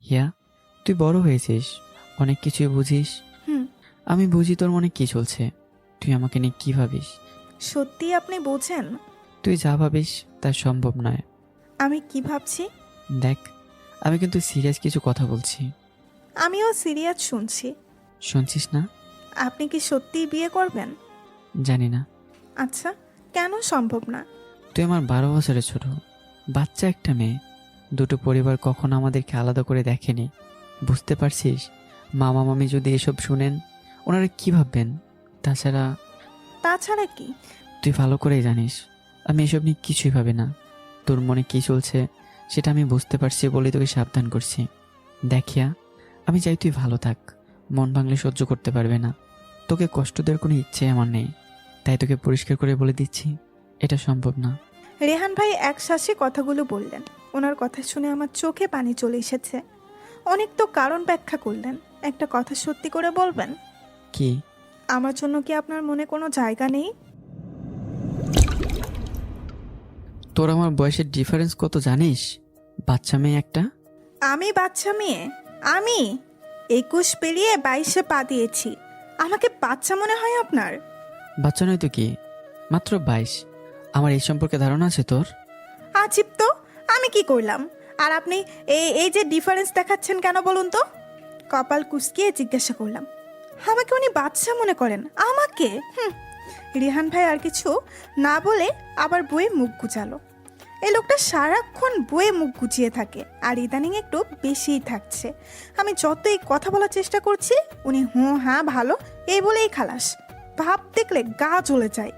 হিয়া, তুই বড় হয়েছিস, অনেক কিছুই বুঝিস। হুম। আমি বুঝি তোর মনে কি চলছে। তুই আমাকে নিয়ে কি ভাবিস? সত্যি আপনি বোঝেন তুই যা ভাবিস তা সম্ভব নয়। আমি কি ভাবছি? দেখ, আমি কিন্তু সিরিয়াস কিছু কথা বলছি। আমিও সিরিয়াস শুনছি। শুনছিস না? আপনি কি সত্যিই বিয়ে করবেন? জানি না। আচ্ছা, কেন সম্ভব না? তুই আমার 12 বছরের ছোট, বাচ্চা একটা মেয়ে। দুটো পরিবার কখনো আমাদেরকে আলাদা করে দেখেনি। বুঝতে পারছিস? মামা মামি যদি এসব শুনেন, ওনারা কি ভাববেন? তাছাড়া তাছাড়া কি? তুই ভালো করেই জানিস আমি এসব নিয়ে কিছুই ভাবি না। তোর মনে কি চলছে সেটা আমি বুঝতে পারছি বলে তোকে সাবধান করছি। দেখিয়া, আমি চাই তুই ভালো থাক। মন ভাঙলে সহ্য করতে পারবে না। তোকে কষ্ট দেওয়ার কোনো ইচ্ছে আমার নেই। তাই তোকে পরিষ্কার করে বলে দিচ্ছি, এটা সম্ভব না। রেহান ভাই এক শ্বাসে কথাগুলো বললেন। ওনার কথা শুনে আমার চোখে পানি চলে এসেছে। অনেক তো কারণ ব্যাখ্যা করলেন, একটা কথা সত্যি করে বলবেন? কি? আমার জন্য কি আপনার মনে কোনো জায়গা নেই? তোর আমার বয়সের ডিফারেন্স কত জানিস? বাচ্চা মেয়ে একটা। আমি বাচ্চা মেয়ে? আমি 21 পেরিয়ে 22-এ পা দিয়েছি। আমাকে বাচ্চা মনে হয় আপনার? বাচ্চা নয় তো কি, মাত্র 22। আমার এই সম্পর্কে ধারণা আছে তোর? আজীব তো, আমি কি করলাম? আর আপনি এই এই যে ডিফারেন্স দেখাচ্ছেন কেন বলুন তো? কপাল কুঁচকিয়ে জিজ্ঞাসা করলাম। আমাকে উনি বাচ্চা মনে করেন? আমাকে? রিহান ভাই আর কিছু না বলে আবার বইয়ে মুখ গুজালো। এই লোকটা সারাক্ষণ বইয়ে মুখ গুজিয়ে থাকে, আর ইদানিং একটু বেশিই থাকছে। আমি যতই কথা বলার চেষ্টা করছি, উনি হুঁ হ্যাঁ ভালো এই বলেই খালাস। ভাব দেখলে গা জ্বলে যায়।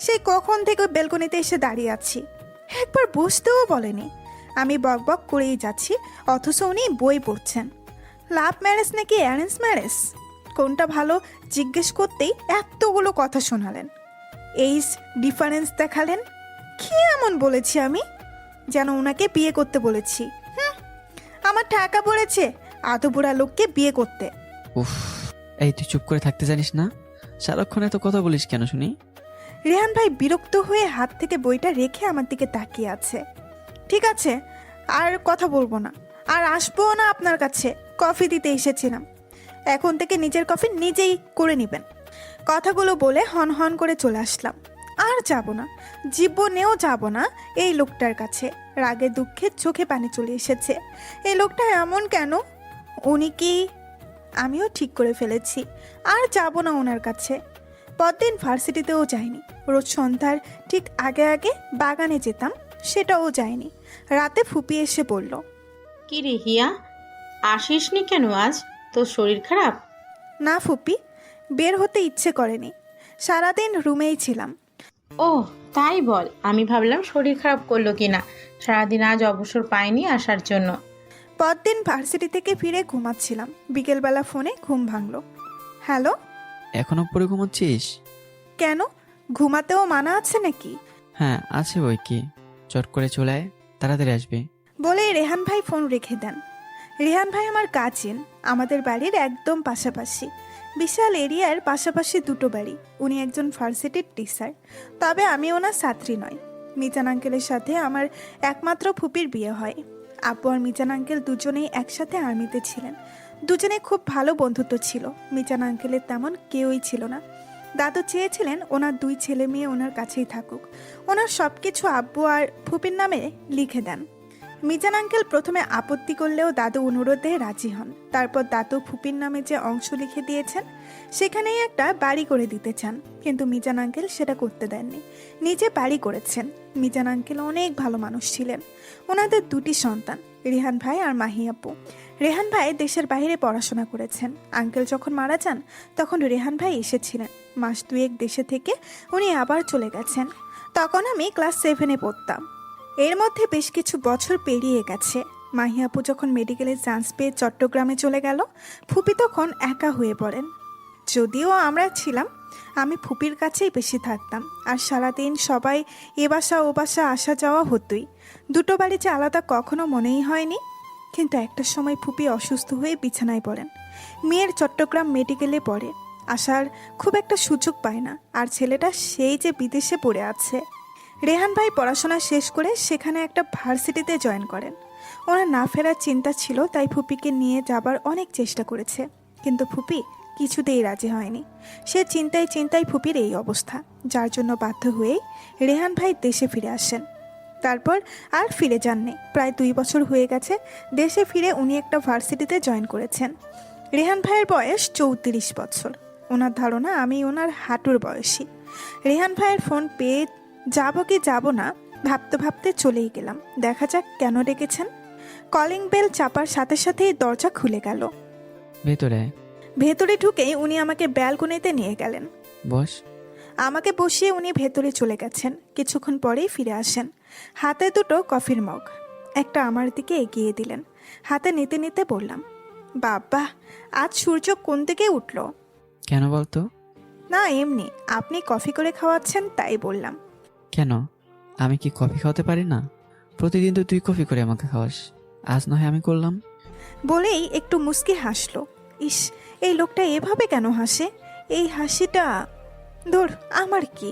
সেই কখন থেকে ওই বেলকনিতে এসে দাঁড়িয়ে আছি, একবার বসতেও বলেনি। আমি বক বক করেই যাচ্ছি, অথচ উনি বই পড়ছেন। লাভ ম্যারেজ নাকি অ্যারেঞ্জ ম্যারেজ, কোনটা ভালো জিজ্ঞেস করতেই এতগুলো কথা শোনালেন, এইজ ডিফারেন্স দেখালেন। কি এমন বলেছি আমি যেন ওনাকে বিয়ে করতে বলেছি? আমার টাকা পড়েছে আধো বুড়া লোককে বিয়ে করতে। উফ, এই তুই চুপ করে থাকতে জানিস না? সারাক্ষণ এত কথা বলিস কেন শুনি? রেহান ভাই বিরক্ত হয়ে হাত থেকে বইটা রেখে আমার দিকে তাকিয়ে আছে। ঠিক আছে, আর কথা বলবো না, আর আসবো না আপনার কাছে। কফি দিতে এসেছিলাম, এখন থেকে নিজের কফি নিজেই করে নেবেন। কথাগুলো বলে হন হন করে চলে আসলাম। আর যাব না, জীবনেও যাব না এই লোকটার কাছে। রাগে দুঃখে চোখে পানি চলে এসেছে। এই লোকটা এমন কেন? উনি কি? আমিও ঠিক করে ফেলেছি, আর যাব না ওনার কাছে। পরদিন ভার্সিটিতেও যাইনি। রোজ সন্ধ্যার ঠিক আগে আগে বাগানে যেতাম, সেটাও যায়নি। রাতে ফুপি এসে বলল, কি রে হিয়া, আসিসনি কেন আজ? তোর শরীর খারাপ? না ফুপি, বের হতে ইচ্ছে করেনি, সারাদিন রুমেই ছিলাম। ও, তাই বল। আমি ভাবলাম শরীর খারাপ করলো কিনা, সারাদিন আজ অবসর পাইনি আসার জন্য। পরদিন ভার্সিটি থেকে ফিরে ঘুমাচ্ছিলাম, বিকেলবেলা ফোনে ঘুম ভাঙলো। হ্যালো। এখনো পরে ঘুমাচ্ছিস? কেন, ঘুমাতেও মানা আছে নাকি? হ্যাঁ আছে, বই কি। চট করে চলে আয়, তাড়াতাড়ি আসবে। বলেই রেহান ভাই ফোন রেখে দেন। রেহান ভাই আমার কাজিন, আমাদের বাড়ির একদম পাশাপাশি। বিশাল এরিয়ার পাশাপাশি দুটো বাড়ি। উনি একজন ভার্সিটির টিচার, তবে আমি ওনার ছাত্রী নয়। মিজান আঙ্কেলের সাথে আমার একমাত্র ফুপির বিয়ে হয়। আব্বু আর মিজান আঙ্কেল দুজনেই একসাথে আর্মিতে ছিলেন। দুজনে খুব ভালো বন্ধুত্ব ছিল। মিজান আঙ্কেলের তেমন কেউই ছিল না। দাদু চেয়েছিলেন ওনার দুই ছেলে মেয়ে ওনার কাছেই থাকুক। ওনার সব কিছু আব্বু আর ফুপির নামে লিখে দেন। মিজান আঙ্কেল প্রথমে আপত্তি করলেও দাদু অনুরোধে রাজি হন। তারপর দাদু ফুপির নামে যে অংশ লিখে দিয়েছেন সেখানেই একটা বাড়ি করে দিতে চান, কিন্তু মিজান আঙ্কেল সেটা করতে দেননি, নিজে বাড়ি করেছেন। মিজান আঙ্কেল অনেক ভালো মানুষ ছিলেন। ওনাদের দুটি সন্তান, রেহান ভাই আর মাহি আপু। রেহান ভাই দেশের বাইরে পড়াশোনা করেছেন। আঙ্কেল যখন মারা যান তখন রেহান ভাই এসেছিলেন। মাস দুয়েক দেশে থেকে উনি আবার চলে গেছেন। তখন আমি ক্লাস 7-এ পড়তাম। এর মধ্যে বেশ কিছু বছর পেরিয়ে গেছে। মাহি আপু যখন মেডিকেলে চান্স পেয়ে চট্টগ্রামে চলে গেল, ফুপি তখন একা হয়ে পড়েন। যদিও আমরা ছিলাম, আমি ফুপির কাছেই বেশি থাকতাম, আর সারাদিন সবাই এ বাসা ও বাসা আসা যাওয়া হতোই। দুটো বাড়ি যে আলাদা কখনো মনেই হয়নি। কিন্তু একটা সময় ফুপি অসুস্থ হয়ে বিছানায় পড়েন। মেয়ের চট্টগ্রাম মেডিকেলে পড়ে, আসার খুব একটা সুযোগ পায় না, আর ছেলেটা সেই যে বিদেশে পড়ে আছে। রেহান ভাই পড়াশোনা শেষ করে সেখানে একটা ভার্সিটিতে জয়েন করেন। ওনার না ফেরার চিন্তা ছিল, তাই ফুপিকে নিয়ে যাবার অনেক চেষ্টা করেছে, কিন্তু ফুপি কিছুতেই রাজি হয়নি। সে চিন্তায় চিন্তায় ফুপির এই অবস্থা, যার জন্য বাধ্য হয়েই রেহান ভাই দেশে ফিরে আসেন। তারপর আর ফিরে যাননি। প্রায় 2 বছর হয়ে গেছে দেশে ফিরে উনি একটা ভার্সিটিতে জয়েন করেছেন। রেহান ভাইয়ের বয়স 34 বছর। ওনার ধারণা আমি ওনার হাঁটুর বয়সী। রেহান ভাইয়ের ফোন পেয়ে যাব কি যাব না ভাবতে ভাবতে চলেই গেলাম। দেখা যাক কেন ডেকেছেন। কলিং বেল চাপার সাথে সাথেই দরজা খুলে গেল। ভেতরে আয়। ভেতরে ঢুকেই উনি আমাকে ব্যালকনিতে নিয়ে গেলেন। বস। আমাকে বসিয়ে উনি ভেতরে চলে গেছেন। কিছুক্ষণ পরেই ফিরে আসেন, হাতে দুটো কফির মগ। একটা আমার দিকে এগিয়ে দিলেন। হাতে নিতে নিতে বললাম, বাবা আজ সূর্য কোন দিকে উঠল? কেন বলতো? না এমনি, আপনি কফি করে খাওয়াচ্ছেন তাই বললাম। কেন, আমি কি কফি খাওয়াতে পারি না? প্রতিদিন তো তুই কফি করে আমাকে খাওয়াস, আজ না হয় আমি করলাম। বলেই একটু মুচকি হাসলো। ইস, এই লোকটা এভাবে কেন হাসে? এই হাসিটা ধুর, আমার কি?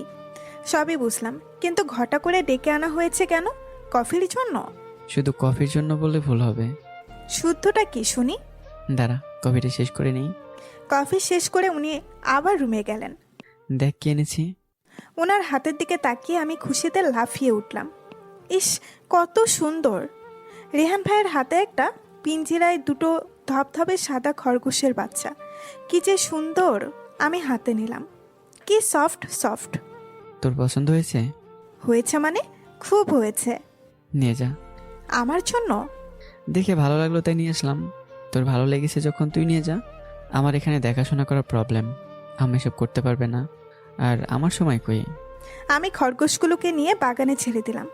সবই বুঝলাম, কিন্তু ঘটা করে ডেকে আনা হয়েছে কেন? কফির জন্য? শুধু কফির জন্য বললে ভুল হবে। শুদ্ধটা কি শুনি? দাঁড়া, কফিটা শেষ করে নেই। কফি শেষ করে উনি আবার রুমে গেলেন। দেখ কি এনেছি। ওনার হাতের দিকে তাকিয়ে আমি খুশিতে লাফিয়ে উঠলাম। ইস, কত সুন্দর! রেহান ভাইয়ের হাতে একটা পিঞ্জিরায় দুটো ধপধপে সাদা খরগোশের বাচ্চা। কি যে সুন্দর! আমি হাতে নিলাম। কি সফট সফট। তোর পছন্দ হয়েছে? হয়েছে মানে? খুব হয়েছে। নিয়ে যা। আমার জন্য? দেখে ভালো লাগলো তাই নিয়ে আসলাম। তোর ভালো লেগেছে যখন তুই নিয়ে যা। আমার এখানে দেখাশোনা করার প্রবলেম, আমি এসব করতে পারবে না, আর আমার সময় কই। আমি খরগোশগুলোকে নিয়ে বাগানে ছেড়ে দিলাম।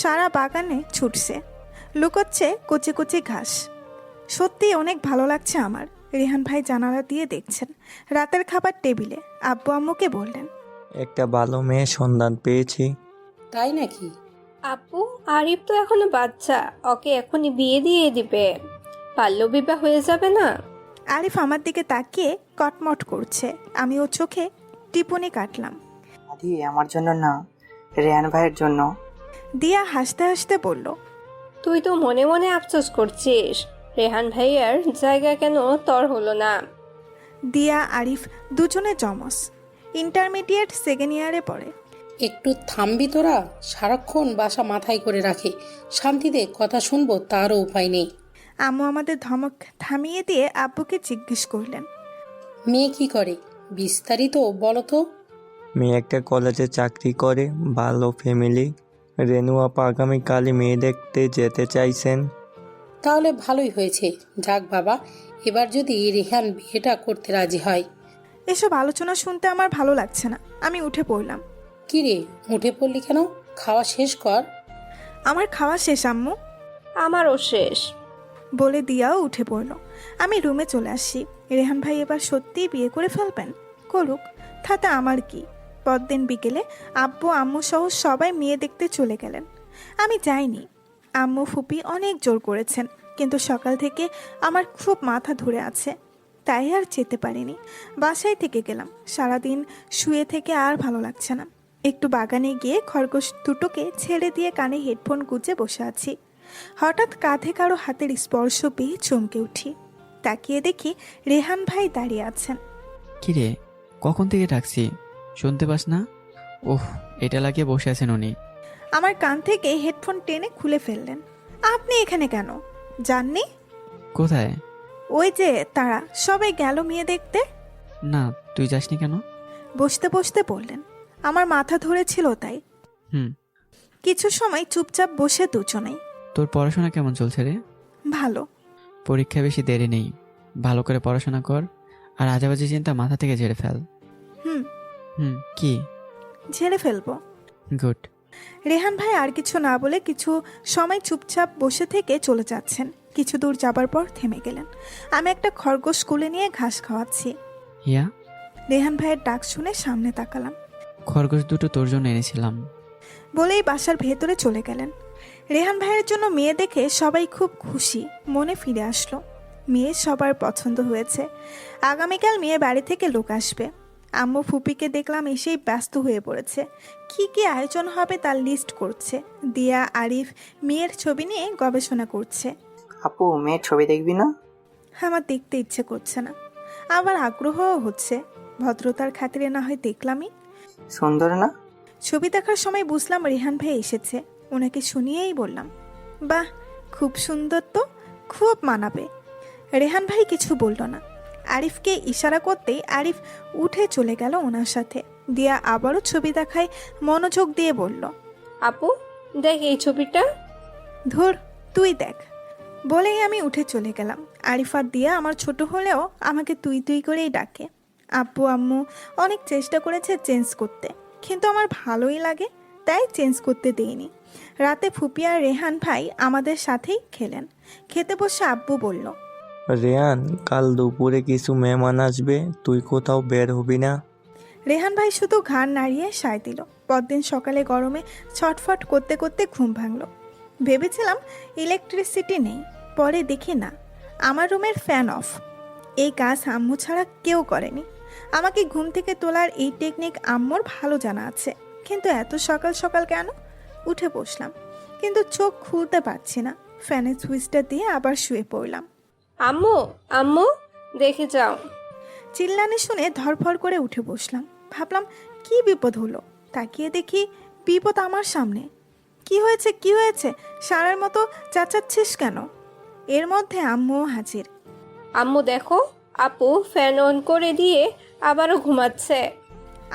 সারা বাগানে ছুটছে, লুকোচ্ছে কচি কচি ঘাস। সত্যি অনেক ভালো লাগছে আমার। রেহান ভাই জানালা দিয়ে দেখছেন। রাতের খাবার টেবিলে আব্বু আম্মুকে বললেন, একটা ভালো মেয়ে সন্ধান পেয়েছি। তাই নাকি? আপু, আরিফ তো এখনো বাচ্চা, ওকে এখনই বিয়ে দিয়ে দিবে, বাল্যবিবাহ হয়ে যাবে না? আরিফ আমার দিকে তাকিয়ে কটমট করছে। আমি ওর চোখে টিপুনি কাটলাম। আদি আমার জন্য না, রেহান ভাইয়ের জন্য। দিয়া হাসতে হাসতে বলল, তুই তো মনে মনে আফসোস করছিস, রেহান ভাইয়ার জায়গা কেন তোর হলো না? দিয়া আরিফ দুজনে জমস, ইন্টারমিডিয়েট সেকেন্ড ইয়ারে পড়ে। একটু থামবি তোরা? সারাক্ষণ বাসা মাথায় করে রাখে, শান্তিতে কথা শুনবো তারও উপায় নেই। আম্মু আমাদের ধমক থামিয়ে দিয়ে আব্বুকে জিজ্ঞেস করলেন, মেয়ে কি করে বিস্তারিত বলো তো। মেয়ে একটা কলেজে চাকরি করে, ভালো ফ্যামিলি। রেনু আপা আগামীকালই মেয়ে দেখতে যেতে চাইছেন। তাহলে ভালোই হয়েছে। যাক বাবা, এবার যদি রেহান বিয়েটা করতে রাজি হয়। এসব আলোচনা শুনতে আমার ভালো লাগছে না। আমি উঠে পড়লাম। কি রে, উঠে পড়লি কেন? খাওয়া শেষ কর। আমার খাওয়া শেষ আম্মু, আমারও শেষ। বলে দিয়াও উঠে পড়ল। আমি রুমে চলে আসি। রেহান ভাই এবার সত্যিই বিয়ে করে ফেলবেন? করুক, তাতে আমার কি? পরদিন বিকেলে আব্বু আম্মু সহ সবাই মেয়ে দেখতে চলে গেলেন। আমি যাইনি। আম্মু ফুপি অনেক জোর করেছেন, কিন্তু সকাল থেকে আমার খুব মাথা ধরে আছে, তাই আর যেতে পারিনি। বাসায় থেকে গেলাম। সারাদিন শুয়ে থেকে আর ভালো লাগছে না। একটু বাগানে গিয়ে খরগোশ দুটোকে ছেড়ে দিয়ে কানে হেডফোন গুঁজে বসে আছি। হঠাৎ কাঁধে কারো হাতের স্পর্শ পেয়ে চমকে উঠি। তাকিয়ে দেখি রেহান ভাই দাঁড়িয়ে আছেন। কিরে, কখন থেকে ডাকছি, শুনতে পাস না? ওহ, এটা লাগিয়ে বসে আছেন উনি। আমার কান থেকে হেডফোন টেনে খুলে ফেললেন। আপনি এখানে কেন? জাননি? কোথায়? ওই যে তারা সবাই গেল মেয়ে দেখতে। না, তুই যাসনি কেন? বসতে বসতে বললেন। আমার মাথা ধরেছিল তাই। হুম। কিছু সময় চুপচাপ বসে দুজনেই। তোর পড়াশোনা কেমন চলছে রে? ভালো। পরীক্ষা বেশি দেরি নেই, ভালো করে পড়াশোনা কর, আর আজেবাজে চিন্তা মাথা থেকে ঝেড়ে ফেল। হুম। কি? ঝেড়ে ফেলবো। গুড। রেহান ভাই আর কিছু না বলে কিছু সময় চুপচাপ বসে থেকে চলে যাচ্ছেন। কিছু দূর যাবার পর থেমে গেলেন। আমি একটা খরগোশ কোলে নিয়ে ঘাস খাওয়াচ্ছি। ইয়া। রেহান ভাইয়ের ডাক শুনে সামনে তাকালাম। খরগোশ দুটো তোর জন্য এনেছিলাম। বলেই বাসার ভেতরে চলে গেলেন। রেহান ভাইয়ের জন্য মেয়ে দেখে সবাই খুব খুশি মনে ফিরে আসলো। মেয়ে সবার পছন্দ হয়েছে। আগামীকাল মেয়ে বাড়ি থেকে লোক আসবে। আম্মু ফুপিকে দেখলাম এসেই ব্যস্ত হয়ে পড়েছে। কি কি আয়োজন হবে তার লিস্ট করছে। দিয়া আরিফ মেয়ের ছবি নিয়ে গবেষণা করছে। আপু, মেয়ের ছবি দেখবি না? আমার দেখতে ইচ্ছে করছে না, আবার আগ্রহও হচ্ছে। ভদ্রতার খাতিরে না হয় দেখলামই। সুন্দর না? ছবি দেখার সময় বুঝলাম রেহান ভাই এসেছে। ওনাকে শুনিয়েই বললাম, বাহ, খুব সুন্দর তো, খুব মানাবে। রেহান ভাই কিছু বলল না। আরিফকে ইশারা করতেই আরিফ উঠে চলে গেল ওনার সাথে। দিয়া আবারও ছবি দেখায় মনোযোগ দিয়ে বলল, আপু দেখ এই ছবিটা। ধুর, তুই দেখ। বলেই আমি উঠে চলে গেলাম। আরিফ আর দিয়া আমার ছোট হলেও আমাকে তুই তুই করেই ডাকে। আব্বু আম্মু অনেক চেষ্টা করেছে চেঞ্জ করতে, কিন্তু আমার ভালোই লাগে, তাই চেঞ্জ করতে দেইনি। রাতে ফুপি আর রেহান ভাই আমাদের সাথেই খেলেন। খেতে বসে আব্বু বলল, রেয়ান, কাল দুপুরে কিছু মেহমান আসবে, তুই কোথাও বের হবি না। রেহান ভাই শুধু ঘাড় নাড়িয়ে সায় দিল। পরদিন সকালে গরমে ছটফট করতে করতে ঘুম ভাঙল। ভেবেছিলাম ইলেকট্রিসিটি নেই, পরে দেখি না, আমার রুমের ফ্যান অফ। এই কাজ আম্মু ছাড়া কেউ করেনি। আমাকে ঘুম থেকে তোলার এই টেকনিক আম্মুর ভালো জানা আছে, কিন্তু এত সকাল সকাল কেন? উঠে বসলাম, কিন্তু চোখ খুলতে পারছি না। ফ্যানের সুইচটা দিয়ে আবার শুয়ে পড়লাম। আম্মু আম্মু দেখে যাও। চিল্লানি শুনে ধরফর করে উঠে বসলাম। ভাবলাম কি বিপদ হলো। তাকিয়ে দেখি বিপদ আমার সামনে। কি হয়েছে, কি হয়েছে, সারার মতো চাচাচ্ছিস কেন? এর মধ্যে আম্মুও হাজির। আম্মু দেখো, আপু ফ্যান অন করে দিয়ে আবারও ঘুমাচ্ছে।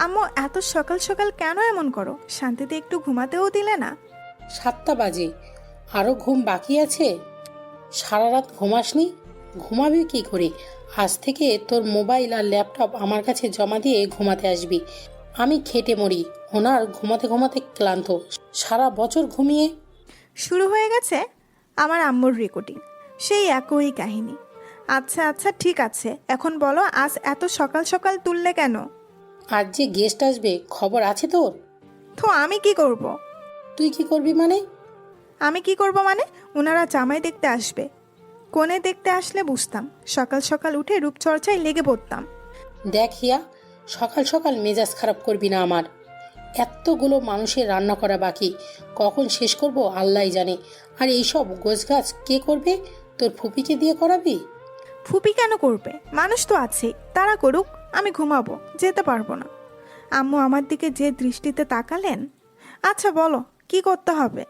আম্মু, এত সকাল সকাল কেন এমন করো? শান্তিতে একটু ঘুমাতেও দিলে না? 7টা বাজে, আরও ঘুম বাকি আছে? সারা রাত ঘুমাসনি? ঘুমাবি কি করে? আজ থেকে তোর মোবাইল আর ল্যাপটপ আমার কাছে জমা দিয়ে ঘুমাতে আসবি। আমি খেটে মরি, ওনার ঘুমাতে ঘুমাতে ক্লান্ত, সারা বছর ঘুমিয়ে। শুরু হয়ে গেছে আমার আম্মুর রেকর্ডিং, সেই একই কাহিনী। আচ্ছা আচ্ছা ঠিক আছে, এখন বলো আজ এত সকাল সকাল তুললে কেন? আজ যে গেস্ট আসবে খবর আছে তোর? তো আমি কি করব? তুই কি করবি মানে? আমি কি করব মানে, ওনারা জামাই দেখতে আসবে। কোণে দেখতে আসলে বুঝতাম, সকাল সকাল উঠে রূপচর্চায় লেগে পড়তাম। দেখ হিয়া, সকাল সকাল মেজাজ খারাপ করবি না আমার। এতগুলো মানুষের রান্না করা বাকি, কখন শেষ করব আল্লাহই জানে। আর এইসব গোছগাছ কে করবে? তোর ফুপিকে দিয়ে করাবি? ফুপি কেন করবে? মানুষ তো আছেই, তারা করুক, আমি ঘুমাবো, যেতে পারবো না। আম্মু আমার দিকে যে দৃষ্টিতে তাকালেন। আচ্ছা বলো কি করতে হবে?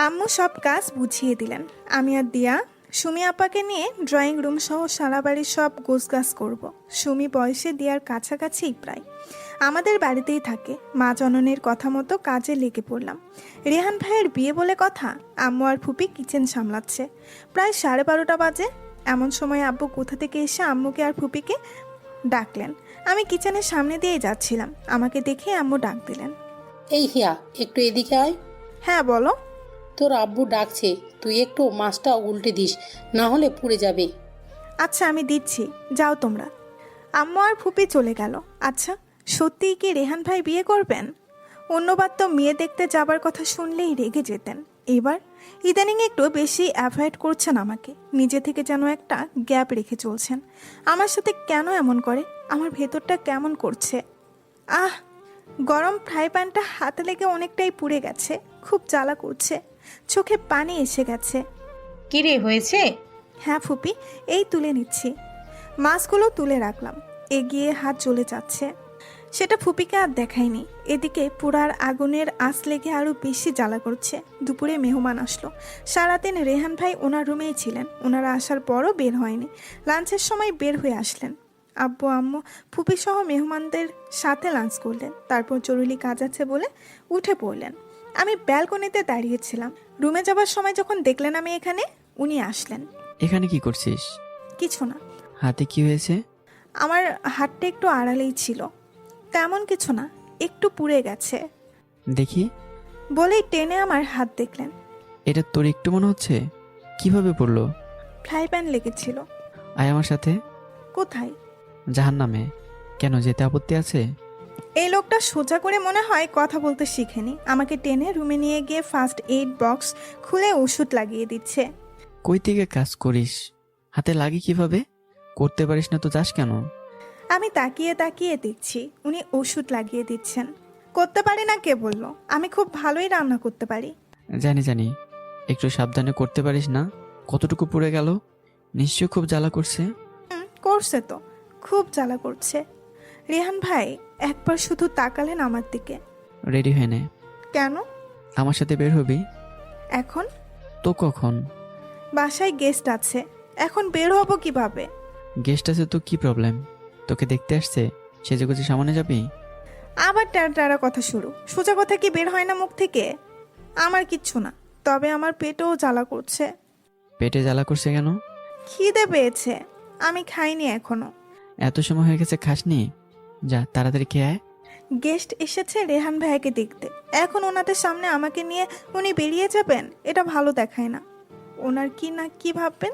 আম্মু সব কাজ বুঝিয়ে দিলেন। আমি আর দিয়া সুমি আপাকে নিয়ে ড্রয়িং রুম সহ সারা বাড়ির সব গোছগাছ করব। সুমি বয়সে দিয়ার কাছাকাছি প্রায়, আমাদের বাড়িতেই থাকে। মা জননীর কথা মতো কাজে লেগে পড়লাম। রেহান ভাইয়ের বিয়ে বলে কথা, আম্মু আর ফুপি কিচেন সামলাচ্ছে। প্রায় 12:30 বাজে। এমন সময় আব্বু কোথা থেকে এসে আম্মুকে আর ফুপিকে ডাকলেন। আমি কিচেনের সামনে দিয়ে যাচ্ছিলাম, আমাকে দেখে আম্মু ডাক দিলেন। এই হিয়া, একটু এদিকে আয়। হ্যাঁ বলো। তোর আব্বু ডাকছে, তুই একটু মাছটা উল্টে দিস, না হলে পুড়ে যাবে। আচ্ছা আমি দিচ্ছি, যাও তোমরা। আম্মু আর ফুপি চলে গেল। আচ্ছা, সত্যিই কি রেহান ভাই বিয়ে করবেন? অন্যবার তো মেয়ে দেখতে যাবার কথা শুনলেই রেগে যেতেন। এবার ইদানিং একটু বেশি অ্যাভয়েড করছেন আমাকে, নিজে থেকে যেন একটা গ্যাপ রেখে চলছেন। আমার সাথে কেন এমন করে? আমার ভেতরটা কেমন করছে। আহ, গরম ফ্রাই প্যানটা হাতে লেগে অনেকটাই পুড়ে গেছে, খুব জ্বালা করছে, চোখে পানি এসে গেছে। কিরে হয়েছে? হ্যাঁ ফুপি, এই তুলে নিচ্ছি। মাছগুলো তুলে রাখলাম, এগিয়ে হাত জ্বলে যাচ্ছে। সেটা ফুপিকে আর দেখায়নি। এদিকে পুরার আগুনের আঁচ লেগে আরও বেশি জ্বালা করছে। দুপুরে মেহমান আসলো। সারাদিন রেহান ভাই ওনার রুমেই ছিলেন। ওনারা আসার পরও বের হয়নি। লাঞ্চের সময় বের হয়ে আসলেন। আব্বু আম্মু ফুপি সহ মেহমানদের সাথে লাঞ্চ করলেন। তারপর জরুরি কাজ আছে বলে উঠে পড়লেন। আমি ব্যালকনিতে দাঁড়িয়েছিলাম। রুমে যাবার সময় যখন দেখলেন আমি এখানে, উনি আসলেন। এখানে কি করছিস? কিছু না। হাতে কি হয়েছে? আমার হাতটা একটু আড়ালেই ছিল, তেমন কিছু না, একটু পুড়ে গেছে। দেখি। বলেই টেনে আমার হাত দেখলেন। এটা তোর একটু মনে হচ্ছে? কিভাবে পড়লো? ফ্রাই প্যান লেগেছিল। আয় আমার সাথে। কোথায়? জাহান্নামে। কেন, যেতে আপত্তি আছে? এই লোকটা সোজা করে মনে হয় কথা বলতে শিখেনি। আমাকে টেনে রুমে নিয়ে গিয়ে ফার্স্ট এইড বক্স খুলে ওষুধ লাগিয়ে দিচ্ছে। কই থেকে কাজ করিস? হাতে লাগে কিভাবে? করতে পারিস না তো যাস কেন? আমি তাকিয়ে তাকিয়ে দেখছি উনি ওষুধ লাগিয়ে দিচ্ছেন। করতে পারি না কে বললো? আমি খুব ভালোই রান্না করতে পারি। জানি জানি, একটু সাবধানে করতে পারিস না? কতটুকু পুড়ে গেল? নিশ্চয় খুব জ্বালা করছে। করছে তো, খুব জ্বালা করছে। রেহান ভাই একবার শুধু তাকালেন আমার দিকে। রেডি হয়ে নে। কেন? আমার সাথে বের হবি? এখন? তো কখন? বাসায় গেস্ট আছে, এখন বের হব কিভাবে? গেস্ট আছে তো কি প্রবলেম? তোকে দেখতে আসছে, সেজেগুজে সামনে যাবি? আবার টারা টারা কথা শুরু। সোজা কথা কি বের হয় না মুখ থেকে? আমার কিচ্ছু না, তবে আমার পেটেও জ্বালা করছে। পেটে জ্বালা করছে কেন? খিদে পেয়েছে, আমি খাইনি এখনো। এত সময় হয়ে গেছে, খাসনি? যা তাড়াতাড়ি খেয়ে আয়। গেস্ট এসেছে রেহান ভাইকে দেখতে, এখন ওনাদের সামনে আমাকে নিয়ে উনি বেরিয়ে যাবেন, এটা ভালো দেখায় না। ওনার কি না কি ভাববেন।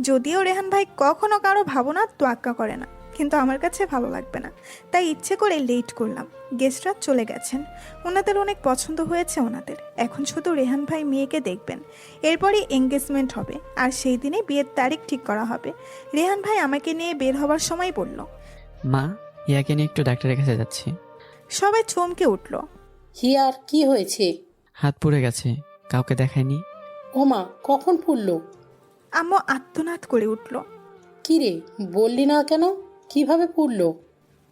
যদিও রেহান ভাই কখনো কারো ভাবনা তোয়াক্কা করে না, কিন্তু আমার কাছে ভালো লাগবে না, তাই ইচ্ছে করে লেট করলাম। গেস্টরা চলে গেছেন, ওনাদের অনেক পছন্দ হয়েছে ওনাদের। এখন শুধু রেহান ভাই মেয়েকে দেখবেন, এরপরই এঙ্গেজমেন্ট হবে, আর সেই দিনে বিয়ের তারিখ ঠিক করা হবে। রেহান ভাই আমাকে নিয়ে বের হবার সময় বলল, মা, ইয়াকে নিয়ে একটু ডাক্তারের কাছে যাচ্ছি। সবাই চমকে উঠল। হিয়ার কি হয়েছে? হাত পুড়ে গেছে, কাউকে দেখায়নি। ওমা, কখন পুড়লো? আম্মু আত্মনাদ করে উঠল। কি রে, বললি না কেন? কিভাবে পুড়লো?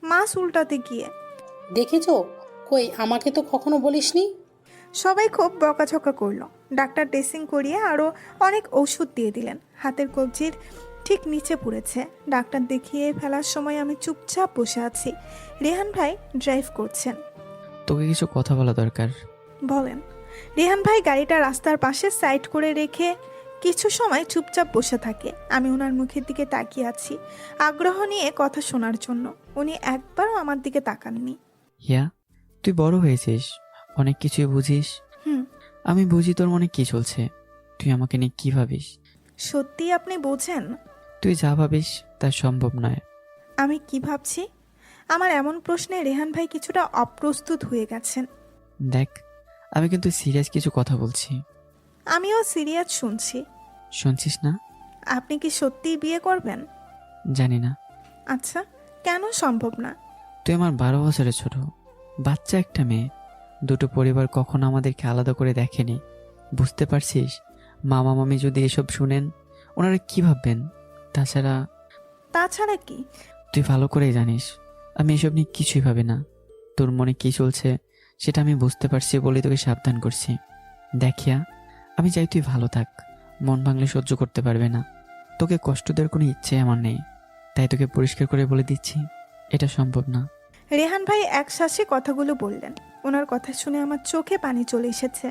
মাছ উল্টাতে গিয়ে। দেখেছো? কই, আমাকে তো কখনো বলিসনি। সবাই খুব বকাঝকা করলো। ডাক্তার ড্রেসিং করিয়ে আরও অনেক ওষুধ দিয়ে দিলেন। হাতের কবজির ঠিক নিচে পড়েছে। ডাক্তার দেখিয়ে ফেলার সময় আমি চুপচাপ বসে আছি। রেহান ভাই ড্রাইভ করছেন। তোকে কিছু কথা বলা দরকার। বলেন। রেহান ভাই গাড়িটা রাস্তার পাশে সাইড করে রেখে কিছু সময় চুপচাপ বসে থাকে। আমি ওনার মুখের দিকে তাকিয়ে আছি, আগ্রহ নিয়ে কথা শোনার জন্য। উনি একবারও আমার দিকে তাকাননি। হিয়া, তুই বড় হয়েছিস, অনেক কিছুই বুঝিস। হুম। আমি বুঝি তোর মনে কি চলছে। তুই আমাকে নিয়ে কি ভাবিস? সত্যি আপনি বোঝেন? তুই যা ভাবিস তা সম্ভব নয়। আমি কি ভাবছি? আমার এমন প্রশ্নে রেহান ভাই কিছুটা অপ্রস্তুত হয়ে গেছেন। দেখ, আমি কিন্তু সিরিয়াস কিছু কথা বলছি। আমিও সিরিয়াস শুনছি। শুনছিস না? আপনি কি সত্যিই বিয়ে করবেন? জানি না। আচ্ছা, কেন সম্ভব না? তুই আমার 12 বছরের ছোট বাচ্চা একটা মেয়ে। দুটো পরিবার কখনো আমাদেরকে আলাদা করে দেখেনি। বুঝতে পারছিস? মামা মামি যদি এসব শুনেন, ওনারা কি ভাববেন? তাছাড়া কি? তুই ভালো করেই জানিস আমি এসব নিয়ে কিছুই ভাবি না। তোর মনে কি চলছে সেটা আমি বুঝতে পারছি বলে তোকে সাবধান করছি। দেখিয়া, আমি চাই তুই ভালো থাক। মন ভাঙলে সহ্য করতে পারবে না। তোকে কষ্ট দেওয়ার কোনো ইচ্ছে আমার নেই, তাই তোকে পরিষ্কার করে বলে দিচ্ছি, এটা সম্ভব না। রেহান ভাই এক শ্বাসে কথাগুলো বললেন। ওনার কথা শুনে আমার চোখে পানি চলে এসেছে।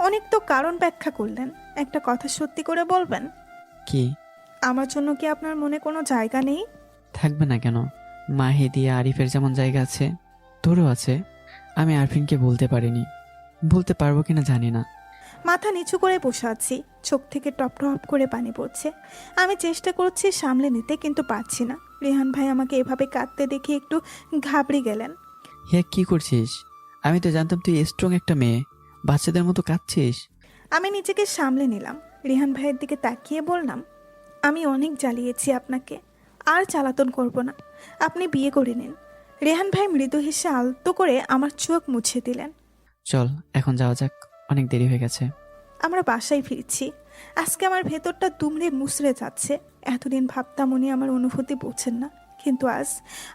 অনেক তো কারণ ব্যাখ্যা করলেন, একটা কথা সত্যি করে বলবেন? কি? আমার জন্য কি আপনার মনে কোনো জায়গা নেই? থাকবে না কেন? মাহিদি আরিফের যেমন জায়গা আছে, তোরও আছে। আমি আরফিনকে বলতে পারিনি, বলতে পারবো কিনা জানি না। মাথা নিচু করে বসে আছি, চোখ থেকে টপ টপ করে পানি পড়ছে। আমি চেষ্টা করছি সামলে নিতে, কিন্তু পারছি না। রেহান ভাই আমাকে এভাবে কাঁদতে দেখে একটু ঘাবড়ে গেলেন। হ্যাঁ, কি করছিস? আমি তো জানতাম তুই স্ট্রং একটা মেয়ে, বাচ্চাদের মতো কাঁদছিস। আমি নিজেকে সামলে নিলাম। রেহান ভাইয়ের দিকে তাকিয়ে বললাম, আমি অনেক জ্বালিয়েছি আপনাকে, আর জ্বালাতন করব না। আপনি বিয়ে করে নিন। রেহান ভাই মৃদু হেসে আলতো করে আমার চোখ মুছে দিলেন। চল এখন যাওয়া যাক, অনেক দেরি হয়ে গেছে। আমরা বাসায় ফিরছি। আজকে আমার ভেতরটা দুমড়ে মুচড়ে যাচ্ছে। এতদিন ভাবতাম উনি আমার অনুভূতি বোঝেন না, কিন্তু আজ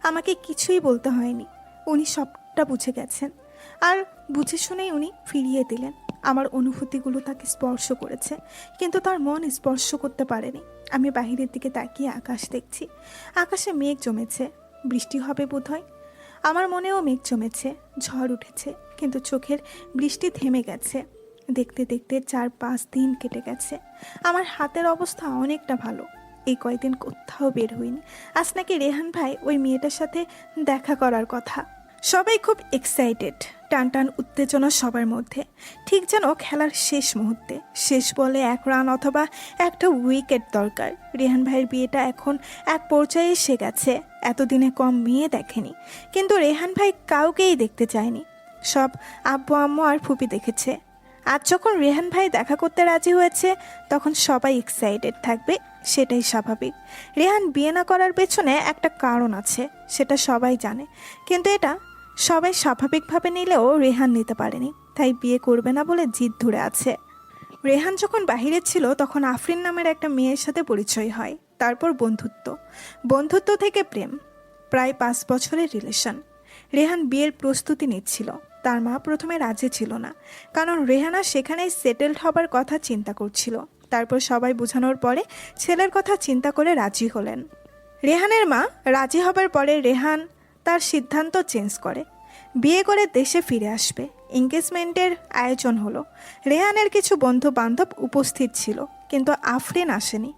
আমাকে কিছুই বলতে হয়নি। উনি সবটা বুঝে গেছেন, আর বুঝে শুনেই উনি ফিরিয়ে দিলেন। আমার অনুভূতিগুলো তাকে স্পর্শ করেছে, কিন্তু তার মন স্পর্শ করতে পারেনি। আমি বাহিরের দিকে তাকিয়ে আকাশ দেখছি। আকাশে মেঘ জমেছে, বৃষ্টি হবে বোধহয়। আমার মনেও মেঘ জমেছে, ঝড় উঠেছে, কিন্তু চোখের বৃষ্টি থেমে গেছে। দেখতে দেখতে 4-5 দিন কেটে গেছে। আমার হাতের অবস্থা অনেকটা ভালো। এই কয়েকদিন কোথাও বের হইনি। আজ নাকি রেহান ভাই ওই মেয়েটার সাথে দেখা করার কথা। সবাই খুব এক্সাইটেড, টান টান উত্তেজনা সবার মধ্যে, ঠিক যেন খেলার শেষ মুহূর্তে। শেষ বলে 1 রান অথবা একটা উইকেট দরকার। রেহান ভাইয়ের বিয়েটা এখন এক পর্যায়ে এসে গেছে। এতদিনে কম মেয়ে দেখেনি, কিন্তু রেহান ভাই কাউকেই দেখতে চায়নি। সব আব্বু আম্মু আর ফুপি দেখেছে। আজ যখন রেহান ভাই দেখা করতে রাজি হয়েছে তখন সবাই এক্সাইটেড থাকবে, সেটাই স্বাভাবিক। রেহান বিয়ে না করার পেছনে একটা কারণ আছে, সেটা সবাই জানে, কিন্তু এটা সবাই স্বাভাবিকভাবে নিলেও রেহান নিতে পারেনি, তাই বিয়ে করবে না বলে জিদ ধরে আছে। রেহান যখন বাহিরে ছিল তখন আফরিন নামের একটা মেয়ের সাথে পরিচয় হয়, তারপর বন্ধুত্ব থেকে প্রেম, প্রায় 5 বছরের রিলেশন। রেহান বিয়ের প্রস্তুতি নিচ্ছিল। তার মা প্রথমে রাজি ছিল না, কারণ রেহানা সেখানেই সেটেলড হবার কথা চিন্তা করছিল। তারপর সবাই বোঝানোর পরে ছেলের কথা চিন্তা করে রাজি হলেন। রেহানের মা রাজি হবার পরে রেহান তার সিদ্ধান্ত চেঞ্জ করে, বিয়ে করে দেশে ফিরে আসবে। এঙ্গেজমেন্টের আয়োজন হলো। রেহানের কিছু বন্ধু বান্ধব উপস্থিত ছিল, কিন্তু আফরিন আসেনি।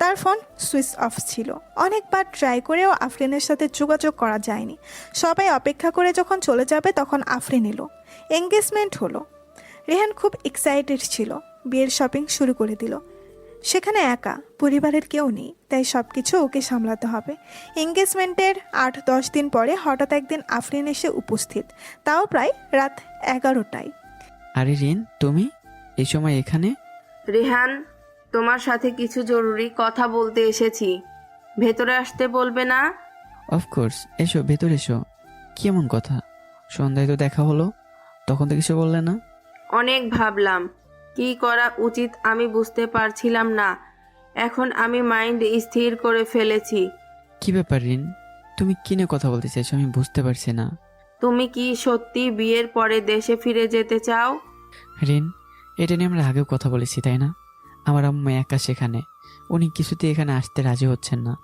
তার ফোন সুইচ অফ ছিল। অনেকবার ট্রাই করেও আফরিনের সাথে যোগাযোগ করা যায়নি। সবাই অপেক্ষা করে যখন চলে যাবে তখন আফরিন এলো। এঙ্গেজমেন্ট হলো। রেহান খুব এক্সাইটেড ছিল, বিয়ের শপিং শুরু করে দিল। সেখানে একা, পরিবারের কেউ নেই, তাই সব কিছু ওকে সামলাতে হবে। এঙ্গেজমেন্টের 8-10 দিন পরে হঠাৎ একদিন আফরিন এসে উপস্থিত, তাও প্রায় রাত 11টায়। আরে রিন, তুমি এই সময় এখানে? রেহান, তোমার সাথে কিছু জরুরি কথা বলতে এসেছি, ভেতরে আসতে বলবে না? অফকোর্স, এসো, ভেতর এসো। কি এমন কথা? সন্ধ্যায় তো দেখা হলো, তখন তো কিছু বললে না। অনেক ভাবলাম কি করা উচিত আমি বুঝতে পারছিলাম না, এখন আমি মাইন্ড স্থির করে ফেলেছি। কি ব্যাপার রিন, তুমি কি নিয়ে কথা বলতে চাইছো আমি বুঝতে পারছি না। তুমি কি সত্যি বিয়ের পরে দেশে ফিরে যেতে চাও? রিন, এটা নিয়ে আমরা আগেও কথা বলেছি তাই না? আমার আম্মু একা সেখানে, উনি কিছুতেই এখানে আসতে রাজি হচ্ছেন না।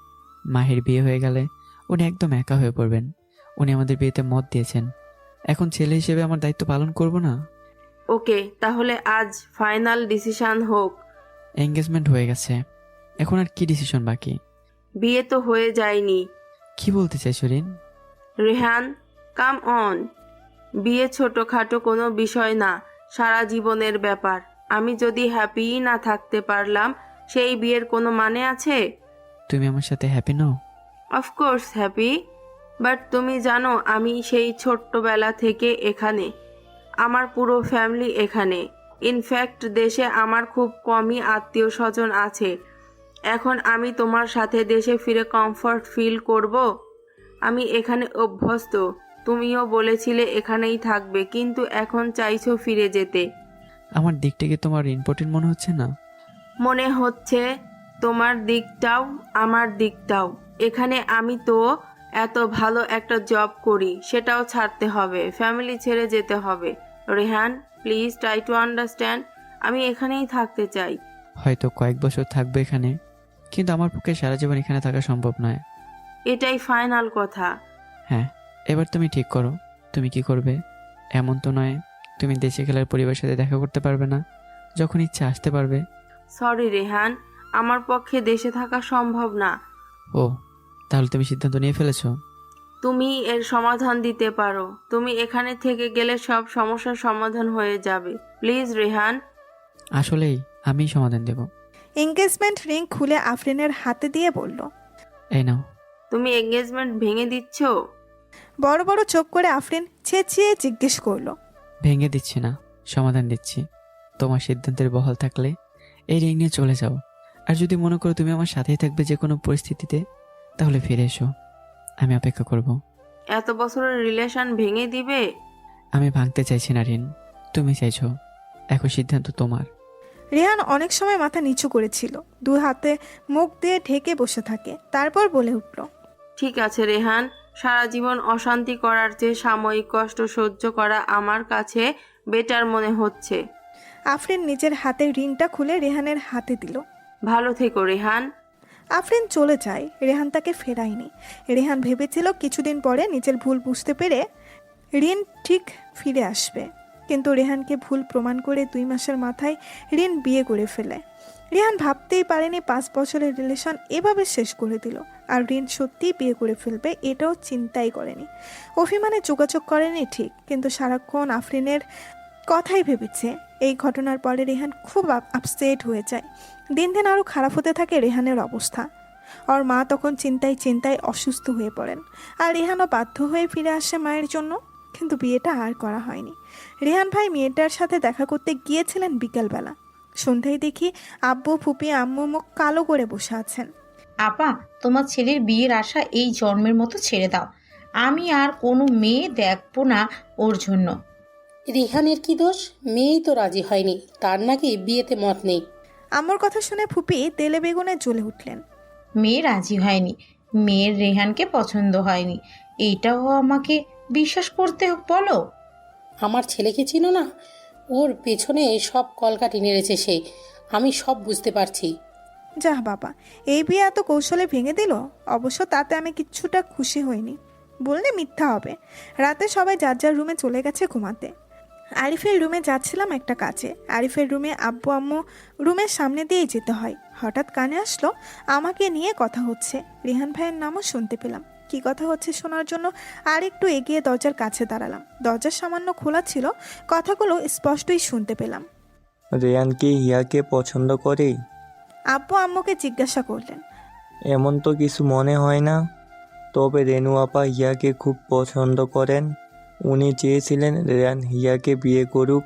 মাহির বিয়ে হয়ে গেলে উনি একদম একা হয়ে পড়বেন। উনি আমাদের বিয়েতে মত দিয়েছেন, এখন ছেলে হিসেবে আমার দায়িত্ব পালন করব না? ওকে, তাহলে আজ ফাইনাল ডিসিশন হোক। এঙ্গেজমেন্ট হয়ে গেছে, এখন আর কি ডিসিশন বাকি? বিয়ে তো হয়ে যায়নি। কি বলতে চাইছো রিন? Rehan, come on. বিয়ে ছোটখাটো কোনো বিষয় না, সারা জীবনের ব্যাপার। আমি যদি হ্যাপিই না থাকতে পারলাম, সেই বিয়ের কোনো মানে আছে? তুমি আমার সাথে হ্যাপি নও? অফকোর্স হ্যাপি, বাট তুমি জানো আমি সেই ছোট্টবেলা থেকে এখানে, আমার পুরো ফ্যামিলি এখানে। ইনফ্যাক্ট দেশে আমার খুব কমই আত্মীয় স্বজন আছে। এখন আমি তোমার সাথে দেশে ফিরে কমফর্ট ফিল করব? আমি এখানে অভ্যস্ত। তুমিও বলেছিলে এখানেই থাকবে, কিন্তু এখন চাইছো ফিরে যেতে। আমার দিকটাকে তোমার ইম্পর্টেন্ট মনে হচ্ছে না? মনে হচ্ছে তোমার দিকটাও আমার দিকটাও। এখানে আমি তো এত ভালো একটা জব করি, সেটাও ছাড়তে হবে, ফ্যামিলি ছেড়ে যেতে হবে। Rehan, please try to understand. আমি এখানেই থাকতে চাই। হয়তো কয়েক বছর থাকবে এখানে, কিন্তু আমার পক্ষে সারা জীবন এখানে থাকা সম্ভব নয়। এটাই ফাইনাল কথা। হ্যাঁ, এবার তুমি ঠিক করো, তুমি কি করবে। এমন তো নয় তুমি দেশে গেলে পরিবারের সাথে দেখা করতে পারবে না, যখন ইচ্ছা আসতে পারবে। সরি রেহান, আমার পক্ষে দেশে থাকা সম্ভব না। ও, তাহলে তুমি সিদ্ধান্ত নিয়ে ফেলেছো? তুমি এর সমাধান দিতে পারো। তুমি এখানে থেকে গেলে সব সমস্যার সমাধান হয়ে যাবে। প্লিজ রেহান। আসলেই আমি সমাধান দেব। এঙ্গেজমেন্ট রিং খুলে আফরিনের হাতে দিয়ে বলল, এই নাও। তুমি এঙ্গেজমেন্ট ভেঙে দিচ্ছ? বড় বড় চোখ করে আফরিন চেঁচিয়ে জিজ্ঞেস করলো, ভেঙে দিচ্ছি না, সমাধান দিচ্ছি। তোমার সিদ্ধান্তের বহাল থাকলে এই রিং নিয়ে চলে যাও, আর যদি মনে করো তুমি আমার সাথেই থাকবে যে কোনো পরিস্থিতিতে, তাহলে ফিরে এসো, আমি অপেক্ষা করব। এত বছরের রিলেশন ভেঙে দিবে? আমি ভাঙতে চাইছি না রিন, তুমি চাইছো, এখন সিদ্ধান্ত তোমার। রেহান অনেক সময় মাথা নিচু করেছিল, 2 হাতে মুখ দিয়ে ঢেকে বসে থাকে, তারপর বলে উঠল, ঠিক আছে রেহান, সারা জীবন অশান্তি করার চেয়ে সাময়িক কষ্ট সহ্য করা আমার কাছে বেটার মনে হচ্ছে। আফরিন নিজের হাতের রিংটা খুলে রেহানের হাতে দিল। ভালো থেকো রেহান। আফরিন চলে যায়, রেহান তাকে ফেরায়নি। রেহান ভেবেছিল কিছুদিন পরে নিজের ভুল বুঝতে পেরে রিন ঠিক ফিরে আসবে, কিন্তু রেহানকে ভুল প্রমাণ করে 2 মাসের মাথায় রিন বিয়ে করে ফেলে। রেহান ভাবতেই পারেনি 5 বছরের রিলেশন এভাবে শেষ করে দিল, আর রিন সত্যিই বিয়ে করে ফেলবে এটাও চিন্তাই করেনি। অভিমানে যোগাযোগ করেনি ঠিক, কিন্তু সারাক্ষণ আফরিনের কথাই ভেবেছে। এই ঘটনার পরে রেহান খুব আপসেট হয়ে যায়। দিন দিন আরও খারাপ হতে থাকে রেহানের অবস্থা। ওর মা তখন চিন্তায় অসুস্থ হয়ে পড়েন, আর রেহানও বাধ্য হয়ে ফিরে আসে মায়ের জন্য। কিন্তু বিয়েটা আর করা হয়নি। রেহান ভাই মেয়েটার সাথে দেখা করতে গিয়েছিলেন বিকালবেলা। সন্ধ্যায় দেখি আব্বু, ফুপি, আম্মু মুখ কালো করে বসে আছেন। আপা, তোমার ছেলের বিয়ের আশা এই জন্মের মতো ছেড়ে দাও। আমি আর কোনো মেয়ে দেখবো না ওর জন্য। রিহানের কি দোষ? মেয়েই তো রাজি হয়নি, তার নাকি বিয়েতে মত নেই। আম্মুর কথা শুনে ফুপি তেলে বেগুনে জ্বলে উঠলেন। মেয়ে রাজি হয়নি, মেয়ের রেহানকে পছন্দ হয়নি, এইটাও আমাকে বিশ্বাস করতে বলো? আমার ছেলেকে চিনো না? ওর পেছনে সব কলকাঠি নেড়েছে সে, আমি সব বুঝতে পারছি। যাহ বাবা, এই বিয়ে এত কৌশলে ভেঙে দিল। অবশ্য তাতে আমি কিচ্ছুটা খুশি হইনি, বললে মিথ্যা হবে। রাতে সবাই যার যার রুমে চলে গেছে ঘুমাতে। আরিফের রুমে যাচ্ছিলাম একটা কাজে। আরিফের রুমে আব্বু আম্মু রুমের সামনে দিয়েই যেতে হয়। হঠাৎ কানে আসলো আমাকে নিয়ে কথা হচ্ছে। রেহান ভাইয়ের নামও শুনতে পেলাম। কি কথা হচ্ছে শোনার জন্য আর একটু এগিয়ে দরজার কাছে দাঁড়ালাম। দরজার সামান্য খোলা ছিল, কথাগুলো স্পষ্টই শুনতে পেলাম। রেয়ান কি হিয়াকে পছন্দ করে? আব্বু আম্মুকে জিজ্ঞাসা করলেন। এমন তো কিছু মনে হয় না। তবে রেনু আপা হিয়াকে খুব পছন্দ করেন। উনি চেয়েছিলেন রেয়ান হিয়াকে বিয়ে করুক,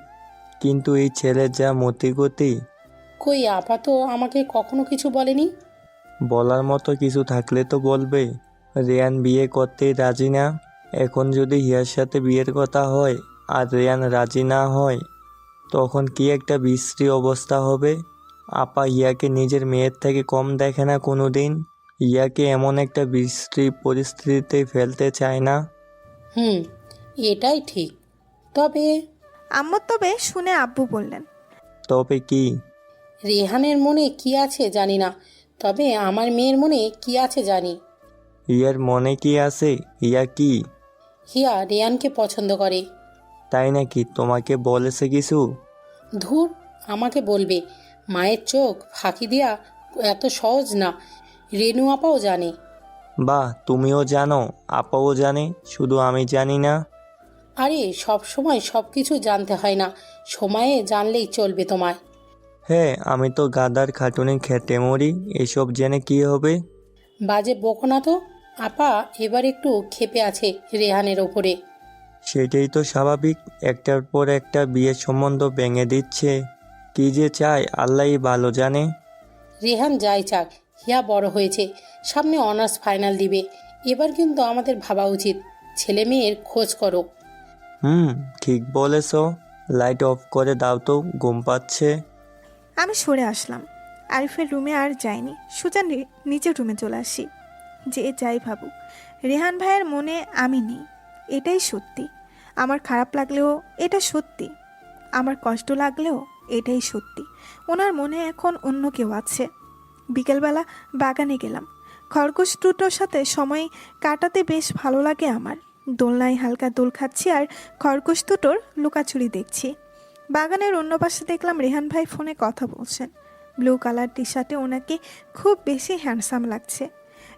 কিন্তু এই ছেলের যা মতিগতি। কই, আপা তো আমাকে কখনো কিছু বলেনি। বলার মতো কিছু থাকলে তো বলবে। রেয়ান বিয়ে করতেই রাজি না। এখন যদি হিয়ার সাথে বিয়ের কথা হয় আর রেয়ান রাজি না হয়, তখন কি একটা বিশ্রী অবস্থা হবে। আপা হিয়াকে নিজের মেয়ের থেকে কম দেখে না কোনো দিন। হিয়াকে এমন একটা বিশ্রী পরিস্থিতিতে ফেলতে চায় না। এটাই ঠিক। তবে আম্মু তবে শুনে আব্বু বললেন। তবে কি? রেহানের মনে কি আছে জানি না, তবে আমার মেয়ের মনে কি আছে জানি। হিয়ার মনে কি আছে? হিয়া কি? হিয়া রেহানকে পছন্দ করে। তাই নাকি? তোমাকে বলেছে কিছু? ধুর, আমাকে বলবে? মায়ের চোখ ফাঁকি দেয়া এত সহজ না, রেনু আপাও জানে। বাহ, তুমিও জানো, আপাও জানে, শুধু আমি জানি না। আরে সব সময় সব কিছু জানতে হয় না, সময়ে জানলেই চলবে তোমায়। হ্যাঁ, আমি তো গাদার খাটুনি খেটে মরি, এসব জেনে কি হবে? বাজে বকো না তো। আপা এবার একটু ক্ষেপে আছে রেহানের ওপরে। সেটাই তো স্বাভাবিক, একটার পর একটা বিয়ের সম্বন্ধ ভেঙে দিচ্ছে। কি যে চায় আল্লাহই ভালো জানে। রেহান যাই চাক, হিয়া বড় হয়েছে, সামনে অনার্স ফাইনাল দিবে। এবার কিন্তু আমাদের ভাবা উচিত, ছেলে মেয়ের খোঁজ করো। ঠিক বলেছ। লাইট অফ করে দাও তো, ঘুম পাচ্ছে। আমি সরে আসলাম। আরিফের রুমে আর যাইনি, সোজা নিচের রুমে চলে আসি। যে যাই ভাবুক, রেহান ভাইয়ের মনে আমি নেই, এটাই সত্যি। আমার খারাপ লাগলেও এটা সত্যি, আমার কষ্ট লাগলেও এটাই সত্যি। ওনার মনে এখন অন্য কেউ আছে। বিকেলবেলা বাগানে গেলাম। খরগোশ দুটোর সাথে সময় কাটাতে বেশ ভালো লাগে আমার। দোলনায় হালকা দোল খাচ্ছি আর খরগোশ দুটোর লুকাচুরি দেখছি। বাগানের অন্য পাশে দেখলাম রেহান ভাই ফোনে কথা বলছেন। ব্লু কালার টি শার্টে ওনাকে খুব বেশি হ্যান্ডসাম লাগছে।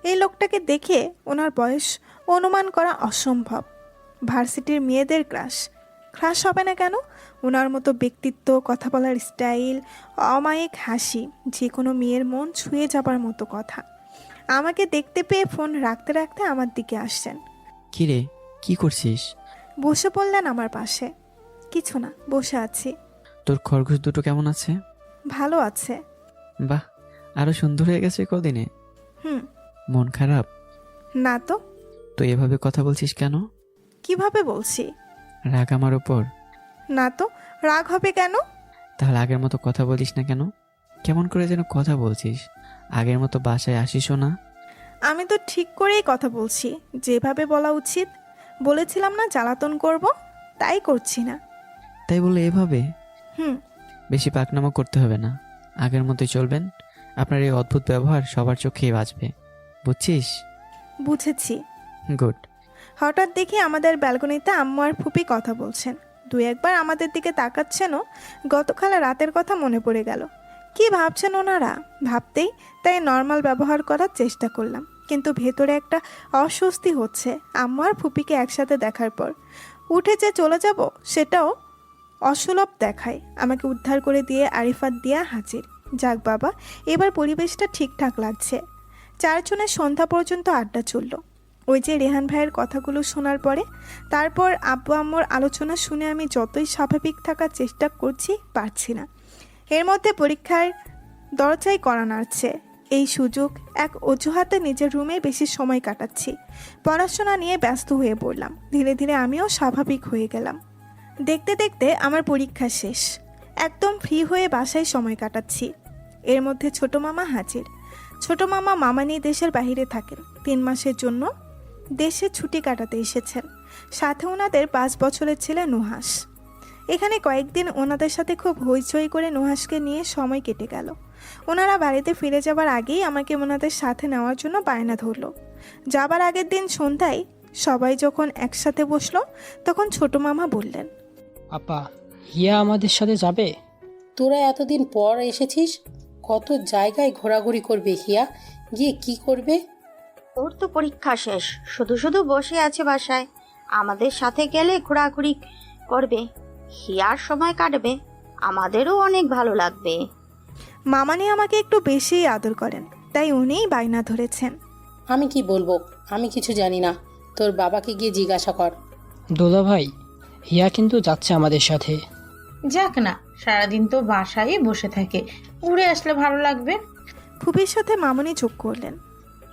এই লোকটাকে দেখে ওনার বয়স অনুমান করা অসম্ভব। ভার্সিটির মেয়েদের ক্রাশ হবে না কেন? ওনার মতো ব্যক্তিত্ব, কথা বলার স্টাইল, অমায়িক হাসি, যে কোনো মেয়ের মন ছুঁয়ে যাবার মতো কথা। আমাকে দেখতে পেয়ে ফোন রাখতে রাখতে আমার দিকে আসছেন। কি রে, কি করছিস? বসে পড়লেন আমার পাশে। কিছু না, বসে আছি। তোর খরগোশ দুটো কেমন আছে? ভালো আছে। বাহ, আরো সুন্দর হয়ে গেছে কদিনে। হুম। মন খারাপ? না তো। তো এভাবে কথা বলছিস কেন? কিভাবে বলছি? রাগ আমার ওপর? না তো, রাগ হবে কেন? তাহলে আগের মতো কথা বলিস না কেন? কেমন করে যেন কথা বলছিস, আগের মতো বাসায় আসিসও না। আমি তো ঠিক করেই কথা বলছি, যেভাবে বলা উচিত। বলেছিলাম না জ্বালাতন করব, তাই করছি না। তাই বলে এভাবে? হুম। বেশি পাকনামো করতে হবে না, আগের মতোই চলবেন। আপনার এই অদ্ভুত ব্যবহার সবার চোখেই বাজবে, বুঝছিস? বুঝেছি। গুড। হঠাৎ দেখি আমাদের ব্যালকনিতে আম্মু আর ফুপি কথা বলছেন। দুই একবার আমাদের দিকে তাকাচ্ছেনও। গতকাল রাতের কথা মনে পড়ে গেল। কি ভাবছেন ওনারা? ভাবতেই তাই নর্মাল ব্যবহার করার চেষ্টা করলাম, কিন্তু ভেতরে একটা অস্বস্তি হচ্ছে। আম্মু আর ফুপিকে একসাথে দেখার পর উঠে যে চলে যাব, সেটাও অসুলভ দেখায়। আমাকে উদ্ধার করে দিয়ে আরিফাত দিয়া হাজির। যাক বাবা, এবার পরিবেশটা ঠিকঠাক লাগছে। চারজনের সন্ধ্যা পর্যন্ত আড্ডা চলল। ওই যে রেহান ভাইয়ের কথাগুলো শোনার পরে তারপর আব্বু আম্মুর আলোচনা শুনে আমি যতই স্বাভাবিক থাকার চেষ্টা করছি পারছি না। এর মধ্যে পরীক্ষার দরজায় কড়া নাড়ছে। এই সুযোগ এক অজুহাতে নিজের রুমে বেশি সময় কাটাচ্ছি। পড়াশোনা নিয়ে ব্যস্ত হয়ে পড়লাম। ধীরে ধীরে আমিও স্বাভাবিক হয়ে গেলাম। দেখতে দেখতে আমার পরীক্ষা শেষ। একদম ফ্রি হয়ে বাসায় সময় কাটাচ্ছি। এর মধ্যে ছোট মামা হাজির। ছোট মামা মামানি দেশের বাইরে থাকেন, 3 মাসের জন্য দেশে ছুটি কাটাতে এসেছেন। সাথে ওনাদের 5 বছরের ছেলে নুহাস। এখানে কয়েকদিন ওনাদের সাথে খুব হইচই করে নুহাসকে নিয়ে সময় কেটে গেল। ওনারা বাড়িতে ফিরে যাবার আগেই আমাকে ওনাদের সাথে নেওয়ার জন্য বায়না ধরলো। যাবার আগের দিন সন্ধ্যায় সবাই যখন একসাথে বসলো তখন ছোট মামা বললেন, আপা, হিয়া আমাদের সাথে যাবে? তোরা এতদিন পর এসেছিস, কত জায়গায় ঘোরাঘুরি করবে হিয়া, গিয়ে কি করবে? ওর তো পরীক্ষা শেষ, শুধু শুধু বসে আছে বাসায়। আমাদের সাথে গেলে ঘোরাঘুরি করবে, হিয়ার সময় কাটবে, আমাদেরও অনেক ভালো লাগবে। মামানি আমাকে একটু বেশিই আদর করেন, তাই উনিই বায়না ধরেছেন। আমি কি বলবো, আমি কিছু জানি না, তোর বাবাকে গিয়ে জিজ্ঞাসা কর। দোলা ভাই, হিয়া কিন্তু যাচ্ছে আমাদের সাথে। যাক না, সারাদিন তো বাসায় বসে থাকে, ঘুরে আসলে ভালো লাগবে। ফুপির সাথে মামনি যোগ করলেন,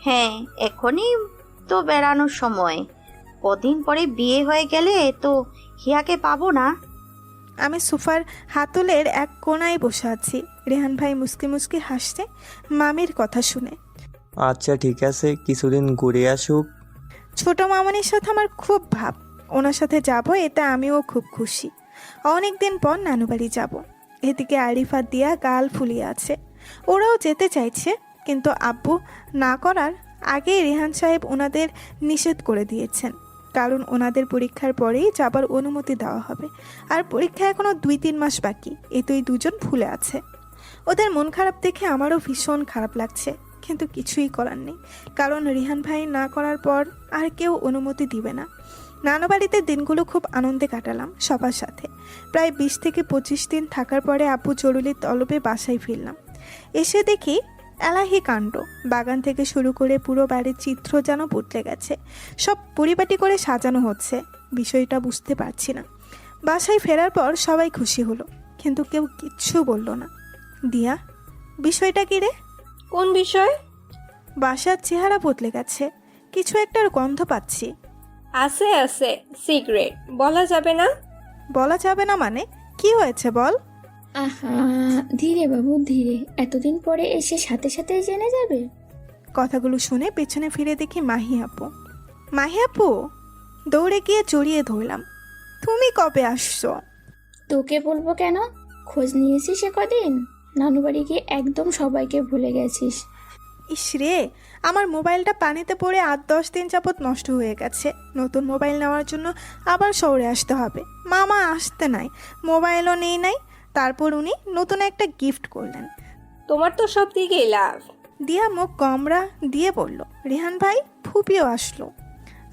হ্যাঁ, এখনই তো বেড়ানোর সময়, কদিন পরে বিয়ে হয়ে গেলে তো হিয়াকে পাবো না। আমি সোফার হাতলের এক কোণায় বসে আছি। রেহান ভাই মুস্কি মুস্কি হাসছে মামির কথা শুনে। আচ্ছা ঠিক আছে, কিছুদিন ঘুরে আসুক। ছোট মামনির সাথে আমার খুব ভাব, ওনার সাথে যাব এতে আমিও খুব খুশি। অনেক দিন পর নানু বাড়ি যাব। এদিকে আরিফা দিয়া গাল ফুলিয়ে আছে, ওরাও যেতে চাইছে, কিন্তু আব্বু না করার আগেই রেহান সাহেব ওনাদের নিষেধ করে দিয়েছেন, কারণ ওনাদের পরীক্ষার পরেই যাবার অনুমতি দেওয়া হবে। আর পরীক্ষা এখনও 2-3 মাস বাকি, এতই দুজন ভুলে আছে। ওদের মন খারাপ দেখে আমারও ভীষণ খারাপ লাগছে, কিন্তু কিছুই করার নেই, কারণ রিহান ভাই না করার পর আর কেউ অনুমতি দিবে না। নানু বাড়িতে দিনগুলো খুব আনন্দে কাটালাম সবার সাথে। প্রায় 20 থেকে 25 দিন থাকার পরে আব্বু জরুরি তলবে বাসায় ফিরলাম। এসে দেখি এলাহি কাণ্ড, বাগান থেকে শুরু করে পুরো বাড়ির চিত্র যেন বদলে গেছে। সব পরিপাটি করে সাজানো হচ্ছে, বিষয়টা বুঝতে পারছি না। বাসায় ফেরার পর সবাই খুশি হলো, কিন্তু কেউ কিচ্ছু বলল না। দিয়া, বিষয়টা কি রে? কোন বিষয়? বাসার চেহারা বদলে গেছে, কিছু একটার গন্ধ পাচ্ছি। আছে আছে, সিগারেট, বলা যাবে না। বলা যাবে না মানে? কি হয়েছে বল। আহা, ধীরে বাবু ধীরে, এতদিন পরে এসে সাথে সাথেই জেনে যাবে। কথাগুলো শুনে পেছনে ফিরে দেখি মাহি আপু। মাহি আপু, দৌড়ে গিয়ে জড়িয়ে ধরলাম। তুমি কবে আসছো? তোকে বলবো কেন, খোঁজ নিয়েছিস সে কদিন? নানু বাড়ি গিয়ে একদম সবাইকে ভুলে গেছিস। ইস রে, আমার মোবাইলটা পানিতে পড়ে 8-10 দিন যাবৎ নষ্ট হয়ে গেছে। নতুন মোবাইল নেওয়ার জন্য আবার শহরে আসতে হবে। মামা আসতে নাই, মোবাইলও নেই নাই। তারপর উনি নতুন একটা গিফট করলেন। তোমার তো সব দিকেই লাভ। দিয়া মুখ গমরা দিয়ে বলল, রেহান ভাই, ফুপিও আসলো।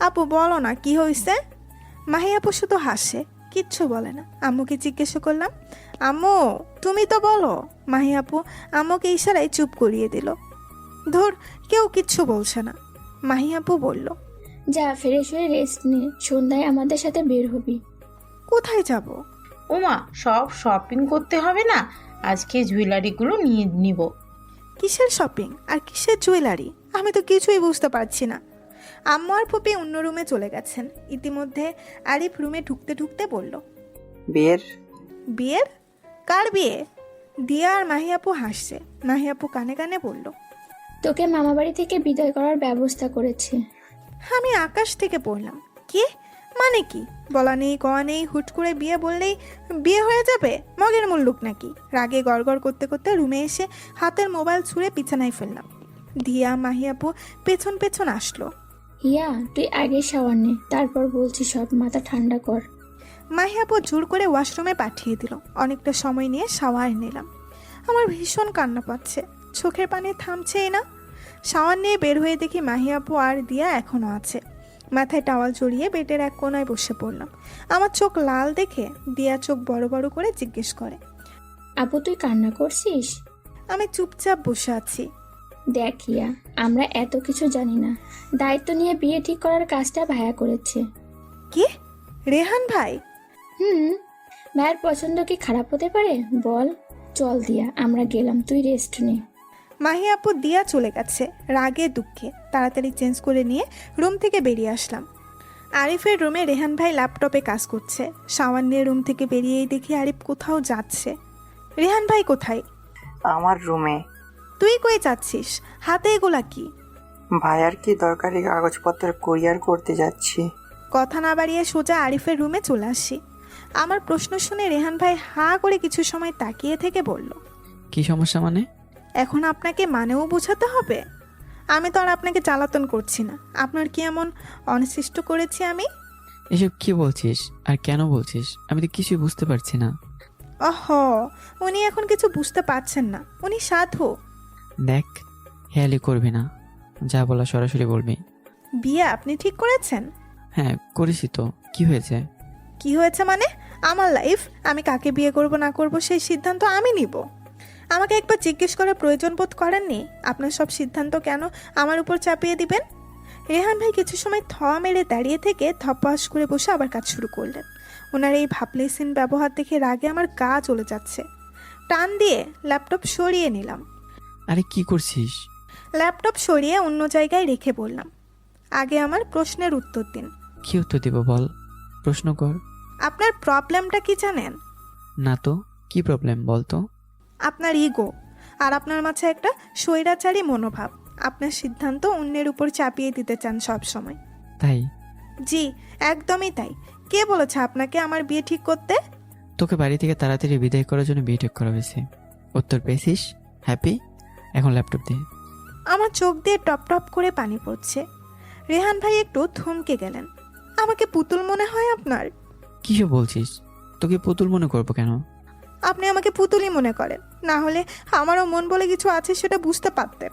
আপু বলো না কি হয়েছে? মাহি আপু শুধু হাসে, কিচ্ছু বলে না। আম্মুকে জিজ্ঞেস করলাম, আম্মু তুমি তো বলো। মাহি আপু আম্মুকে ইশারায় চুপ করিয়ে দিল। ধর, কেউ কিচ্ছু বলছে না। মাহি আপু বলল, যা ফ্রেশ হয়ে রেস্ট নে, সন্ধ্যায় আমাদের সাথে বের হবি। কোথায় যাব? ওমা, সব শপিং করতে হবে না, আজকে জুয়েলারিগুলো নিয়ে নিব। কিসের শপিং আর কিসের জুয়েলারি? আমি তো কিছুই বুঝতে পারছি না। আম্মু আর ফুপি অন্য রুমে চলে গেছেন। ইতিমধ্যে আরিফ রুমে ঢুকতে ঢুকতে বলল, বিয়ের? বিয়ের? কার বিয়ে? দিয়া আর মাহি আপু হাসছে। মাহি আপু কানে কানে বলল, তোকে মামা বাড়ি থেকে বিদায় করার ব্যবস্থা করেছে। আমি আকাশ থেকে পড়লাম, কে মানে কি? বলা নেই কওয়া নেই, হুট করে বিয়ে বললেই বিয়ে হয়ে যাবে? মগের মুল্লুক নাকি? রাগে গড়গড় করতে করতে রুমে এসে হাতের মোবাইল ছুঁড়ে বিছানায় ফেললাম। দিয়া মাহি আপু পেছন পেছন আসলো। হিয়া, তুই আগে শাওয়ার নে, তারপর বলছি সব, মাথা ঠান্ডা কর। মাহি আপু জোর করে ওয়াশরুমে পাঠিয়ে দিল। অনেকটা সময় নিয়ে শাওয়ার নিলাম। আমার ভীষণ কান্না পাচ্ছে, চোখের পানি থামছেই না। শাওয়ার নিয়ে বের হয়ে দেখি মাহি আপু আর দিয়া এখনো আছে। মাথায় টাওয়াল জড়িয়ে বেডের এক কোনায় বসে পড়লাম। আমার চোখ লাল দেখে দিয়া চোখ বড় বড় করে জিজ্ঞেস করে, আপু তুই কান্না করছিস? আমি চুপচাপ বসে আছি। দেখ হিয়া, আমরা এত কিছু জানি না। দায়িত্ব নিয়ে বিয়ে ঠিক করার কাজটা ভাইয়া করেছে। কি? রেহান ভাই? হুম, ভাইয়ের পছন্দ কি খারাপ হতে পারে বল? চল দিয়া, আমরা গেলাম, তুই রেস্ট নে। মাহি আপু দিয়া চলে গেছে রাগে দুঃখে। তাড়াতাড়ি চেঞ্জ করে নিয়ে রুম থেকে বেরিয়ে আসলাম। আরিফের রুমে রেহান ভাই ল্যাপটপে কাজ করছে। শাওয়ার নিয়ে রুম থেকে বেরিয়েই দেখি আরিফ কোথাও যাচ্ছে। রেহান ভাই কোথায়? আমার রুমে। তুই কই যাচ্ছিস? হাতে এগুলা কি? ভাইয়ার কি দরকারি কাগজপত্র কুরিয়ার করতে যাচ্ছি। কথা না বাড়িয়ে সোজা আরিফের রুমে চলে আসি। আমার প্রশ্ন শুনে রেহান ভাই হাঁ করে কিছু সময় তাকিয়ে থেকে বলল, কি সমস্যা মানে? এখন আপনাকে মানেও বোঝাতে হবে? আমি তো আর আপনাকে জ্বালাতন করছি না। আপনার কি এমন অনিষ্ট করেছি আমি? এসব কি বলছিস আর কেন বলছিস? আমি তো কিছুই বুঝতে পারছি না। অহ, উনি এখন কিছু বুঝতে পারছেন না। উনি সাধু। দেখ, হেয়ালি করবি না, যা বলা সরাসরি বলবি। বিয়ে আপনি ঠিক করেছেন? হ্যাঁ করেছি তো, কি হয়েছে? কি হয়েছে মানে? আমার লাইফ, আমি কাকে বিয়ে করব না করব সেই সিদ্ধান্ত আমি নিব। আমাকে একবার জিজ্ঞেস করার প্রয়োজন বোধ করেননি? আপনার সব সিদ্ধান্ত কেন আমার উপর চাপিয়ে দিবেন? রেহান ভাই কিছু সময় থ মেরে দাঁড়িয়ে থেকে ধপাস করে বসে আবার কাজ শুরু করলেন। ওনার এই ভাবলেসিন ব্যবহার দেখে রাগে আমার গা চলে যাচ্ছে। টান দিয়ে ল্যাপটপ সরিয়ে নিলাম। আরে কি করছিস? ল্যাপটপ সরিয়ে অন্য জায়গায় রেখে বললাম, আগে আমার প্রশ্নের উত্তর দিন। কি উত্তর দিব বল? প্রশ্ন কর। আপনার প্রবলেমটা কি জানেন? না তো, কি প্রবলেম বল তো? আপনার ইগো আর আপনার মাঝে একটা স্বৈরাচারী মনোভাব। আপনার সিদ্ধান্ত অন্যের উপর চাপিয়ে দিতে চান সব সময়। তাই? জি, একদমই তাই। কে বলেছে আপনাকে আমার বিয়ে ঠিক করতে? তোকে বাড়ি থেকে তাড়াতাড়ি বিদায় করার জন্য বিয়ে ঠিক করা হয়েছে। উত্তর পেয়েছিস? হ্যাপি? এখন ল্যাপটপ দে। আমার চোখ দিয়ে টপ টপ করে পানি পড়ছে। রেহান ভাই একটু থমকে গেলেন। আমাকে পুতুল মনে হয় আপনার? কিসব বলছিস? তোকে পুতুল মনে করবো কেন? আপনি আমাকে পুতুলই মনে করেন। না হলে আমারও মন বলে কিছু আছে, সেটা বুঝতে পারতেন।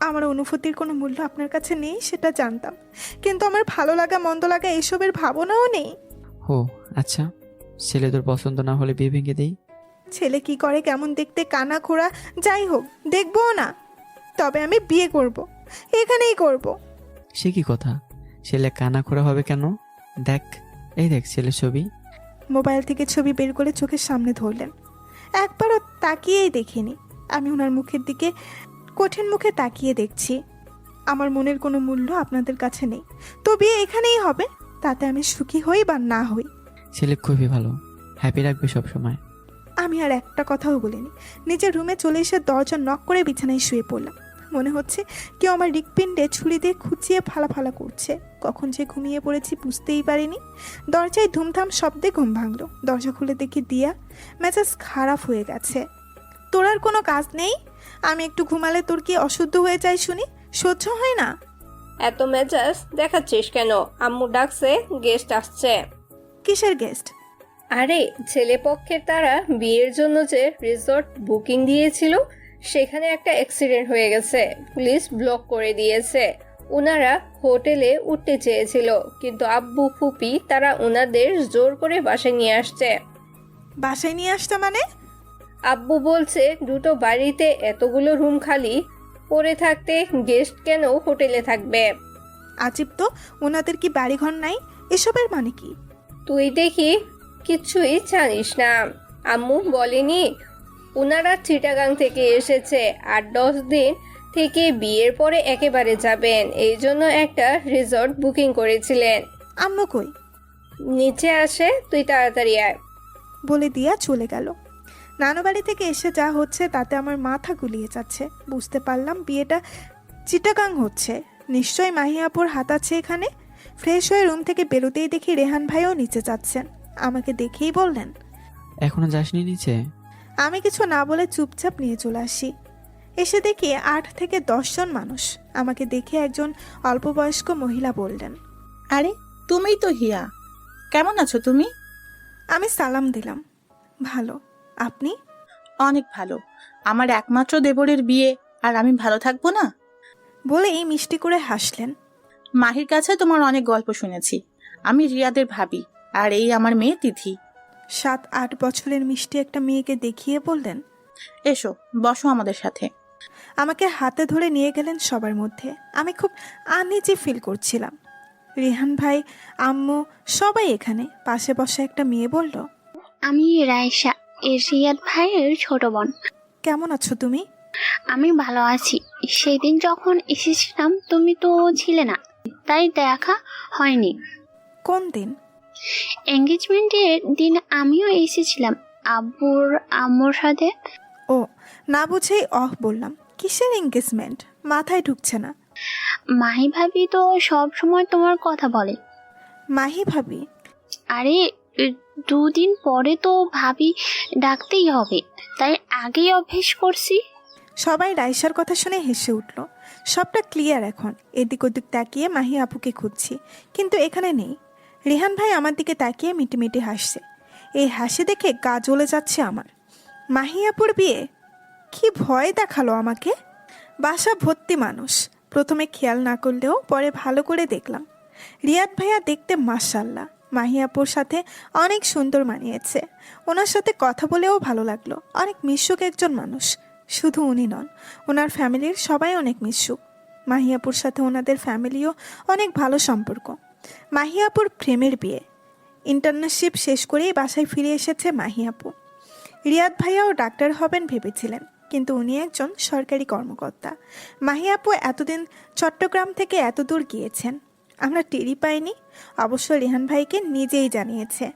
আমার অনুভূতির কোনো মূল্য আপনার কাছে নেই সেটা জানতাম, কিন্তু আমার ভালো লাগা মন্দ লাগা এসবের ভাবনাও নেই। হো আচ্ছা, ছেলে তোর পছন্দ না হলে বিয়ে ভেঙে দেই। ছেলে কি করে, কেমন দেখতে, কানা খোড়া, যাই হোক দেখবও না। তবে আমি বিয়ে করব, এখানেই করব। সে কি কথা? ছেলে কানা খোড়া হবে কেন? দেখ, এই দেখ ছেলের ছবি। মোবাইল থেকে ছবি বের করে চোখের সামনে ধরলেন। একবারও তাকিয়েই দেখিনি। আমি ওনার মুখের দিকে কঠিন মুখে তাকিয়ে দেখছি। আমার মনের কোনো মূল্য আপনাদের কাছে নেই, তো বিয়ে এখানেই হবে, তাতে আমি সুখী হই বা না হই। ছেলে খুবই ভালো, হ্যাপি রাখবে সব সময়। আমি আর একটা কথাও বলিনি। নিজের রুমে চলে এসে দরজা নক করে বিছানায় শুয়ে পড়লাম। মনে হচ্ছে কেউ আমার হৃৎপিণ্ডে ছুরি দিয়ে খুঁচিয়ে ফালা করছে। কখন যে ঘুমিয়ে পড়েছি বুঝতেই পারিনি। দরজায় ধুমধাম শব্দে ঘুম ভাঙলো। দরজা খুলে দেখি দিয়া। মেজাজ খারাপ হয়ে গেছে। তোর আর কোনো কাজ নেই? আমি একটু ঘুমালে তোর কি অশুদ্ধ হয়ে যায় শুনি? সহ্য হয় না? এত মেজাজ দেখাচ্ছিস কেন? আম্মু ডাকছে, গেস্ট আসছে। কিসের গেস্ট? আরে ছেলে পক্ষের তারা বিয়ের জন্য যে রিসর্ট বুকিং দিয়েছিল সেখানে একটা অ্যাক্সিডেন্ট হয়ে গেছে, পুলিশ ব্লক করে দিয়েছে। ওনারা হোটেলে উঠতে চেয়েছিল, কিন্তু আব্বু ফুপি তারা ওনাদের জোর করে বাসায় নিয়ে আসছে। বাসায় নিয়ে আসতে মানে? আব্বু বলছে দুটো বাড়িতে এতগুলো রুম খালি পড়ে থাকতে গেস্ট কেন হোটেলে থাকবে। আজীব তো, ওনাদের কি বাড়িঘর নাই? এসবের মানে কি? তুই দেখি কিছুই জানিস না। আম্মু বলেনি ওনারা চিটাগাং থেকে এসেছে, 8-10 দিন থেকে বিয়ের পরে একেবারে যাবেন, এই জন্য একটা রিসর্ট বুকিং করেছিলেন। আম্মু কই? নিচে আসে, তুই তাড়াতাড়ি আয়। বলে দিয়া চলে গেল। নানু বাড়ি থেকে এসে যা হচ্ছে তাতে আমার মাথা গুলিয়ে যাচ্ছে। বুঝতে পারলাম বিয়েটা চিটাগাং হচ্ছে। নিশ্চয়ই মাহিয়াপুর হাত আছে এখানে। ফ্রেশ হয়ে রুম থেকে বেরোতেই দেখি রেহান ভাইও নিচে যাচ্ছেন। আমাকে দেখেই বললেন, এখনো যাসনি নিচে? আমি কিছু না বলে চুপচাপ নিয়ে চলে আসি। এসে দেখি 8 থেকে 10 জন মানুষ। আমাকে দেখে একজন অল্পবয়স্ক মহিলা বললেন, আরে তুমিই তো হিয়া, কেমন আছো তুমি? আমি সালাম দিলাম। ভালো, আপনি? অনেক ভালো। আমার একমাত্র দেবরের বিয়ে, আর আমি ভালো থাকবো না? বলেই মিষ্টি করে হাসলেন। মাহির কাছে তোমার অনেক গল্প শুনেছি। আমি রিয়াদের ভাবি, আর এই আমার মেয়ে তিথি। 7-8 বছরের মিষ্টি একটা মেয়েকে দেখিয়ে বললেন, এসো বসো আমাদের সাথে। আমাকে হাতে ধরে নিয়ে গেলেন সবার মধ্যে। আমি খুব আনইজি ফিল করছিলাম। রেহান ভাই, আম্মু সবাই এখানে। পাশে বসে একটা মেয়ে বলল, আমি রায়শা, রিয়াদ ভাইয়ের ছোট বোন। কেমন আছো তুমি? আমি ভালো আছি। সেদিন যখন এসেছিলাম তুমি তো ছিলে না, তাই দেখা হয়নি। কোন দিন? এঙ্গেজমেন্টের দিন আমিও এসেছিলাম আম্মুর সাথে। ও, না বুঝেই বললাম। কিসের এঙ্গেজমেন্ট? মাথায় ঢুকছে না। মাহি ভাবি তো সব সময় তোমার কথা বলে। মাহি ভাবি? আরে, 2 দিন পরে তো ভাবি ডাকতেই হবে, তাই আগেই অভ্যেস করছি। সবাই রাইসার কথা শুনে হেসে উঠল। সবটা ক্লিয়ার এখন। এদিক ওদিক তাকিয়ে মাহি আপুকে খুঁজছি, কিন্তু এখানে নেই। রেহান ভাই আমার দিকে তাকিয়ে মিটিমিটি হাসছে। এই হাসি দেখে গা জ্বলে যাচ্ছে আমার। মাহি আপুর বিয়ে? কি ভয় দেখালো আমাকে। বাসা ভর্তি মানুষ। প্রথমে খেয়াল না করলেও পরে ভালো করে দেখলাম। রিয়াদ ভাইয়া দেখতে মাশাআল্লাহ মাহি আপুর সাথে অনেক সুন্দর মানিয়েছে। ওনার সাথে কথা বলেও ভালো লাগলো। অনেক মিশুক একজন মানুষ। শুধু উনি নন, ওনার ফ্যামিলির সবাই অনেক মিশুক। মাহি আপুর সাথে ওনাদের ফ্যামিলিও অনেক ভালো সম্পর্ক। মাহি আপুর প্রেমের বিয়ে। ইন্টার্নশিপ শেষ করেই বাসায় ফিরে এসেছে মাহি আপু। রিয়াদ ভাইয়াও ডাক্তার হবেন ভেবেছিলেন, কিন্তু উনি একজন সরকারি কর্মকর্তা। মাহি আপু এতদিন চট্টগ্রাম থেকে এত দূর গিয়েছেন, আমরা টেরি পাইনি। অবশ্য রেহান ভাইকে নিজেই জানিয়েছে।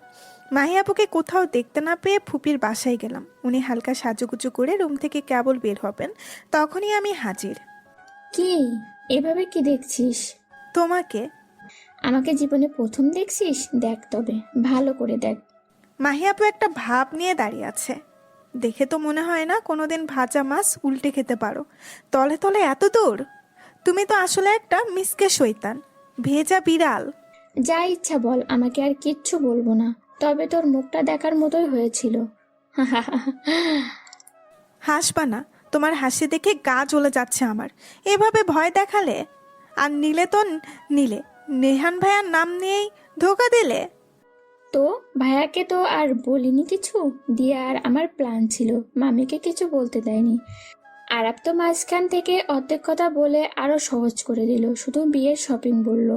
মাহি আপুকে কোথাও দেখতে না পেয়ে ফুপির বাসায় গেলাম। উনি হালকা সাজুগুজু করে রুম থেকে কেবল বের হবেন, তখনই আমি হাজির। কি এভাবে কি দেখছিস? তোমাকে। আমাকে জীবনে প্রথম দেখছিস? দেখ তবে ভালো করে দেখ। মাহি আপু একটা ভাব নিয়ে দাঁড়িয়ে আছে। দেখে তো মনে হয় না কোনোদিন ভাজা মাছ উল্টে খেতে পারো। তলে তলে এত দূর। তুমি তো আসলে একটা মিসকে শয়তান, ভেজা বিড়াল। যা ইচ্ছা বল, আমাকে আর কিচ্ছু বলবো না। তবে তোর মুখটা দেখার মতোই হয়েছিল। হাসবা না, তোমার হাসি দেখে গা জ্বলে যাচ্ছে আমার। এভাবে ভয় দেখালে আর নিলে তো নিলে, রেহান ভাইয়ার নাম নিয়েই ধোকা দিলে। তো ভাইয়াকে তো আর বলিনি কিছু। দিয়ে আর আমার প্ল্যান ছিল, মামিকে কিছু বলতে দেয়নি। আরাপ তো মাঝখান থেকে অর্ধেক কথা বলে আরো সহজ করে দিল, শুধু বিয়ের শপিং বলল,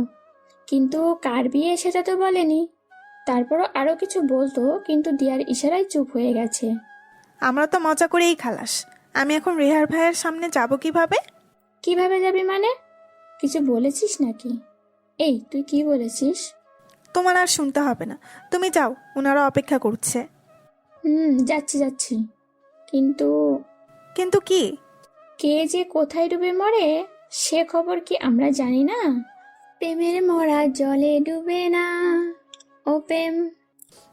কিন্তু কার বিয়ে সেটা তো বলেনি। তারপরও আরো কিছু বলতো, কিন্তু দিয়ার ইশারায় চুপ হয়ে গেছে। আমরা তো মজা করেই খালাস। আমি এখন রেহার ভাইয়ের সামনে যাব কিভাবে? কিভাবে যাবি মানে? কিছু বলেছিস নাকি? এই তুই কি বলেছিস? তোমার আর শুনতে হবে না, তুমি যাও, ওনারা অপেক্ষা করছে। যাচ্ছি। কিন্তু কিন্তু কি? কে যে কোথায় ডুবে মরে সে খবর কি আমরা জানি না? প্রেমের মরা জলে ডুবে না ও প্রেম।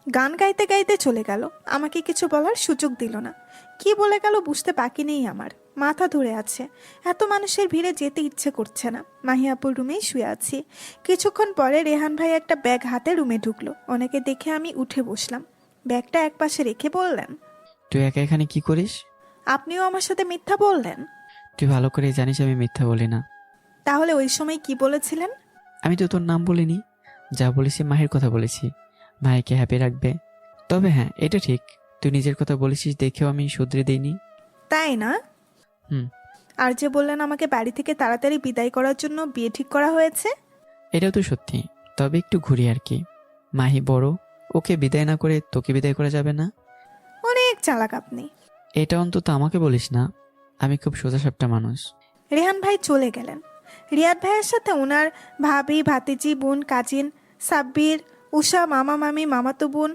গান গাইতে গাইতে চলে গেল, আমাকে কিছু বলার সুযোগ দিল না। কি বলে গেল বুঝতে বাকি নেই আমার। মাথা ধরে আছে। এত মানুষের ভিড়ে যেতে ইচ্ছে করছে না। মাহি আপুর রুমেই শুয়ে আছি। কিছুক্ষণ পরে রেহান ভাই একটা ব্যাগ হাতে রুমে ঢুকলো। অনেকে দেখে আমি উঠে বসলাম। ব্যাগটা একপাশে রেখে বললেন, তুই একা এখানে কি করিস? আপনিও আমার সাথে মিথ্যা বললেন? তুই ভালো করে জানিস আমি মিথ্যা বলি না। তাহলে ওই সময় কি বলেছিলেন? আমি তো তোর নাম বলিনি, যা বলেছি মাহির কথা বলেছি। মাহিকে হ্যাপি রাখবে। তবে হ্যাঁ, এটা ঠিক, তুই নিজের কথা বলেছিস দেখেও আমি শুধরে দিইনি। তাই না? আর যে বললেন আমাকে বাড়ি থেকে তাড়াতাড়ি বিদায় করার জন্য বিয়ে ঠিক করা হয়েছে। এটাও তো সত্যি, তবে একটু ঘুরি আর কি। মাহি বড়, ওকে বিদায় না করে তোকে বিদায় করা যাবে না। অনেক চালাক আপনি। এটা অন্তত আমাকে বলিস না, আমি খুব সোজাসাপটা মানুষ। রেহান ভাই চলে গেলেন। রিয়াদ ভাইয়ের সাথে ওনার ভাবি, ভাতিজি, বোন, কাজিন, সাব্বির, উষা, মামা মামি, মামাতো বোন,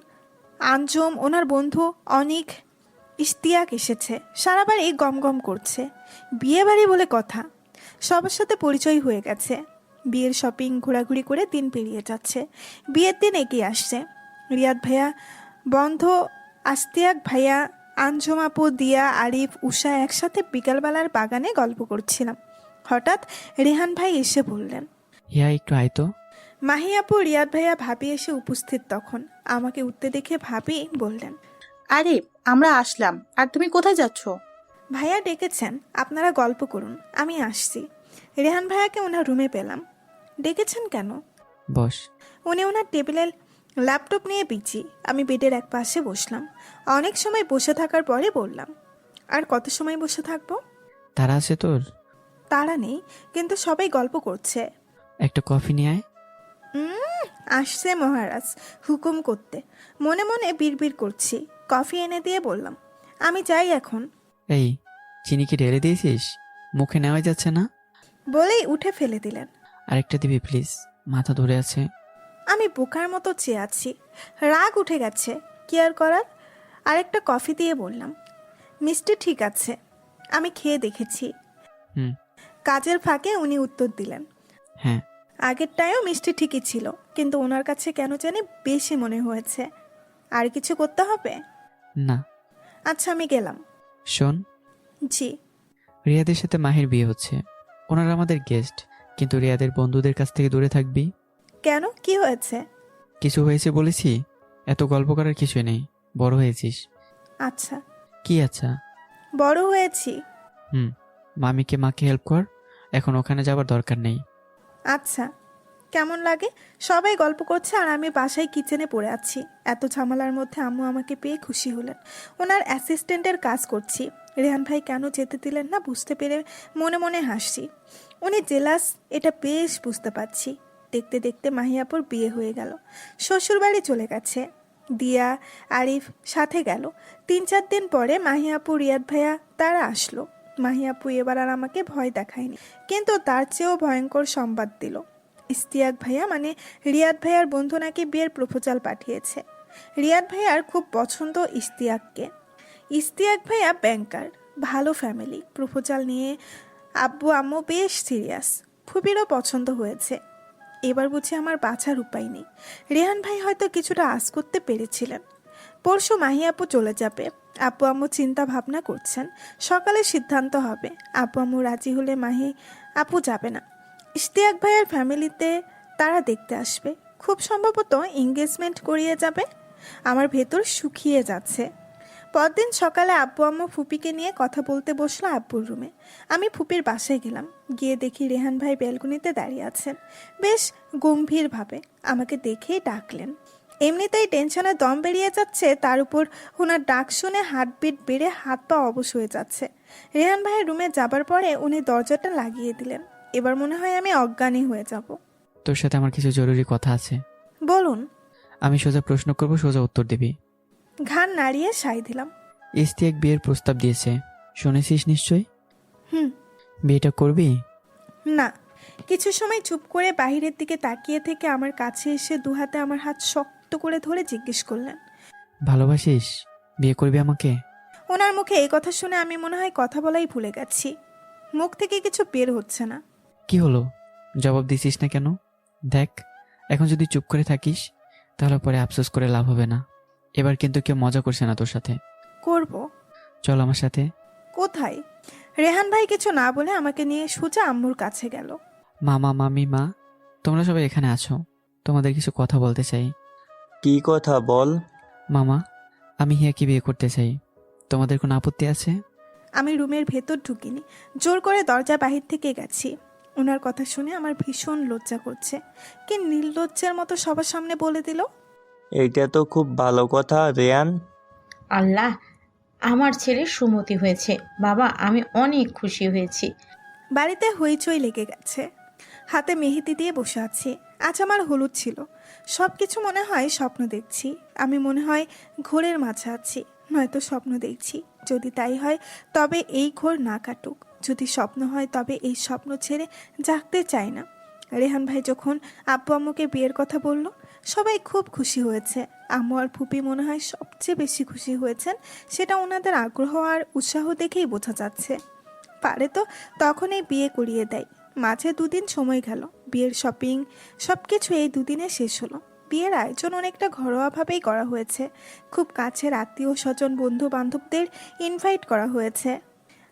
আঞ্জুম, ওনার বন্ধু অনিক, ইশতিয়াক এসেছে। সারা বাড়ি গম গম করছে। বিয়ে বাড়ি বলে কথা। সবার সাথে পরিচয় হয়ে গেছে। বিয়ের শপিং ঘোরাঘুরি করে দিন পেরিয়ে যাচ্ছে। বিয়ের দিন এগিয়ে আসছে। রিয়াদ ভাইয়া, বন্ধ, আস্তিয়াক ভাইয়া, আঞ্জুম আপু, দিয়া, আরিফ, উষা একসাথে বিকালবেলার বাগানে গল্প করছিলাম। হঠাৎ রেহান ভাই এসে বললেন, ইয়া একটু আয় তো। মাহি আপু, রিয়াদ ভাইয়া, ভাবি এসে উপস্থিত। তখন আমাকে উঠতে দেখে ভাবি বললেন, আরে আমরা আসলাম, আর তুমি কোথায় যাচ্ছ? ভাইয়া ডেকেছেন, আপনারা গল্প করুন, আমি আসছি। রেহান ভাইয়াকে ওনার রুমে পেলাম। ডেকেছেন কেন? বস। উনি ওনার টেবিলের ল্যাপটপ নিয়ে বিজি। আমি বেডের এক পাশে বসলাম। অনেক সময় বসে থাকার পরে বললাম, আর কত সময় বসে থাকবো? তারা আছে তোর? তারা নেই, কিন্তু সবাই গল্প করছে। একটা কফি নিয়ে আয়। আসছে মহারাজ হুকুম করতে। মনে মনে বিড়বিড় করছি। কফি এনে দিয়ে বললাম, আমি যাই এখন। এই, চিনি কি ঢেলে দিয়েছিস? মুখে নেওয়া যাচ্ছে না। বলেই উঠে ফেলে দিলেন। আরেকটা দিবি প্লিজ, মাথা ধরে আছে। আমি বোকার মতো চেয়ে আছি। রাগ উঠে গেছে, কি আর করার। আরেকটা কফি দিয়ে বললাম, মিষ্টি ঠিক আছে, আমি খেয়ে দেখেছি। হুম। কাজের ফাঁকে উনি উত্তর দিলেন, হ্যাঁ। আগেরটায়ও মিষ্টি ঠিকই ছিল, কিন্তু ওনার কাছে কেন জানি বেশি মনে হয়েছে। আর কিছু করতে হবে? না। আচ্ছা, আমি গেলাম। শোন, জি। রিয়াদের সাথে মাহির বিয়ে হচ্ছে। ওনারা আমাদের গেস্ট, কিন্তু রিয়াদের বন্ধুদের কাছ থেকে দূরে থাকবি। কেন, কি হয়েছে? কিছু হয়েছে বলেছি? এত গল্প করার কিছুই নেই, বড় হয়েছিস। আচ্ছা। কি আচ্ছা? বড় হয়েছি। মামিকে মাকে হেল্প কর, এখন ওখানে যাবার দরকার নেই। আচ্ছা। কেমন লাগে? সবাই গল্প করছে আর আমি বাসায় কিচেনে পড়ে আছি। এত ঝামেলার মধ্যে আম্মু আমাকে পেয়ে খুশি হলেন। ওনার অ্যাসিস্ট্যান্টের কাজ করছি। রেহান ভাই কেন যেতে দিলেন না বুঝতে পেরে মনে মনে হাসছি। উনি জেলাস, এটা বেশ বুঝতে পারছি। দেখতে দেখতে মাহিয়াপুর বিয়ে হয়ে গেল। শ্বশুরবাড়ি চলে গেছে। দিয়া, আরিফ সাথে গেল। 3-4 দিন পরে মাহিয়াপু, রিয়াদ ভাইয়া তারা আসলো। মাহিয়াপু এবার আর আমাকে ভয় দেখায়নি, কিন্তু তার চেয়েও ভয়ঙ্কর সংবাদ দিল। ইস্তিয়াক ভাইয়া মানে রিয়াদ ভাইয়ার বন্ধু নাকি বিয়ের প্রপোজাল পাঠিয়েছে। রিয়াদ ভাইয়ার খুব পছন্দ ইস্তিয়াককে। ইস্তিয়াক ভাইয়া ব্যাংকার, ভালো ফ্যামিলি। প্রপোজাল নিয়ে আব্বু আম্মু বেশ সিরিয়াস। ফুপিরও পছন্দ হয়েছে। এবার বুঝি আমার বাঁচার উপায় নেই। রেহান ভাই হয়তো কিছুটা আশ করতে পেরেছিলেন। পরশু মাহি আপু চলে যাবে। আপু আম্মু চিন্তা ভাবনা করছেন, সকালে সিদ্ধান্ত হবে। আপু আম্মু রাজি হলে মাহি আপু যাবে না। ইশতিয়াক ভাইয়ের ফ্যামিলিতে তারা দেখতে আসবে। খুব সম্ভবত এঙ্গেজমেন্ট করিয়ে যাবে। আমার ভেতর শুকিয়ে যাচ্ছে। পরদিন সকালে আব্বু আম্মু ফুপিকে নিয়ে কথা বলতে বসলো আব্বুর রুমে। আমি ফুপির বাসায় গেলাম। গিয়ে দেখি রেহান ভাই ব্যালকনিতে দাঁড়িয়ে আছেন, বেশ গম্ভীরভাবে। আমাকে দেখেই ডাকলেন। এমনিতেই টেনশনে দম বেরিয়ে যাচ্ছে, তার উপর ওনার ডাক শুনে হার্টবিট বেড়ে হাত পা অবশ হয়ে যাচ্ছে। রেহান ভাইয়ের রুমে যাবার পরে উনি দরজাটা লাগিয়ে দিলেন। এবার মনে হয় আমি অজ্ঞানী হয়ে যাব। তোর সাথে আমার কিছু জরুরি কথা আছে। বলুন। আমি সোজা প্রশ্ন করব, সোজা উত্তর দিবি। ঘাড় নাড়িয়ে সাই দিলাম। ইস্তিয়াক বিয়ের প্রস্তাব দিয়েছে, শুনেছিস নিশ্চয়ই? হুম। বিয়েটা করবি? না। কিছু সময় চুপ করে বাহিরের দিকে তাকিয়ে থেকে আমার কাছে এসে দুহাতে আমার হাত শক্ত করে ধরে জিজ্ঞেস করলেন, ভালোবাসিস? বিয়ে করবি আমাকে? ওনার মুখে এই কথা শুনে আমি মনে হয় কথা বলাই ভুলে গেছি। মুখ থেকে কিছু বের হচ্ছে না। কি হলো, জবাব দিছিস না কেন? দেখ, এখন যদি চুপ করে থাকিস তাহলে পরে আফসোস করে লাভ হবে না। এবার কিন্তু কেউ মজা করছে না তোর সাথে। করব। চল আমার সাথে। কোথায়? রেহান ভাই কিছু না বলে আমাকে নিয়ে সোজা আম্মুর কাছে গেল। মামা, মামি, মা, তোমরা সবাই এখানে আছো, তোমাদের কিছু কথা বলতে চাই। কি কথা বল? মামা, আমি হিয়াকে বিয়ে করতে চাই, তোমাদের কোনো আপত্তি আছে? আমি রুমের ভেতর ঢুকিনি, জোর করে দরজা বাহির থেকে গেছি। ওনার কথা শুনে আমার ভীষণ লজ্জা করছে। কি নির্লজ্জার মতো সবার সামনে বলে দিল। এইটা তো খুব ভালো কথা রেয়ান। আল্লাহ, আমার ছেলের সুমতি হয়েছে। বাবা, আমি অনেক খুশি হয়েছি। বাড়িতে হইচই লেগে গেছে। হাতে মেহেদি দিয়ে বসে আছি। আজ আমার হলুদ ছিল। সব কিছু মনে হয় স্বপ্ন দেখছি। আমি মনে হয় ঘোরের মাঝে আছি, নয়তো স্বপ্ন দেখছি। যদি তাই হয় তবে এই ঘোর না কাটুক। যদি স্বপ্ন হয় তবে এই স্বপ্ন ছেড়ে জাগতে চাই না। রেহান ভাই যখন আব্বু আম্মুকে বিয়ের কথা বলল, সবাই খুব খুশি হয়েছে। আম্মু আর ফুপি মনে হয় সবচেয়ে বেশি খুশি হয়েছেন। সেটা ওনাদের আগ্রহ আর উৎসাহ দেখেই বোঝা যাচ্ছে। পারে তো তখনই বিয়ে করিয়ে দেয়। মাঝে 2 দিন সময় গেল। বিয়ের শপিং সব কিছু এই 2 দিনে শেষ হলো। বিয়ের আয়োজন অনেকটা ঘরোয়াভাবেই করা হয়েছে। খুব কাছের আত্মীয় স্বজন, বন্ধু বান্ধবদের ইনভাইট করা হয়েছে।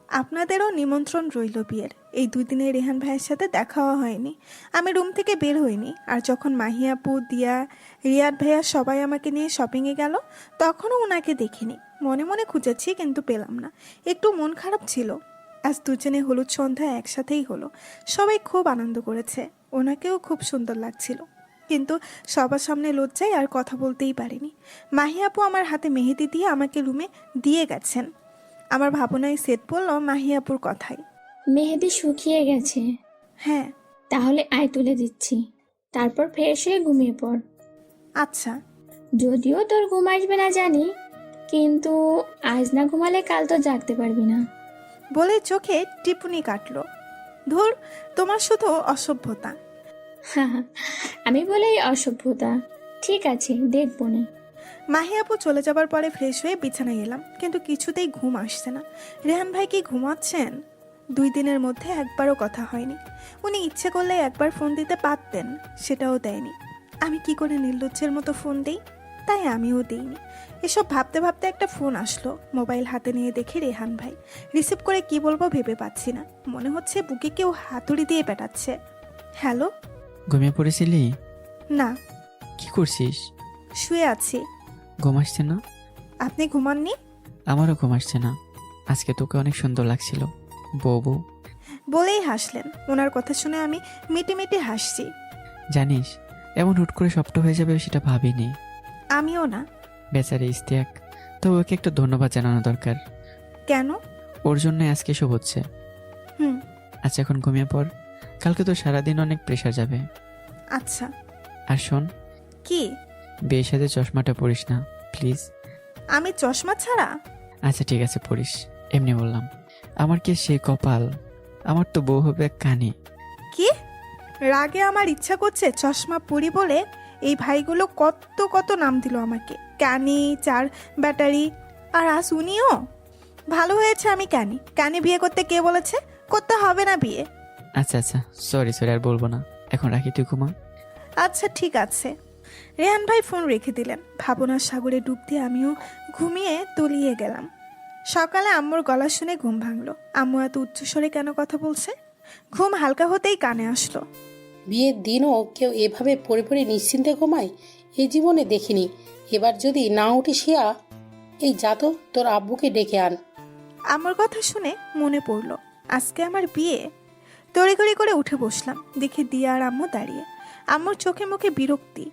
আপনাদেরও নিমন্ত্রণ রইল বিয়ের। এই 2 দিনে রেহান ভাইয়ের সাথে দেখাও হয়নি। আমি রুম থেকে বের হইনি। আর যখন মাহিয়াপু, দিয়া, রিয়াদ ভাইয়া সবাই আমাকে নিয়ে শপিংয়ে গেল, তখনও ওনাকে দেখিনি। মনে মনে খুঁজেছি, কিন্তু পেলাম না। একটু মন খারাপ ছিল। আজ দুজনে হলুদ সন্ধ্যা একসাথেই হলো। সবাই খুব আনন্দ করেছে। ওনাকেও খুব সুন্দর লাগছিল, কিন্তু সবার সামনে লজ্জায় আর কথা বলতেই পারিনি। মাহিয়াপু আমার হাতে মেহেদি দিয়ে আমাকে রুমে দিয়ে গেছেন। আমার ভাবনায় সেট পড়ল মাহিয়াপুর কথাই। মেহেদি শুকিয়ে গেছে। হ্যাঁ। তাহলে আয় তুলে দিচ্ছি, তারপর ফ্রেশ হয়ে ঘুমিয়ে পড়। আচ্ছা। যদিও তোর ঘুম আসবে না জানি, কিন্তু আজ না ঘুমালে কাল তো জাগতে পারবি না। বলে চোখে টিপুনি কাটলো। ধুর, তোমার শুধু অসভ্যতা। আমি বলেই অসভ্যতা। ঠিক আছে, দেখবো না। মাহি আপু চলে যাবার পরে ফ্রেশ হয়ে বিছানায় এলাম, কিন্তু কিছুতেই ঘুম আসছে না। রেহান ভাই কি ঘুমাচ্ছেন? 2 দিনের মধ্যে একবারও কথা হয়নি। উনি ইচ্ছে করলে একবার ফোন দিতে পারতেন, সেটাও দেয়নি। আমি কি করে নির্লজ্জের মতো ফোন দেই? তাই আমিও দিইনি। এসব ভাবতে ভাবতে একটা ফোন আসলো। মোবাইল হাতে নিয়ে দেখি রেহান ভাই। রিসিভ করে কি বলবো ভেবে পাচ্ছি না। মনে হচ্ছে বুকে কেউ হাতুড়ি দিয়ে পেটাচ্ছে। হ্যালো। ঘুমিয়ে পড়েছিলি? না। কি করছিস? শুয়ে আছি। ঘুম আসছে না? আপনি ঘুমাননি? আমারও ঘুম আসছে না। আজকে তোকে অনেক সুন্দর লাগছিল বউ। বলেই হাসলেন। ওনার কথা শুনে আমি মিটি মিটি হাসছি। জানিস, এমন হুট করে সবটা হয়ে যাবে সেটা ভাবিনি। আমিও না। বেচারি ইস্তিয়াক, তো ওকে একটু ধন্যবাদ জানানো দরকার। কেন? ওর জন্য আজকে সব হচ্ছে। হুম। আচ্ছা, এখন ঘুমিয়ে পড়, কালকে তো সারাদিন অনেক প্রেশার যাবে। আচ্ছা। আর শোন, কি? বিয়ের সাথে চশমাটা পরিস না প্লিজ। আমি চশমা ছাড়া? আচ্ছা ঠিক আছে, পরিস, এমনি বললাম। আমার কি সে কপাল, আমার তো বউ হবে এক কানে। কি? রাগে আমার ইচ্ছা করছে চশমা পরি বলে। এই ভাইগুলো কত কত নাম দিল আমাকে, ক্যানি, 4 ব্যাটারি, আর আজ উনিও। ভালো হয়েছে আমি ক্যানি বিয়ে করতে কে বলেছে? করতে হবে না বিয়ে। আচ্ছা আচ্ছা, সরি আর বলবো না, এখন রাখি, তুই ঘুমা। আচ্ছা ঠিক আছে। রেহান ভাই ফোন রেখে দিলেন। ভাবনার সাগরে ডুব দিয়ে আমিও ঘুমিয়ে তলিয়ে গেলাম। সকালে আম্মুর গলা শুনে ঘুম ভাঙলো। আম্মু এত উচ্চস্বরে কেন কথা বলছে? ঘুম হালকা হতেই কানে আসলো। বিয়ের দিনও কেউ এভাবে পড়ে পড়ে নিশ্চিন্তে ঘুমায় এই জীবনে দেখিনি। এবার যদি না উঠে শিয়া, এই যা তো তোর আব্বুকে ডেকে আন। আম্মুর কথা শুনে মনে পড়লো আজকে আমার বিয়ে। তড়িঘড়ি করে উঠে বসলাম। দেখি দিয়া আর আম্মু দাঁড়িয়ে। আম্মুর চোখে মুখে বিরক্তি।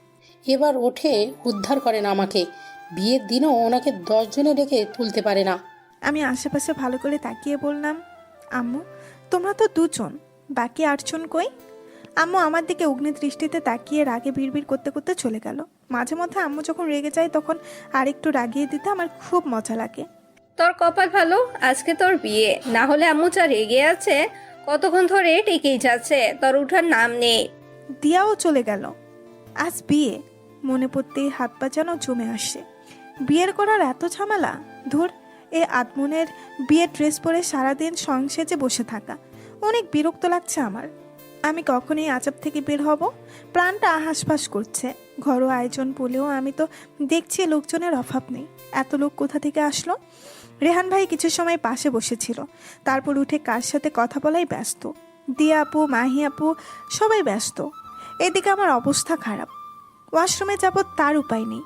এবার ওঠে উদ্ধার করেন আমাকে। বিয়ের দিনও ওনাকে 10 জনে ডেকে তুলতে পারে না। আমি আশেপাশে ভালো করে তাকিয়ে বললাম, আম্মু তোমরা তো 2 জন, বাকি 8 জন কই? আম্মু আমার দিকে অগ্নি দৃষ্টিতে তাকিয়ে রাগে বিড়বিড় করতে করতে চলে গেল। মাঝে মধ্যে আম্মু যখন রেগে যায় তখন আরেকটু রাগিয়ে দিতে আমার খুব মজা লাগে। তোর কপাল ভালো, আজকে তোর বিয়ে, না হলে আম্মু যা রেগে আছে কতক্ষণ ধরে টেকেই যাচ্ছে, তোর উঠার নাম নেই। দিয়াও চলে গেল। আজ বিয়ে, মনে পড়তেই হাত পা যেন জমে আসে। বিয়ের করার এত ঝামেলা। ধুর, এ আদমনের বিয়ের ড্রেস পরে সারাদিন সংসেজে বসে থাকা অনেক বিরক্ত লাগছে আমার। আমি কখনই আচাপ থেকে বের হব? প্রাণটা হাঁসফাঁস করছে। ঘরোয়া আয়োজন বলেও আমি তো দেখছি লোকজনের অভাব নেই। এত লোক কোথা থেকে আসলো? রেহান ভাই কিছু সময় পাশে বসেছিল, তারপর উঠে কার সাথে কথা বলাই ব্যস্ত। দিয়া আপু, মাহি আপু সবাই ব্যস্ত। এদিকে আমার অবস্থা খারাপ। ওয়াশরুমে যাব তার উপায় নেই।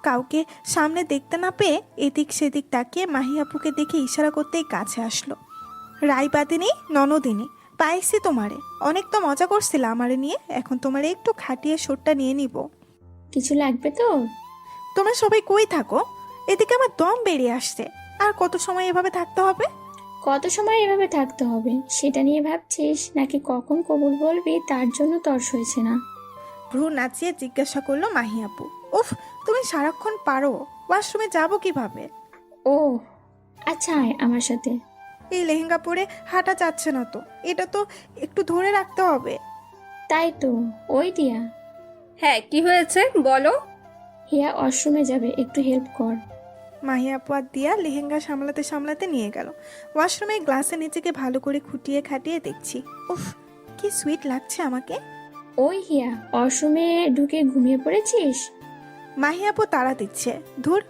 কাউকে সামনে দেখতে না পেয়ে এদিক সেদিক তাকিয়ে মাহি আপুকে দেখে ইশারা করতেই কাছে আসলো। রায়বাদিনী, ননদিনী, পাইছি তোমারে। অনেক তো মজা করছিল আমারে নিয়ে, এখন তোমারে একটু খাটিয়ে শোটটা নিয়ে নিব। কিছু লাগবে তো? তোমরা সবাই কই থাকো? এদিকে আমার দম বেরিয়ে আসছে। আর কত সময় এভাবে থাকতে হবে? কত সময় এভাবে থাকতে হবে সেটা নিয়ে ভাবছিস, নাকি কখন কবুল বলবি তার জন্য তর্স হয়েছে না? ভ্রু নাচিয়ে জিজ্ঞাসা করলো মাহি আপু। উফ, তুমি সারাক্ষণ পারো। ওয়াশরুমে যাব কিভাবে? ও আচ্ছা, আয় আমার সাথে। এই লেহেঙ্গা পরে হাঁটা যাচ্ছে না তো, এটা তো একটু ধরে রাখতে হবে। তাই তো। ওই দিয়া। হ্যাঁ, কি হয়েছে বলো? হিয়া ওয়াশরুমে যাবে, একটু হেল্প কর। মাহি আপু আর দিয়া লেহেঙ্গা সামলাতে সামলাতে নিয়ে গেল। ওয়াশরুমে গ্লাসে নিজেকে ভালো করে খুঁটিয়ে খাটিয়ে দেখছি। উফ, কি সুইট লাগছে আমাকে। ওই হিয়া, ওয়াশরুমে ঢুকে ঘুমিয়ে পড়েছিস? মাহি আপু তাড়া দিচ্ছে। ধুর,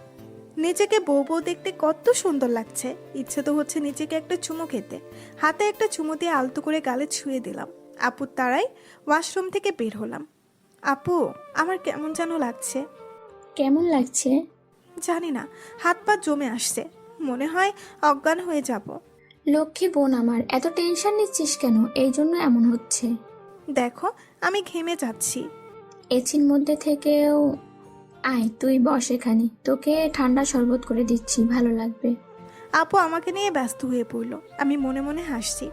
নিজেকে বউ বউ দেখতে কত সুন্দর লাগছে। ইচ্ছে তো হচ্ছে নিজেকে একটা চুমু খেতে। হাতে একটা চুমু দিয়ে আলতো করে গালে ছুঁয়ে দিলাম। আপুর তাড়াই ওয়াশরুম থেকে বের হলাম। আপু, আমার কেমন যেন লাগছে। কেমন লাগছে? জানি না, হাত পা জমে আসছে। মনে হয় অজ্ঞান হয়ে যাব। লক্ষ্মী বোন আমার, এত টেনশন নিচ্ছিস কেন? এই জন্য এমন হচ্ছে। দেখো, আমি ঘেমে যাচ্ছি। এসির মধ্যে থেকেও আয়, তুই বস এখানে, তোকে ঠান্ডা শরবত করে দিচ্ছি, ভালো লাগবে। আপু আমাকে নিয়ে ব্যস্ত হয়ে পড়লো। আমি মনে মনে হাসছি।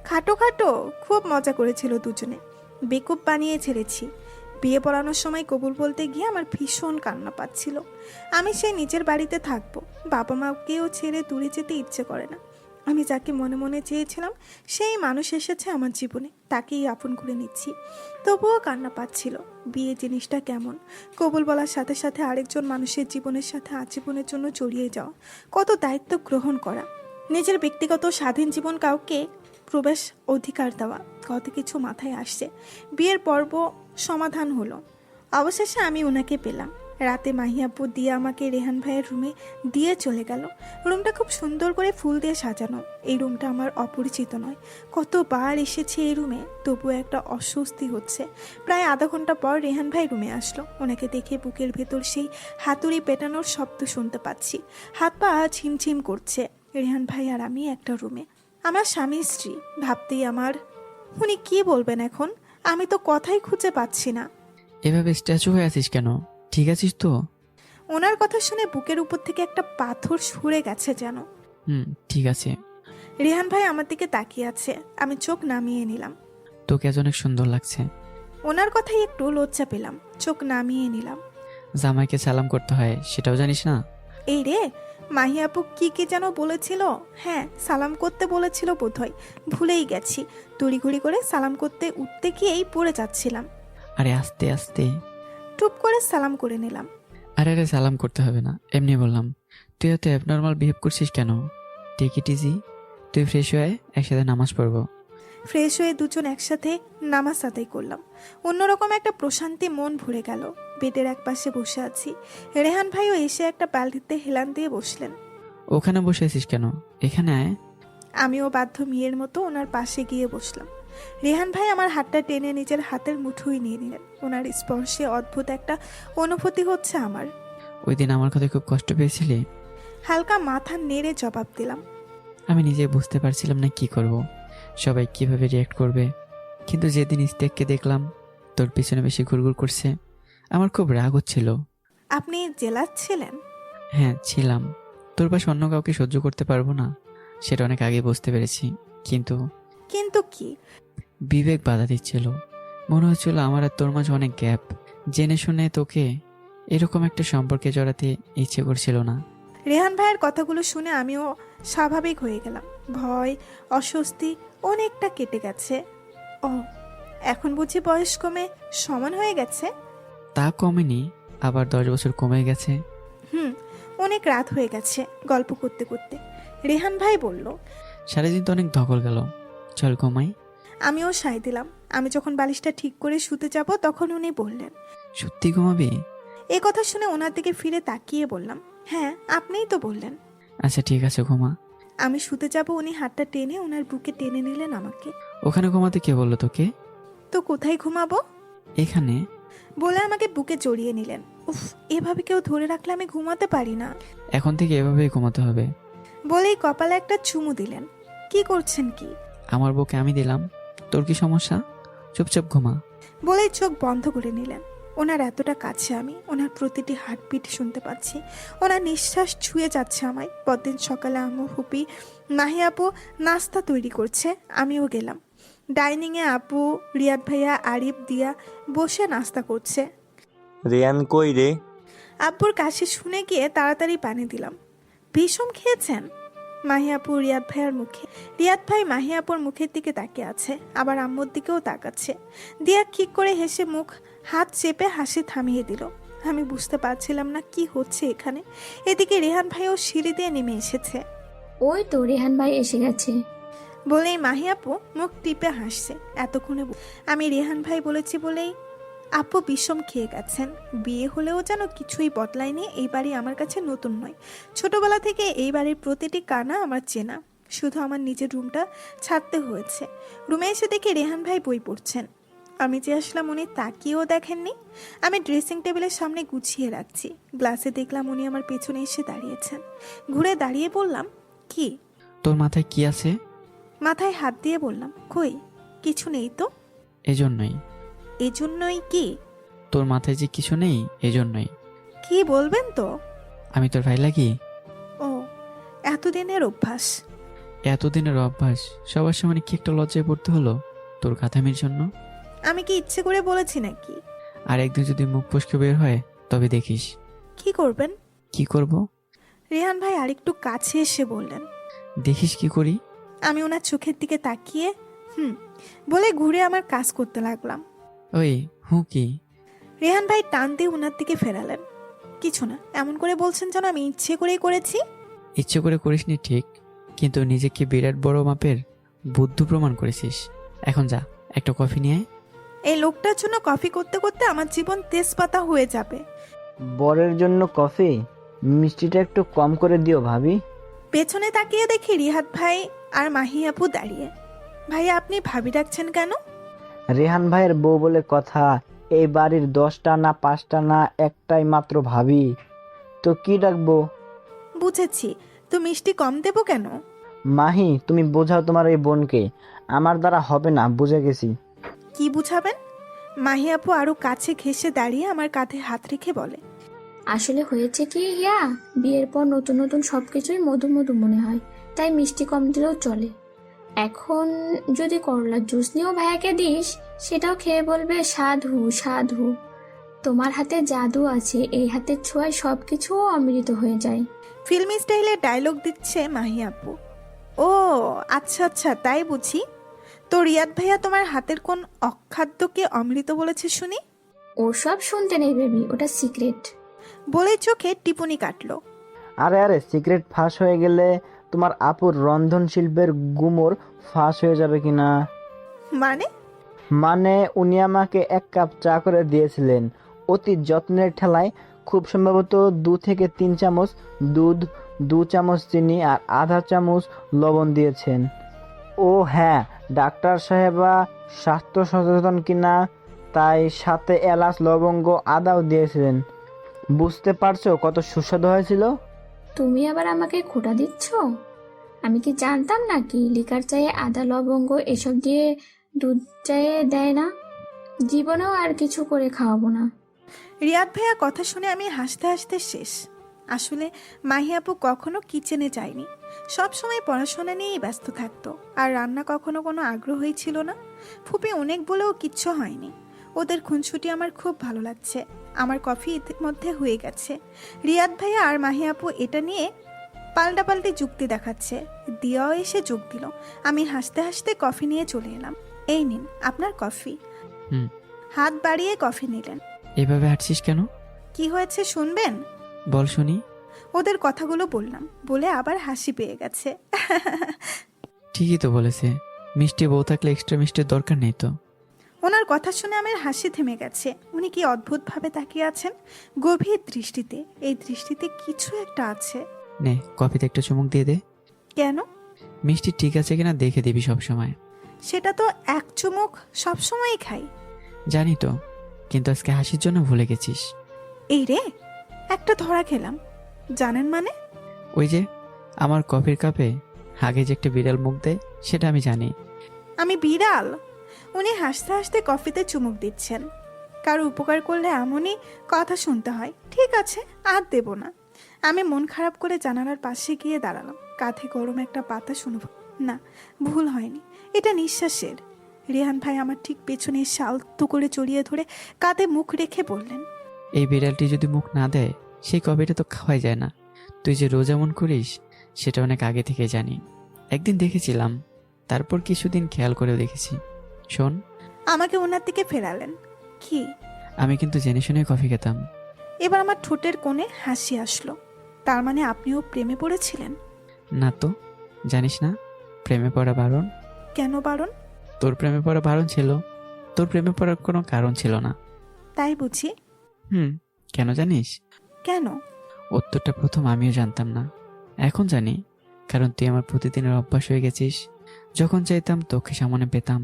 খাটো খাটো খুব মজা করেছিল দুজনে, বেকুব বানিয়ে ছেড়েছি। বিয়ে পড়ানোর সময় কবুল বলতে গিয়ে আমার ভীষণ কান্না পাচ্ছিল। আমি সেই নিজের বাড়িতে থাকবো, বাবা মাকেও ছেড়ে দূরে যেতে ইচ্ছে করে না। আমি যাকে মনে মনে চেয়েছিলাম সেই মানুষ এসেছে আমার জীবনে, তাকেই আপন করে নিচ্ছি। তবুও কান্না পাচ্ছিল। বিয়ে জিনিসটা কেমন, কবুল বলার সাথে সাথে আরেকজন মানুষের জীবনের সাথে আজীবনের জন্য জড়িয়ে যাওয়া, কত দায়িত্ব গ্রহণ করা, নিজের ব্যক্তিগত স্বাধীন জীবন কাউকে প্রবেশ অধিকার দেওয়া, কত কিছু মাথায় আসছে। বিয়ের পর্ব সমাধান হলো। অবশেষে আমি ওনাকে পেলাম। রাতে মাহিয়াপু দিয়ে আমাকে রেহান ভাইয়ের রুমে দিয়ে চলে গেল। রুমটা খুব সুন্দর করে ফুল দিয়ে সাজানো। এই রুমটা আমার অপরিচিত নয়, কতবার এসেছে এই রুমে, তবুও একটা অস্বস্তি হচ্ছে। প্রায় আধা ঘন্টা পর রেহান ভাই রুমে আসলো। ওনাকে দেখে বুকের ভেতর সেই হাতুড়ি পেটানোর শব্দ শুনতে পাচ্ছি, হাত পা ঝিমঝিম করছে। রেহান ভাই আর আমি একটা রুমে, আমার স্বামী স্ত্রী। ভাবতেই আমার, উনি কি বলবেন এখন? আমি তো কথাই খুঁজে পাচ্ছি না। এভাবে স্ট্যাচু হয়ে আছিস কেন? ঠিক আছিস তো? ওনার কথা শুনে বুকের উপর থেকে একটা পাথর সরে গেছে যেন। ঠিক আছে। রেহান ভাই আমার দিকে তাকিয়ে আছে। আমি চোখ নামিয়ে নিলাম। তোকে আজ অনেক সুন্দর লাগছে। ওনার কথাই একটু লজ্জা পেলাম, চোখ নামিয়ে নিলাম। জামাইকে সালাম করতে হয় সেটাও জানিস না? এই রে, মাহি আপু কি কি যেন বলেছিল। হ্যাঁ, সালাম করতে বলেছিল বোধহয়, ভুলেই গেছি। তড়িঘড়ি করে সালাম করতে উঠতে গিয়েই পড়ে যাচ্ছিলাম। আরে আস্তে আস্তে। টুপ করে সালাম করে নিলাম। আরে সালাম করতে হবে না, এমনি বললাম। তুই এত অ্যাবনর্মাল বিহেভ করছিস কেন? Take it easy. তুই ফ্রেশ হয়ে একসাথে নামাজ পড়বো। ফ্রেশ হয়ে দুজন একসাথে নামাজ আদায় করলাম। অন্যরকম একটা প্রশান্তি মন ভরে গেল। বেডের এক পাশে বসে আছি। রেহান ভাইও এসে একটা বালতিতে হেলান দিয়ে বসলেন। ওখানে বসে আছিস কেন? এখানে আয়। আমিও বাধ্য মেয়ের মতো ওনার পাশে গিয়ে বসলাম। রেহান ভাই আমার হাতটা টেনে নিজের হাতের মুঠোয় নিয়ে নিলেন। ওনার স্পর্শে অদ্ভুত একটা অনুভূতি হচ্ছে আমার। ওই দিন আমার কথা খুব কষ্ট পেয়েছিলি? হালকা মাথা নেড়ে জবাব দিলাম। আমি নিজে বুঝতে পারছিলাম না কি করব, সবাই কিভাবে রিয়াক্ট করবে। কিন্তু যেদিন ইস্তেককে দেখলাম তোর পিছনে বেশি ঘুরঘুর করছে, আমার খুব রাগ হচ্ছিল। আপনি জেলাস ছিলেন? হ্যাঁ ছিলাম। তোর পাশে অন্য কাউকে সহ্য করতে পারবো না, সেটা অনেক আগে বুঝতে পেরেছি। কিন্তু কি? বিবেক বাধা দিচ্ছিল। মনে হচ্ছিল আমার আর তোর মাঝে অনেক গ্যাপ। জেনে শুনে তোকে এরকম একটা সম্পর্কে জড়াতে ইচ্ছে করছিল না। রেহান ভাইয়ের কথাগুলো শুনে আমিও স্বাভাবিক হয়ে গেলাম। ভয়, অস্বস্তি অনেকটা কেটে গেছে। ও, এখন বুঝি বয়স কমে সমান হয়ে গেছে? তা কমেনি, আবার 10 বছর কমে গেছে। অনেক রাত হয়ে গেছে। গল্প করতে করতে রেহান ভাই বলল, সারাদিন তো অনেক ধকল গেল, চল ঘুমাই। আমিও সায় দিলাম। আমি যখন বালিশটা ঠিক করে শুতে যাব তখন উনি বললেন, সত্যি ঘুমাবি? এ কথা শুনে ওনার দিকে ফিরে তাকিয়ে বললাম, হ্যাঁ আপনিই তো বললেন। আচ্ছা ঠিক আছে ঘুমা। আমি শুতে যাব, উনি হাতটা টেনে ওনার বুকে টেনে নিলেন আমাকে। ওখানে ঘুমাতে কে বললো তোকে? তো কোথায় ঘুমাবো? এখানে। বলে আমাকে বুকে জড়িয়ে নিলেন। উফ, এভাবে কেউ ধরে রাখলে আমি ঘুমাতে পারি না। এখন থেকে এভাবেই ঘুমাতে হবে। বলেই কপালে একটা চুমু দিলেন। কি করছেন কি? আমার বুকে আমি দিলাম, তোর কি সমস্যা? চুপচাপ ঘুমা। বলেই চোখ বন্ধ করে নিলেন। ওনার এতটা কাছে আমি, ওনার প্রতিটি হার্টবিট শুনতে পাচ্ছি। ওনার নিঃশ্বাস ছুঁয়ে যাচ্ছে আমায়। পরদিন সকালে আম্মু, ফুপি, মাহি আপু নাস্তা তৈরি করছে। আমিও গেলাম। ডাইনিংয়ে আপু, রিয়াদ ভাইয়া, আরিফ, দিয়া বসে নাস্তা করছে। রেয়ান কই রে? আব্বুর কাছে শুনে গিয়ে তাড়াতাড়ি পানি দিলাম। ভীষণ খেয়েছেন? মাহি আপু রিয়াদ ভাইয়ার মুখে, রিয়াদ ভাই মাহি আপুর মুখের দিকে তাকিয়ে আছে, আবার আম্মুর দিকেও তাকাচ্ছে। দিয়া ঠিক করে হেসে মুখ হাত চেপে হাসি থামিয়ে দিল। আমি বুঝতে পারছিলাম না কি হচ্ছে এখানে। এদিকে রেহান ভাইও সিঁড়ি দিয়ে নেমে এসেছে। ওই তো রেহান ভাই এসে গেছে বলেই মাহি আপু মুখ টিপে হাসছে। এতক্ষণে আমি রেহান ভাই বলেছি বলেই আপু বিষম খেয়ে গেছেন। বিয়ে হলেও যেন কিছুই বদলায়নি। এই বাড়ি আমার কাছে নতুন নয়। ছোটবেলা থেকে এই বাড়ির প্রতিটি কানা আমার চেনা। শুধু আমার নিজের রুমটা ছাড়তে হয়েছে। রুমে এসে দেখি রেহান ভাই বই পড়ছেন। আমি যে আসলাম উনি তাকিয়েও দেখেননি। আমি ড্রেসিং টেবিলের সামনে গুছিয়ে রাখছি। গ্লাসে দেখলাম উনি আমার পেছনে এসে দাঁড়িয়েছেন। ঘুরে দাঁড়িয়ে বললাম, কি? তোর মাথায় কি আছে? মাথায় হাত দিয়ে বললাম, কই কিছু নেই তো। এজন্যই। এজন্যই কি? তোর মাথায় যে কিছু নেই এজন্যই। কি বলবেন তো? আমি তোর ভাই লাগি? ও, এতদিনের অভ্যাস। এতদিনের অভ্যাস, সবার সামনে কি একটা লজ্জায় পড়তে হলো তোর কাথামির জন্য? আমি কি ইচ্ছে করে বলেছি নাকি? আর একদিন যদি মুখ ফসকে বের হয় তবে দেখিস। কি করবেন? কি করব? রেহান ভাই আরেকটু কাছে এসে বললেন। দেখিস কি করি। আমি ওনার চোখের দিকে তাকিয়ে বলে ঘুরে আমার কাজ করতে লাগলাম। ওই কি? রেহান ভাই টান দিয়ে ওনার দিকে ফেরালেন। কিছু না, এমন করে বলছেন যেন আমি ইচ্ছে করেই করেছি। ইচ্ছে করে করিসনি ঠিক, কিন্তু নিজেকে বিরাট বড় মাপের বুদ্ধু প্রমাণ করেছিস। এখন যা, একটা কফি নিয়ে আয়। এই লোকটার জন্য কফি করতে করতে আমার জীবন তেজপাতা হয়ে যাবে। বরের জন্য কফি? মিষ্টিটা একটু কম করে দিও ভাবি। পেছনে তাকিয়ে দেখি রিহাত ভাই আর মাহি আপু দাঁড়িয়ে। ভাইয়া, আপনি ভাবি ডাকছেন কেন? রেহান ভাইয়ের বউ বলে কথা, এই বাড়ির 10টা না 5টা না একটাই মাত্র ভাবি, তো কি ডাকবো? বুঝেছি, তো মিষ্টি কম দেবো কেন? মাহি, তুমি বোঝাও তোমার এই বোনকে, আমার দ্বারা হবে না, বুঝে গেছি। কি বুঝাবেন? মাহি আপু আরো কাছে ঘেঁষে দাঁড়িয়ে আমার কাঁধে হাত রেখে বলে। আসলে হয়েছে কি হিয়া, বিয়ের পর নতুন নতুন সবকিছুই মধু মধু মনে হয়, তাই মিষ্টি কম দিলেও চলে। এখন যদি করলার জুস নিয়েও ভাইয়াকে দিস, সেটাও খেয়ে বলবে সাধু সাধু। তোমার হাতে জাদু আছে, এই হাতের ছোঁয়ায় সবকিছু অমৃত হয়ে যায়। ফিল্মি স্টাইলে ডায়লগ দিচ্ছে মাহি আপু। ও আচ্ছা আচ্ছা, তাই বুঝি। তো রিয়াদ ভাইয়া তোমার হাতের কোন অখাদ্যকে অমৃত বলেছে শুনি? ওসব শুনতে নেই বেবি, ওটা সিক্রেট। বলে চোখে টিপুনি কাটলো। আরে সিক্রেট ফাঁস হয়ে গেলে তোমার আপুর রন্ধন শিল্পের গুমর ফাঁস হয়ে যাবে কিনা? মানে উনি আমাকে 1 কাপ চা করে দিয়েছিলেন, অতি যত্নের ঠেলায়। খুব সম্ভবত 2 থেকে 3 চামচ দুধ, 2 চামচ চিনি আর আধা চামচ লবণ দিয়েছেন। ও হ্যাঁ, ডাক্তার সাহেবা স্বাস্থ্য সচেতন কিনা, তাই সাথে এলাচ, লবঙ্গ, আদাও দিয়েছিলেন। বুঝতে পারছো কত সুস্বাদু হয়েছিল? তুমি আবার আমাকে খোঁটা দিচ্ছ? আমি কি জানতাম নাকি লিকার চায়ে আদা লবঙ্গ এসব দিয়ে দুধ চায়ে দেয় না? জীবনেও আর কিছু করে খাওয়াবো না। রিয়াদ ভাইয়া কথা শুনে আমি হাসতে হাসতে শেষ। আসলে মাহি আপু কখনো কিচেনে যায়নি, সবসময় পড়াশোনা নিয়েই ব্যস্ত থাকতো, আর রান্না কখনো কোনো আগ্রহই ছিল না। ফুপি অনেক বলেও কিচ্ছু হয়নি। ওদের খুনছুটি আমার খুব ভালো লাগছে। আমার কফি ইতিমধ্যে হয়ে গেছে। রিয়াদ ভাইয়া আর মাহি আপু এটা নিয়ে পাল্টাপাল্টি যুক্তি দেখাচ্ছে। দিয়াও এসে যোগ দিল। আমি হাসতে হাসতে কফি নিয়ে চলে এলাম। এই নিন আপনার কফি। হাত বাড়িয়ে কফি নিলেন। এভাবে হাঁটছিস কেন? কি হয়েছে শুনবেন? বল শুনি। ওদের কথাগুলো বললাম, বলে আবার হাসি পেয়ে গেছে। ঠিকই তো বলেছে, মিষ্টি বউ থাকলে এক্সট্রা মিষ্টির দরকার নেই তো। ওনার কথা শুনে আমার হাসি থেমে গেছে। উনি কি অদ্ভুতভাবে তাকিয়ে আছেন, গভীর দৃষ্টিতে। এই দৃষ্টিতে কিছু একটা আছে। নে, কফিতে একটা চুমুক দিয়ে দে। কেন? মিষ্টি ঠিক আছে কিনা দেখে দিবি সব সময়। সেটা তো এক চুমুক সবসময়ই খাই। জানি তো, কিন্তু আজকে হাসির জন্য ভুলে গেছিস। এই রে, একটা ধরা খেলাম। জানেন মানে? ওই যে আমার কফির কাপে আগে যে একটা বিড়াল মুখ দেয়, সেটা আমি জানি। আমি বিড়াল? উনি হাসতে হাসতে কফিতে চুমুক দিচ্ছেন। কারো উপকার করলে এমনই কথা শুনতে হয়। ঠিক আছে, আর দেব না। আমি মন খারাপ করে জানালার পাশে গিয়ে দাঁড়ালাম। কাঁধে গরম একটা পাতা শুনব না, ভুল হয়নি, এটা নিঃশ্বাসের। রেহান ভাই আমার ঠিক পেছনে শালতু করে জড়িয়ে ধরে কাঁধে মুখ রেখে বললেন, এই বিড়ালটি যদি মুখ না দেয়, সেই কফিটা তো খাওয়াই যায় না। তুই যে রোজ এমন করিস সেটা অনেক আগে থেকে জানি। একদিন দেখেছিলাম, তারপর কিছুদিন খেয়াল করেও দেখেছি। শোন। আমাকে ওনার দিকে ফেরালেন। কি? আমি কিন্তু জেনে শুনে কফি খেতাম। এবার আমার ঠোঁটের কোণে হাসি আসলো। তার মানে আপনিও প্রেমে পড়েছিলেন? না তো, জানিস না প্রেমে পড়া বারণ। কেন বারণ? তোর প্রেমে পড়া বারণ ছিল, তোর প্রেমে পড়ার কোনো কারণ ছিল না। তাই বুঝি? কেন জানিস? কেন? উত্তরটা প্রথম আমিও জানতাম না, এখন জানি। কারণ তুই আমার প্রতিদিনের অভ্যাস হয়ে গেছিস। যখন চাইতাম তোকে সামনে পেতাম।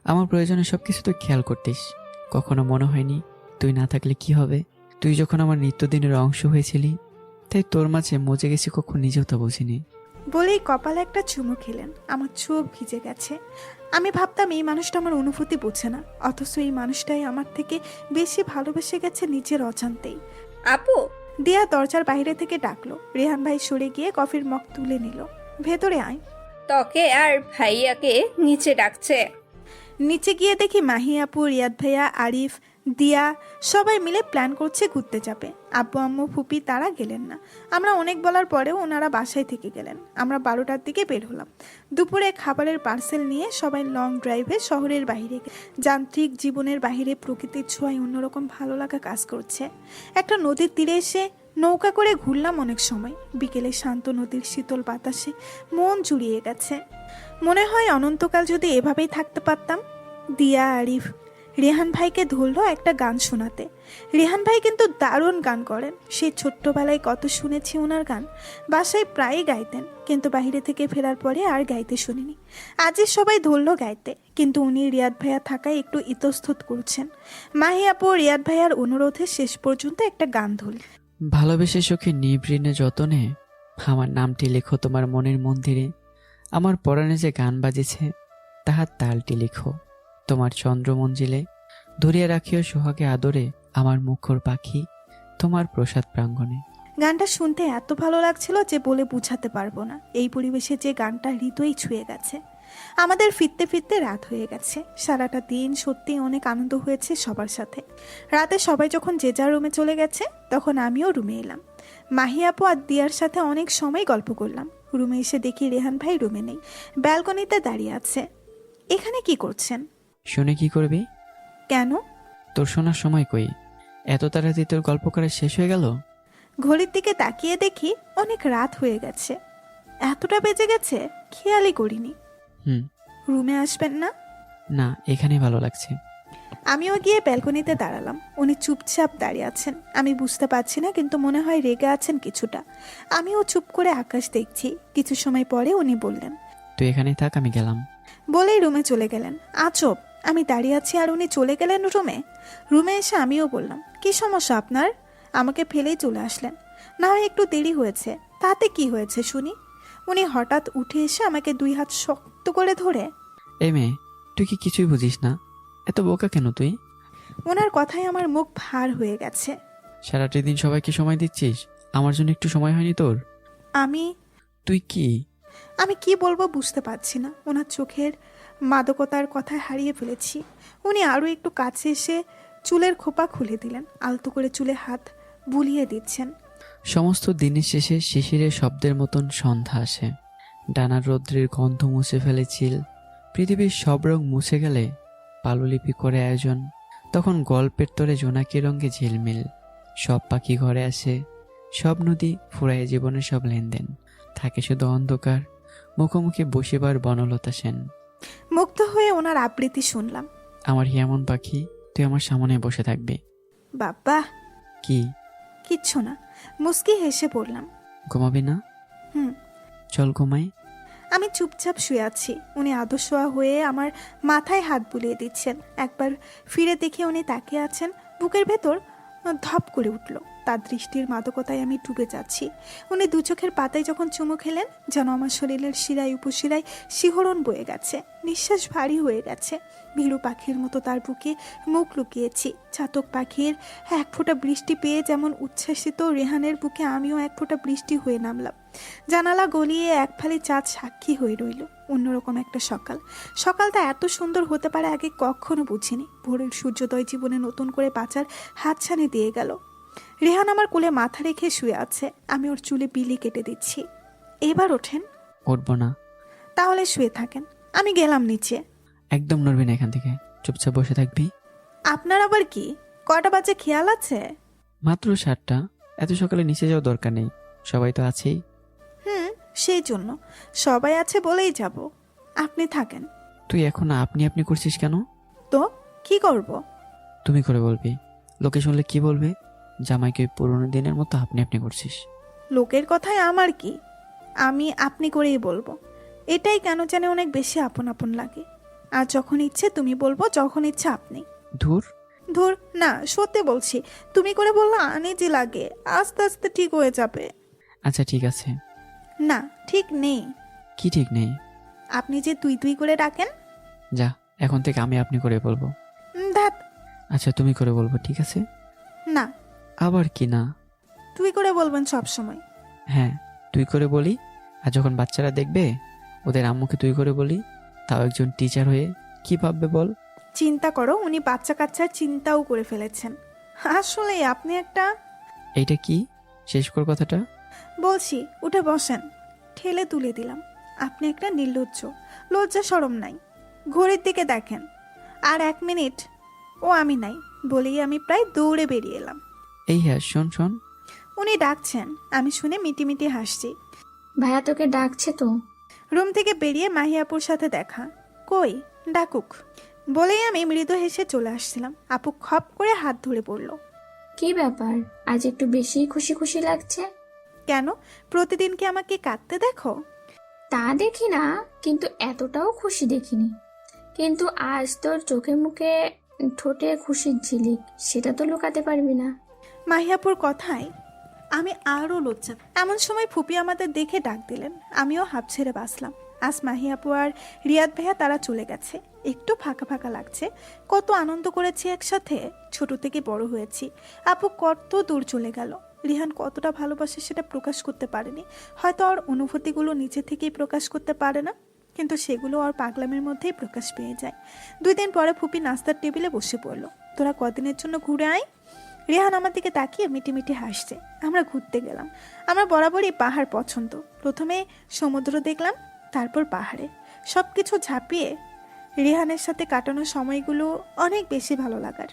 আমার প্রয়োজনে সবকিছু তুই খেয়াল করতিস। কখনো মনে হয়নি তুই না থাকলে কি হবে। তুই যখন আমার নিত্যদিনের অংশ হয়েছিলি, তাই তোর মাঝে মজে গেছি কখন নিজেও তা বুঝিনি। বলেই কপালে একটা চুমু খেলেন। আমার চোখ ভিজে গেছে। আমি ভাবতাম এই মানুষটা আমার অনুভূতি বোঝে না, অথচ এই মানুষটাই আমার থেকে বেশি ভালোবেসে গেছে নিজের অজান্তেই। আপু! দিয়া দরজার বাইরে থেকে ডাকলো। রেহান ভাই সরে গিয়ে কফির মগ তুলে নিল। ভেতরে আয়। তোকে আর ভাইয়াকে নিচে ডাকছে। নিচে গিয়ে দেখি মাহি আপু, রিয়াদ ভাইয়া, আরিফ, দিয়া সবাই মিলে প্ল্যান করছে ঘুরতে যাবে। আব্বু আম্মু ফুপি তারা গেলেন না। আমরা অনেক বলার পরেও ওনারা বাসায় থেকে গেলেন। আমরা 12টার দিকে বের হলাম। দুপুরে খাবারের পার্সেল নিয়ে সবাই লং ড্রাইভে শহরের বাইরে। যান্ত্রিক জীবনের বাইরে প্রকৃতির ছোঁয়ায় অন্যরকম ভালো লাগা কাজ করছে। একটা নদীর তীরে এসে নৌকা করে ঘুরলাম অনেক সময়। বিকেলে শান্ত নদীর শীতল বাতাসে মন জুড়িয়ে গেছে। মনে হয় অনন্তকাল যদি এভাবেই থাকতে পারতাম। দিয়া, আরিফ, রেহান ভাইকে ধরলো একটা গান শোনাতে। রেহান ভাই কিন্তু দারুণ গান করেন। সেই ছোট্টবেলায় কত শুনেছি ওনার গান। বাসায় প্রায়ই গাইতেন, কিন্তু বাইরে থেকে ফেরার পরে আর গাইতে শুনিনি। আজই সবাই ধরলো গাইতে, কিন্তু উনি রিয়াদ ভাইয়া থাকায় একটু ইতস্তত করছেন। মাহি আপু রিয়াদ ভাইয়ার অনুরোধে শেষ পর্যন্ত একটা গান ধরল। ভালোবেসে সখী নিবৃণে যতনে আমার নামটি লেখো তোমার মনের মন্দিরে। আমার পরাণে যে গান বাজেছে তাহার তালটি লেখো তোমার চন্দ্রমঞ্জিলে। ধরিয়া রাখিও সোহাগে আদরে আমার মুখর পাখি তোমার প্রসাদ প্রাঙ্গণে। গানটা শুনতে এত ভালো লাগছিল যে বলে বুঝাতে পারবো না। এই পরিবেশে যে গানটা হৃদয় ছুঁয়ে গেছে। আমাদের ফিরতে ফিরতে রাত হয়ে গেছে। সারাটা দিন সত্যি অনেক আনন্দ হয়েছে সবার সাথে। রাতে সবাই যখন যে যার রুমে চলে গেছে তখন আমিও রুমে এলাম। মাহি আপু আর দিয়ার সাথে অনেক সময় গল্প করলাম। রুমে এসে দেখি রেহান ভাই রুমে নেই, ব্যালকনিতে দাঁড়িয়ে আছে। এখানে কি করছেন? শুনে কি করবি? কেন? তোর শোনার সময় কই? এত তাড়াতাড়ি তোর গল্প করা শেষ হয়ে গেল? ঘড়ির দিকে তাকিয়ে দেখি অনেক রাত হয়ে গেছে। এতটা বেজে গেছে খেয়ালই করিনি। রুমে আসবেন না? না, এখানেই ভালো লাগছে। আমিও গিয়ে ব্যালকনিতে দাঁড়ালাম। উনি চুপচাপ দাঁড়িয়ে আছেন। আমি বুঝতে পারছি না, কিন্তু মনে হয় রেগে আছেন কিছুটা। আমিও চুপ করে আকাশ দেখছি। কিছু সময় পরে উনি বললেন, তুই এখানেই থাক, আমি গেলাম। বলেই রুমে চলে গেলেন। আচব, আমি দাঁড়িয়ে আছি আর উনি চলে গেলেন রুমে। রুমে এসে আমিও বললাম, কি সমস্যা আপনার? আমাকে ফেলেই চলে আসলেন। না হয় একটু দেরি হয়েছে, তাতে কি হয়েছে শুনি? উনি হঠাৎ উঠে এসে আমাকে 2 হাত শক্ত করে ধরে, এই মেয়ে, তুই কি কিছুই বুঝিস না? এত বোকা কেন তুই? ওনার কথায় আমার মুখ ভার হয়ে গেছে। সারাটি দিন সবাইকে সময় দিচ্ছিস, আমার জন্য একটু সময় হয়নি তোর? তুই কি? আমি কি বলবো বুঝতে পারছি না। ওনার চোখের মাদকতার কথায় হারিয়ে ফেলেছি। উনি আরও একটু কাছে এসে চুলের খোপা খুলে দিলেন। আলতো করে চুলে হাত বুলিয়ে দিচ্ছেন। সমস্ত দিনের শেষে শিশিরের শব্দের মতন সন্ধ্যা আসে। ডানার রৌদ্রের গন্ধ মুছে ফেলে চিল। পৃথিবীর সব রং মুছে গেলে পাললিপি করে আয়োজন। তখন গল্পের তরে জোনাকি রঙে ঝিলমিল। সব পাখি ঘরে আসে, সব নদী ফুরায় জীবনের সব লেনদেন। থাকে শুধু অন্ধকার, মুখোমুখি বসিবার বনলতা সেন। মুগ্ধ হয়ে ওনার আবৃত্তি শুনলাম। আমার এমন পাখি, তুই আমার সামনে বসে থাকবি। বাবা! কি? কিচ্ছু না, মুস্কি হেসে পড়লাম। ঘুমাবি না? চল ঘুমাই। আমি চুপচাপ শুয়ে আছি। উনি আদর্শোয়া হয়ে আমার মাথায় হাত বুলিয়ে দিচ্ছেন। একবার ফিরে দেখে উনি তাকিয়ে আছেন। বুকের ভেতর ধপ করে উঠল। তার দৃষ্টির মাদকতায় আমি ডুবে যাচ্ছি। উনি 2 চোখের পাতায় যখন চুমু খেলেন, যেন আমার শরীরের শিরায় উপশিরায় শিহরণ বয়ে গেছে। নিঃশ্বাস ভারী হয়ে গেছে। ভীরু পাখির মতো তার বুকে মুখ লুকিয়েছি। চাতক পাখির 1 ফোঁটা বৃষ্টি পেয়ে যেমন উচ্ছ্বাসিত, রেহানের বুকে আমিও 1 ফোঁটা বৃষ্টি হয়ে নামলাম। জানালা গলিয়ে 1 ফালি চাঁদ সাক্ষী হয়ে রইল। অন্যরকম একটা সকাল। সকালটা এত সুন্দর হতে পারে আগে কখনো বুঝিনি। ভোরের সূর্যোদয় জীবনে নতুন করে বাঁচার হাতছানি দিয়ে গেল। রেহান আমার কোলে মাথা রেখে শুয়ে আছে। আমি ওর চুলে বিলি কেটে দিচ্ছি। এবার ওঠেন। উঠবো না। তাহলে শুয়ে থাকেন, আমি গেলাম নিচে। একদম নড়বি না এখান থেকে, চুপচাপ বসে থাকবি। আপনার আবার কি? কটা বাজে খেয়াল আছে? মাত্র 7টা। এত সকালে নিচে যাওয়ার দরকার নেই, সবাই তো আছেই। সেই জন্য সবাই আছে বলেই যাব। আপনি থাকেন। তুই এখন আপনি আপনি করছিস কেন? তো কি করব? তুমি করে বলবি। লোকে শুনলে কি বলবে? জামাইকে পুরোনো দিনের মতো আপনি আপনি করছিস। লোকের কথায় আমার কি? আমি আপনি করেই বলবো। এটাই কেন জানে অনেক বেশি আপন আপন লাগে। আর যখন ইচ্ছে তুমি বলবো, যখন ইচ্ছে আপনি। ধুর ধুর না, সত্যি বলছি। তুমি করে বললে আনিজি লাগে। আস্তে আস্তে ঠিক হয়ে যাবে। আচ্ছা ঠিক আছে। না, ঠিক নেই। কি ঠিক নেই? আপনি যে তুই তুই করে ডাকেন। যা, এখন থেকে আমি আপনি করে বলবো। ধ্যাত। আচ্ছা তুমি করে বলবো, ঠিক আছে? না। আবার কি না? তুই করে বলবেন সব সময়। হ্যাঁ, তুই করে বলি। আর যখন বাচ্চারা দেখবে ওদের আম্মুকে তুই করে বলি, তাও একজন টিচার হয়ে, কি ভাববে বল? চিন্তা করো, উনি বাচ্চা কাচ্চার চিন্তাও করে ফেলেছেন। আসলে আপনি একটা... এইটা কি? শেষ কর কথাটা। বলছি, উঠে বসেন। ঠেলে তুলে দিলাম। আপনি একটা নির্লজ্জ, লজ্জা শরম নাই। ঘড়ির দিকে দেখেন, আর 1 মিনিট ও আমি নাই বলেই আমি প্রায় দৌড়ে বেরিয়ে এলাম। এই হ্যাঁ, শোন শোন। উনি ডাকছেন, আমি শুনে মিটিমিটি হাসছি। ভাইয়া তোকে ডাকছে তো। রুম থেকে বেরিয়ে মাহিয়াপুর সাথে দেখা। কই, ডাকুক বলেই আমি মৃদু হেসে চলে আসছিলাম। আপু খপ করে হাত ধরে পড়ল। কি ব্যাপার, আজ একটু বেশি খুশি খুশি লাগছে? কেন, প্রতিদিন কি আমাকে কাঁদতে দেখো? তা দেখি না, কিন্তু এতটাও খুশি দেখিনি। কিন্তু আজ তোর চোখে মুখে ঠোঁটে খুশির ঝিলিক, সেটা তো লুকাতে পারবি না। মাহিয়াপুর কথায় আমি আরও লজ্জা। এমন সময় ফুপি আমাদের দেখে ডাক দিলেন। আমিও হাঁপ ছেড়ে বাঁচলাম। আজ মাহিয়াপু আর রিয়াদ ভাইয়া তারা চলে গেছে। একটু ফাঁকা ফাঁকা লাগছে। কত আনন্দ করেছি একসাথে, ছোট থেকে বড় হয়েছি। আপু কত দূর চলে গেল। রিহান কতটা ভালোবাসে সেটা প্রকাশ করতে পারেনি। হয়তো ওর অনুভূতিগুলো নিজে থেকেই প্রকাশ করতে পারে না, কিন্তু সেগুলো ওর পাগলামের মধ্যেই প্রকাশ পেয়ে যায়। 2 দিন পরে ফুপি নাস্তার টেবিলে বসে পড়লো। তোরা কদিনের জন্য ঘুরে আয়। রেহান আমার দিকে তাকিয়ে মিটিমিটি হাসছে। আমরা ঘুরতে গেলাম। আমার বরাবরই পাহাড় পছন্দ। প্রথমে সমুদ্র দেখলাম, তারপর পাহাড়ে। সব কিছু ঝাঁপিয়ে রেহানের সাথে কাটানো সময়গুলো অনেক বেশি ভালো লাগার।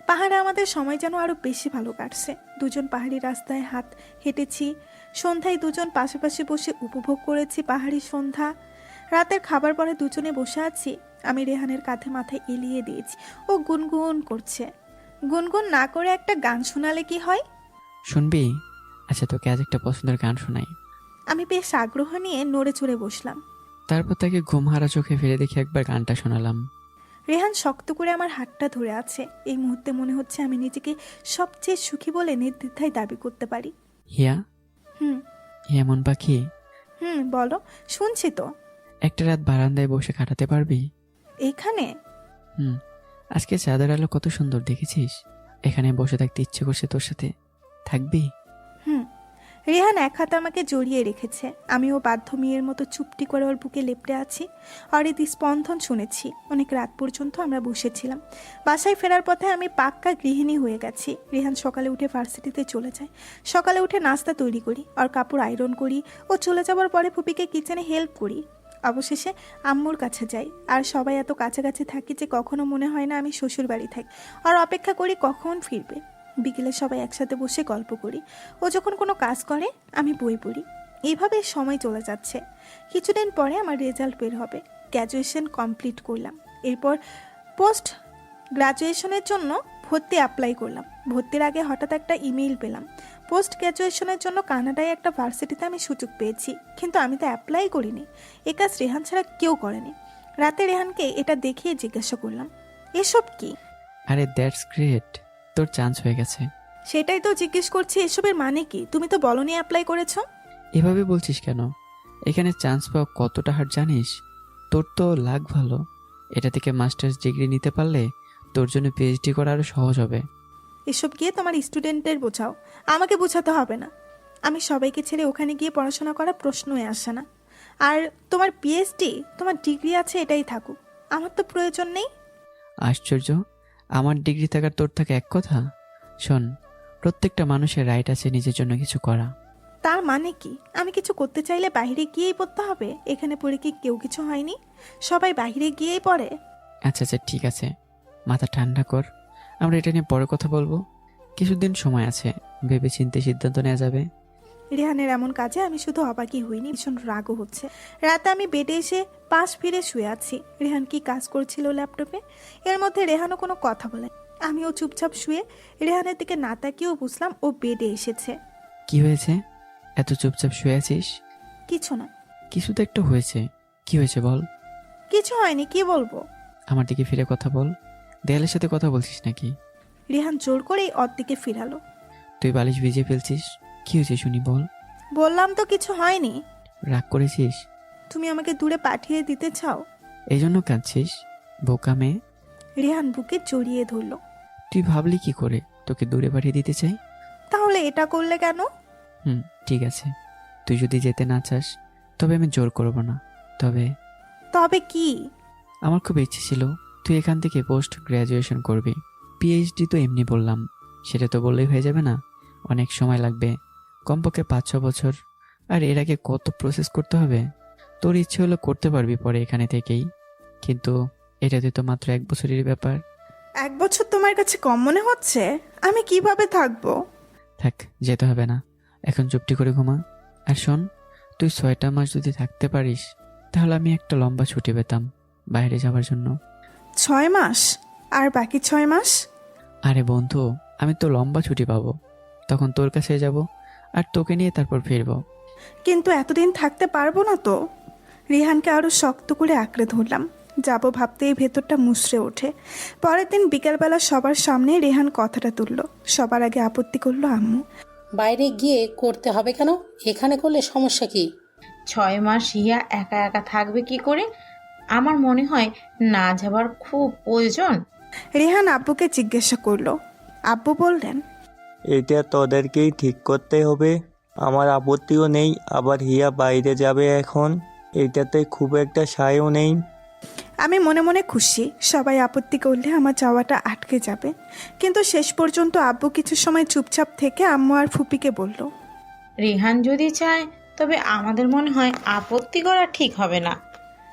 পাহাড়ে আমাদের সময় যেন আরও বেশি ভালো কাটছে। দুজন পাহাড়ি রাস্তায় হাত হেঁটেছি। সন্ধ্যায় দুজন পাশাপাশি বসে উপভোগ করেছি পাহাড়ি সন্ধ্যা। রাতের খাবার পরে দুজনে বসে আছি। আমি রেহানের কাঁধে মাথায় এলিয়ে দিয়েছি। ও গুনগুন করছে। গুনগুন না করে একটা গান শোনালে কি হয়? শুনবি? আচ্ছা, তোকে আজ একটা পছন্দের গান শোনাই। আমি বেশ আগ্রহ নিয়ে নড়ে চড়ে বসলাম। তারপর তাকে ঘুমহারা চোখে ফেলে দেখে একবার গানটা শোনালাম। রেহান শক্ত করে আমার হাতটা ধরে আছে। এই মুহূর্তে মনে হচ্ছে আমি নিজেকে সবচেয়ে সুখী বলে নির্দ্বিধায় দাবি করতে পারি। হিয়া, হুম হিয়া মন পাখি, বলো, শুনছি তো। একটা রাত বারান্দায় বসে কাটাতে পারবি? এইখানে? আজকে চাঁদের আলো কত সুন্দর, দেখেছিস? এখানে বসে থাকতে ইচ্ছে করছে তোর সাথে। থাকবি? রেহান এক হাতে আমাকে জড়িয়ে রেখেছে। আমিও বাধ্য মেয়ের মতো চুপটি করে ওর বুকে লেপটে আছি। আর এই স্পন্দন শুনেছি। অনেক রাত পর্যন্ত আমরা বসেছিলাম। বাসায় ফেরার পথে আমি পাক্কা গৃহিণী হয়ে গেছি। রেহান সকালে উঠে ভার্সিটিতে চলে যায়। সকালে উঠে নাস্তা তৈরি করি, আর কাপড় আয়রন করি। ও চলে যাওয়ার পরে ফুপিকে কিচেনে হেল্প করি। অবশেষে আম্মুর কাছে যাই। আর সবাই এত কাছাকাছি থাকি যে কখনো মনে হয় না আমি শ্বশুর বাড়ি থাকি। আর অপেক্ষা করি কখন ফিরবে। বিকেলে সবাই একসাথে বসে গল্প করি। ও যখন কোনো কাজ করে আমি বই পড়ি। এইভাবে সময় চলে যাচ্ছে। কিছুদিন পরে আমার রেজাল্ট বের হবে। গ্র্যাজুয়েশন কমপ্লিট করলাম। এরপর পোস্ট গ্র্যাজুয়েশনের জন্য ভর্তি অ্যাপ্লাই করলাম। ভর্তির আগে হঠাৎ একটা ইমেইল পেলাম। পোস্ট গ্র্যাজুয়েশনের জন্য কানাডায় একটা ভার্সিটিতে আমি সুযোগ পেয়েছি। কিন্তু আমি তো অ্যাপ্লাই করিনি। এ কাজ রেহান ছাড়া কেউ করেনি। রাতে রেহানকে এটা দেখিয়ে জিজ্ঞাসা করলাম, এসব কি? আরে দ্যাটস গ্রেট, তোর চান্স হয়ে গেছে। সেটাই তো জিজ্ঞেস করছি, এসবের মানে কি? তুমি তো বলনি অ্যাপ্লাই করেছো। এভাবে বলছিস কেন? এখানে চান্স পাওয়া কতটা হার জানিস? তোর তো লাক ভালো। এটা থেকে মাস্টার্স ডিগ্রি নিতে পারলে তোর জন্য পিএইচডি করা আরো সহজ হবে। এসব গিয়ে তোমার স্টুডেন্টদের বোঝাও, আমাকে বোঝাতে হবে না। আমি সবাইকে ছেড়ে ওখানে গিয়ে পড়াশোনা করা প্রশ্নই আসে না। আর তোমার পিএইচডি, তোমার ডিগ্রি আছে, এটাই থাকুক। আমার তো প্রয়োজন নেই। আশ্চর্য, আমার ডিগ্রি থাকার তোর থাকে এক কথা। শোন, প্রত্যেকটা মানুষের রাইট আছে নিজের জন্য কিছু করা। তার মানে কি? আমি কিছু করতে চাইলে বাইরে গিয়েই পড়তে হবে? এখানে পড়ে কি কেউ কিছু হয়নি? সবাই বাইরে গিয়েই পড়ে। আচ্ছা আচ্ছা, ঠিক আছে, মাথা ঠান্ডা কর। আমরা এটা নিয়ে পরে কথা বলবো। কিছুদিন সময় আছে, ভেবে চিন্তে সিদ্ধান্ত নেওয়া যাবে। রেহানের এমন কাজে আমি শুধু অবাকই হইনি, ভীষণ রাগও হচ্ছে। রাতে আমি বেডে এসে পাশ ফিরে শুয়ে আছি। রেহান কি কাজ করছিল ল্যাপটপে। এর মধ্যে রেহানও কোনো কথা বলে। আমিও চুপচাপ শুয়ে রেহানের দিকে না তাকিয়েও বুঝলাম ও বেডে এসেছে। কি হয়েছে? এত চুপচাপ শুয়ে আছিস? কিছু না। কিছু তো একটা হয়েছে। কি হয়েছে বল? কিছু হয়নি, কি বলবো? আমার দিকে ফিরে কথা বল। দেয়ালের সাথে কথা বলছিস নাকি? রেহান জোর করেই ওর দিকে ফিরালো। তুই বালিশ ভিজিয়ে ফেলছিস। কি হয়েছে শুনি, বল। বললাম তো কিছু হয়নি। রাগ করেছিস? তুমি আমাকে দূরে পাঠিয়ে দিতে চাও? এই জন্য কাঁদছিস? বোকা মেয়ে। রেহান বুকে জড়িয়ে ধরলো। তুই ভাবলি কি করে তোকে দূরে পাঠিয়ে দিতে চাই? তাহলে এটা করলে কেন? ঠিক আছে, তুই যদি যেতে না চাস তবে আমি জোর করব না। তবে তবে কি? আমার খুব ইচ্ছে ছিল তুই এখান থেকে পোস্ট গ্র্যাজুয়েশন করবি। পিএইচডি তো এমনি বললাম, সেটা তো বললেই হয়ে যাবে না, অনেক সময় লাগবে, কমপক্ষে 5-6 বছর। আর এর আগে কত প্রসেস করতে হবে। তোর ইচ্ছে হলো করতে পারবি পরে এখানে থেকেই, কিন্তু এটাতে তো মাত্র 1 বছরের ব্যাপার। 1 বছর তোমার কাছে কম মনে হচ্ছে? আমি কিভাবে থাকবো? থাক, যেতে হবে না, এখন চুপটি করে ঘুমা। আর শোন, তুই 6টা মাস যদি থাকতে পারিস তাহলে আমি একটা লম্বা ছুটি পেতাম বাইরে যাওয়ার জন্য। 6 মাস? আর বাকি 6 মাস? আরে বন্ধু, আমি তো লম্বা ছুটি পাবো, তখন তোর কাছে যাব আর তোকে নিয়ে তারপর ফিরবো। কিন্তু এতদিন থাকতে পারবো না তো। রিহানকে আরো শক্ত করে আঁকড়ে ধরলাম। যাব ভাবতেই ভেতরটা মুচড়ে ওঠে। পরের দিন বিকেলবেলা সবার সামনে রেহান কথাটা তুলল। সবার আগে আপত্তি করলো আম্মু। বাইরে গিয়ে করতে হবে কেন? এখানে করলে সমস্যা কি? 6 মাস হিয়া একা একা থাকবে কি করে? আমার মনে হয় না যাবার খুব প্রয়োজন। রেহান আব্বুকে জিজ্ঞাসা করলো। আব্বু বললেন, এটা তোদেরকেই ঠিক করতে হবে। আমার আপত্তিও নেই, আবার হিয়া বাইরে যাবে এখন, এটাতে খুব একটা সায়ও নেই। আমি মনে মনে খুশি, সবাই আপত্তি করলে আমার যাওয়াটা আটকে যাবে। কিন্তু শেষ পর্যন্ত আব্বু কিছু সময় চুপচাপ থেকে আম্মু আর ফুপিকে বলল, রেহান যদি চায় তবে আমাদের মনে হয় আপত্তি করা ঠিক হবে না।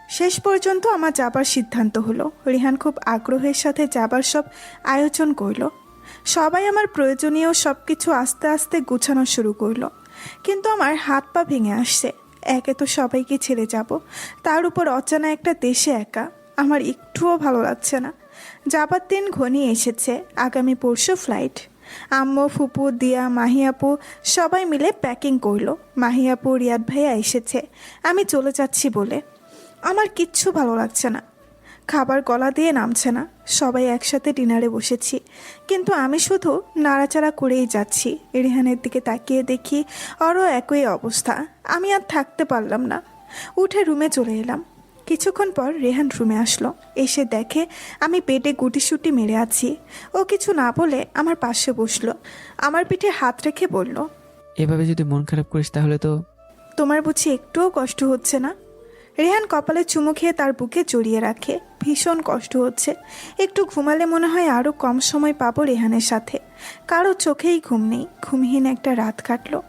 শেষ পর্যন্ত আমার যাবার সিদ্ধান্ত হলো। রিহান খুব আগ্রহের সাথে যাবার সব আয়োজন করলো। সবাই আমার প্রয়োজনীয় সব কিছু আস্তে আস্তে গুছানো শুরু করলো। কিন্তু আমার হাত পা ভেঙে আসছে। একে তো সবাইকে ছেড়ে যাব, তার উপর অজানা একটা দেশে একা। আমার একটুও ভালো লাগছে না। যাবার দিন ঘনিয়ে এসেছে, আগামী পরশু ফ্লাইট। আম্মু, ফুপু, দিয়া, মাহিয়াপু সবাই মিলে প্যাকিং করলো। মাহিয়াপু, রিয়াদ ভাইয়া এসেছে আমি চলে যাচ্ছি বলে। আমার কিচ্ছু ভালো লাগছে না, খাবার গলা দিয়ে নামছে না। সবাই একসাথে ডিনারে বসেছি, কিন্তু আমি শুধু নাড়াচাড়া করেই যাচ্ছি। রেহানের দিকে তাকিয়ে দেখি আরও একই অবস্থা। আমি আর থাকতে পারলাম না, উঠে রুমে চলে এলাম। কিছুক্ষণ পর রেহান রুমে আসলো। এসে দেখে আমি পেটে গুটিসুটি মেরে আছি। ও কিছু না বলে আমার পাশে বসলো, আমার পিঠে হাত রেখে বলল, এভাবে যদি মন খারাপ করিস তাহলে তো। তোমার বুঝি একটুও কষ্ট হচ্ছে না? রেহান কপালে চুমু খেয়ে তার বুকে জড়িয়ে রাখে। ভীষণ কষ্ট হচ্ছে। একটু ঘুমালে মনে হয় আরও কম সময় পাবো রেহানের সাথে। কারো চোখেই ঘুম নেই। ঘুমহীন একটা রাত কাটলো।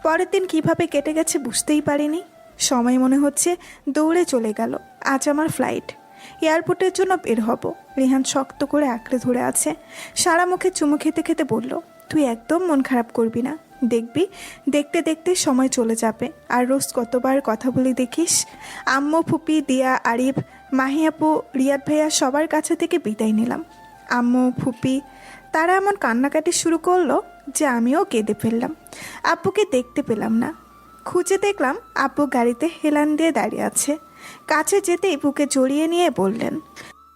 পরের দিন কিভাবে কেটে গেছে বুঝতেই পারিনি। সময় মনে হচ্ছে দৌড়ে চলে গেল। আজ আমার ফ্লাইট, এয়ারপোর্টের জন্য বের হব। রেহান শক্ত করে আঁকড়ে ধরে আছে। সারা মুখে চুমু খেতে খেতে বলল, তুই একদম মন খারাপ করবি না, দেখবি দেখতে দেখতে সময় চলে যাবে। আর রোজ কতবার কথা বলি দেখিস। আম্মু, ফুপি, দিয়া, আরিফ, মাহিয়াপু, রিয়াদ ভাইয়া সবার কাছে থেকে বিদায় নিলাম। আম্মু, ফুপি তারা এমন কান্নাকাটি শুরু করলো যে আমিও কেঁদে ফেললাম। আব্বুকে দেখতে পেলাম না। খুঁজে দেখলাম আব্বু গাড়িতে হেলান দিয়ে দাঁড়িয়ে আছে। কাছে যেতেই বুকে জড়িয়ে নিয়ে বললেন,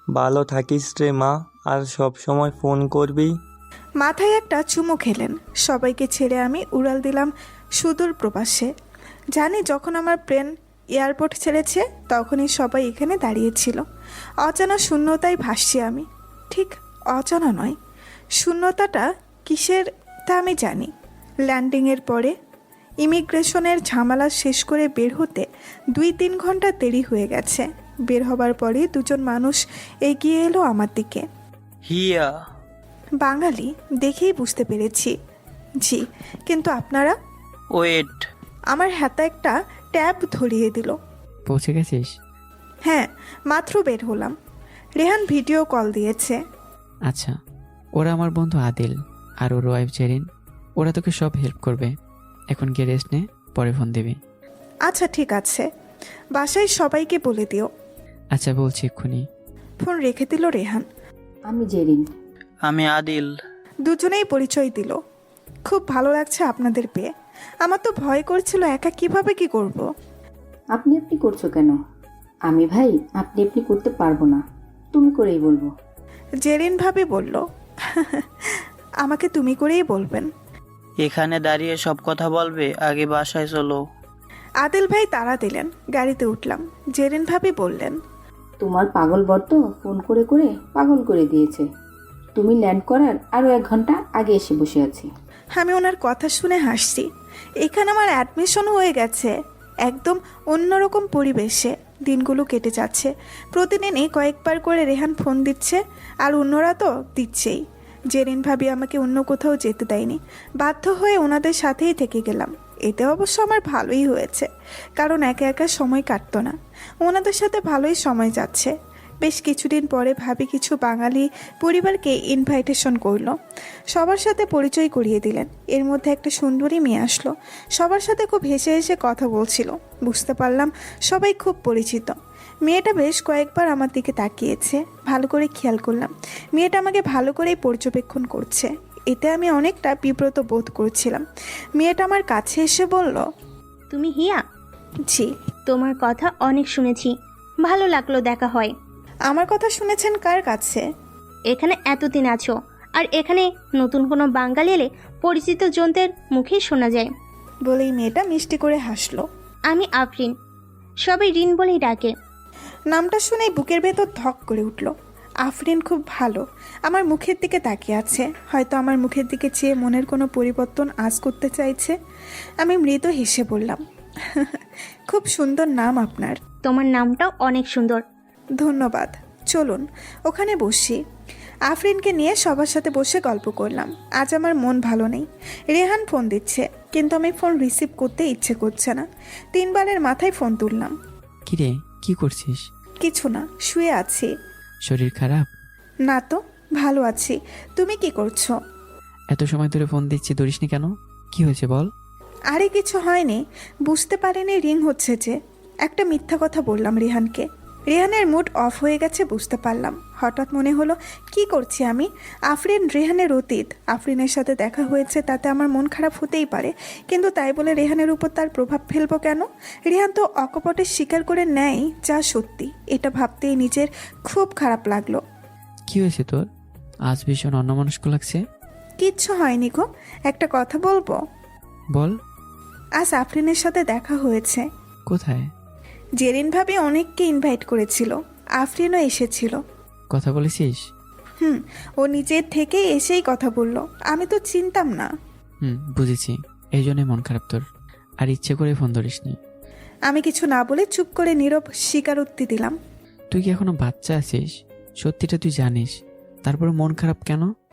ভালো থাকিস রে মা, আর সব সময় ফোন করবি। মাথায় একটা চুমু খেলেন। সবাইকে ছেড়ে আমি উড়াল দিলাম সুদূর প্রবাসে। জানি যখন আমার প্লেন এয়ারপোর্ট ছেড়েছে তখনই সবাই এখানে দাঁড়িয়েছিল। অজানা শূন্যতায় ভাসছি আমি। ঠিক অজানা নয়, শূন্যতাটা কিসের তা আমি জানি। ল্যান্ডিংয়ের পরে ইমিগ্রেশনের ঝামেলা শেষ করে বের হতে 2-3 ঘন্টা দেরি হয়ে গেছে। বের হবার পরে দুজন মানুষ এগিয়ে এলো আমার দিকে। হিয়া। বাঙালি দেখেই বুঝতে পেরেছি। জি, কিন্তু আপনারা? ওয়েট। আমার হাতে একটা ট্যাব ধরিয়ে দিল। পৌঁছে গেছিস? হ্যাঁ, মাত্র বের হলাম। রেহান ভিডিও কল দিয়েছে। আচ্ছা, ওরা আমার বন্ধু আদিল আর ওর ওয়াইফ জেরিন। ওরা তোকে সব হেল্প করবে। এখন গিয়ে রেস্ট নে, পরে ফোন দিবি। আচ্ছা ঠিক আছে, বাসায় সবাইকে বলে দিও। আচ্ছা বলছি এক্ষুনি। ফোন রেখে দিল রেহান। আমি জেরিন। আমি আদিল। দুজনেই পরিচয় দিল। খুব ভালো লাগছে আপনাদের পেয়ে। আমার তো ভয় করছিল একা কিভাবে কি করব। আপনি আপনি করছো কেন? আমি ভাই আপনি আপনি করতে পারবো না, তুমি করেই বলবো। জেরিন ভাবি বলল, আমাকে তুমি করেই বলবেন। এখানে দাঁড়িয়ে সব কথা বলবে, আগে বাসায় চলো। আদিল ভাই তাড়া দিলেন। গাড়িতে উঠলাম। জেরিন ভাবি বললেন, তোমার পাগল বর তো ফোন করে করে পাগল করে দিয়েছে। তুমি ল্যান্ড করার আরো 1 ঘন্টা আগে এসে বসে আছি। আমি ওনার কথা শুনে হাসছি। এখানে আমার অ্যাডমিশন হয়ে গেছে, একদম অন্যরকম পরিবেশে। দিনগুলো কেটে যাচ্ছে। প্রতিদিনই কয়েকবার করে রেহান ফোন দিচ্ছে, আর অন্যরা তো দিচ্ছেই। জেরিন ভাবি আমাকে অন্য কোথাও যেতে দেয়নি, বাধ্য হয়ে ওনাদের সাথেই থেকে গেলাম। এতে অবশ্য আমার ভালোই হয়েছে, কারণ একা একা সময় কাটতো না, ওনাদের সাথে ভালোই সময় যাচ্ছে। বেশ কিছুদিন পরে ভাবি কিছু বাঙালি পরিবারকে ইনভাইটেশন করলো, সবার সাথে পরিচয় করিয়ে দিলেন। এর মধ্যে একটা সুন্দরী মেয়ে আসলো, সবার সাথে খুব হেসে হেসে কথা বলছিল। বুঝতে পারলাম সবাই খুব পরিচিত। মেয়েটা বেশ কয়েকবার আমার দিকে তাকিয়েছে, ভালো করে খেয়াল করলাম মেয়েটা আমাকে ভালো করেই পর্যবেক্ষণ করছে। এতে আমি অনেকটা বিব্রত বোধ করছিলাম। মেয়েটা আমার কাছে এসে বলল, তুমি হিয়া? জি। তোমার কথা অনেক শুনেছি, ভালো লাগলো দেখা হয়। আমার কথা শুনেছেন কার কাছে? এখানে এতদিন আছো, আর এখানে নতুন কোনো বাঙালি এলে পরিচিত জনদের মুখেই শোনা যায়। বলেই মেয়েটা মিষ্টি করে হাসলো। আমি আফরিন, সবাই রিন বলেই ডাকে। নামটা শুনেই বুকের ভেতর ধক করে উঠল। আফরিন খুব ভালো, আমার মুখের দিকে তাকিয়ে আছে, হয়তো আমার মুখের দিকে চেয়ে মনের কোনো পরিবর্তন আজ করতে চাইছে। আমি মৃদু হেসে বললাম, খুব সুন্দর নাম আপনার। তোমার নামটাও অনেক সুন্দর। ধন্যবাদ, চলুন ওখানে বসি। আফরিনকে নিয়ে সবার সাথে বসে গল্প করলাম। আজ আমার মন ভালো নেই। রেহান ফোন দিচ্ছে, কিন্তু আমি ফোন রিসিভ করতে ইচ্ছে করছে না। 3 বারের মাথায় ফোন তুললাম। কিরে, কি করছিস? কিছু না, শুয়ে আছি। শরীর খারাপ? না তো, ভালো আছি। তুমি কি করছো? এত সময় ধরে ফোন দিচ্ছি, ধরিসনি কেন? কি হয়েছে বল। আরে কিছু হয়নি, বুঝতে পারিনি রিং হচ্ছে যে। একটা মিথ্যা কথা বললাম রেহানকে। রেহানের মুড অফ হয়ে গেছে বুঝতে পারলাম। হঠাৎ মনে হলো কি করছি আমি। আফরিন রেহানের অতীত, আফরিনের সাথে দেখা হয়েছে, তাতে আমার মন খারাপ হতেই পারে, কিন্তু তাই বলে রেহানের উপর তার প্রভাব ফেলবো কেন? রেহান তো অকপটে স্বীকার করে নেয় যা সত্যি। এটা ভাবতেই নিজের খুব খারাপ লাগলো। কি হয়েছে তোর? আজ ভীষণ অন্যমনস্ক লাগছে। কিচ্ছু হয়নি গো, একটা কথা বলবো? বল। আজ আফরিনের সাথে দেখা হয়েছে। কোথায়? জেরিন ভাবি অনেককে ইনভাইট করেছিল, আফরিনও এসেছিল। কথা বলেছিস? ও নিজের থেকে এসেই কথা বলল, আমি তো চিনতাম না। বুঝেছি, এই জন্যই মন খারাপ তোর। আর ইচ্ছে করে ফোন ধরিসনি। আমি কিছু না বলে চুপ করে নীরব স্বীকারোক্তি দিলাম। তুই কি এখনো বাচ্চা আছিস? সত্যিটা তুই জানিস, তারপরে মন খারাপ কেন?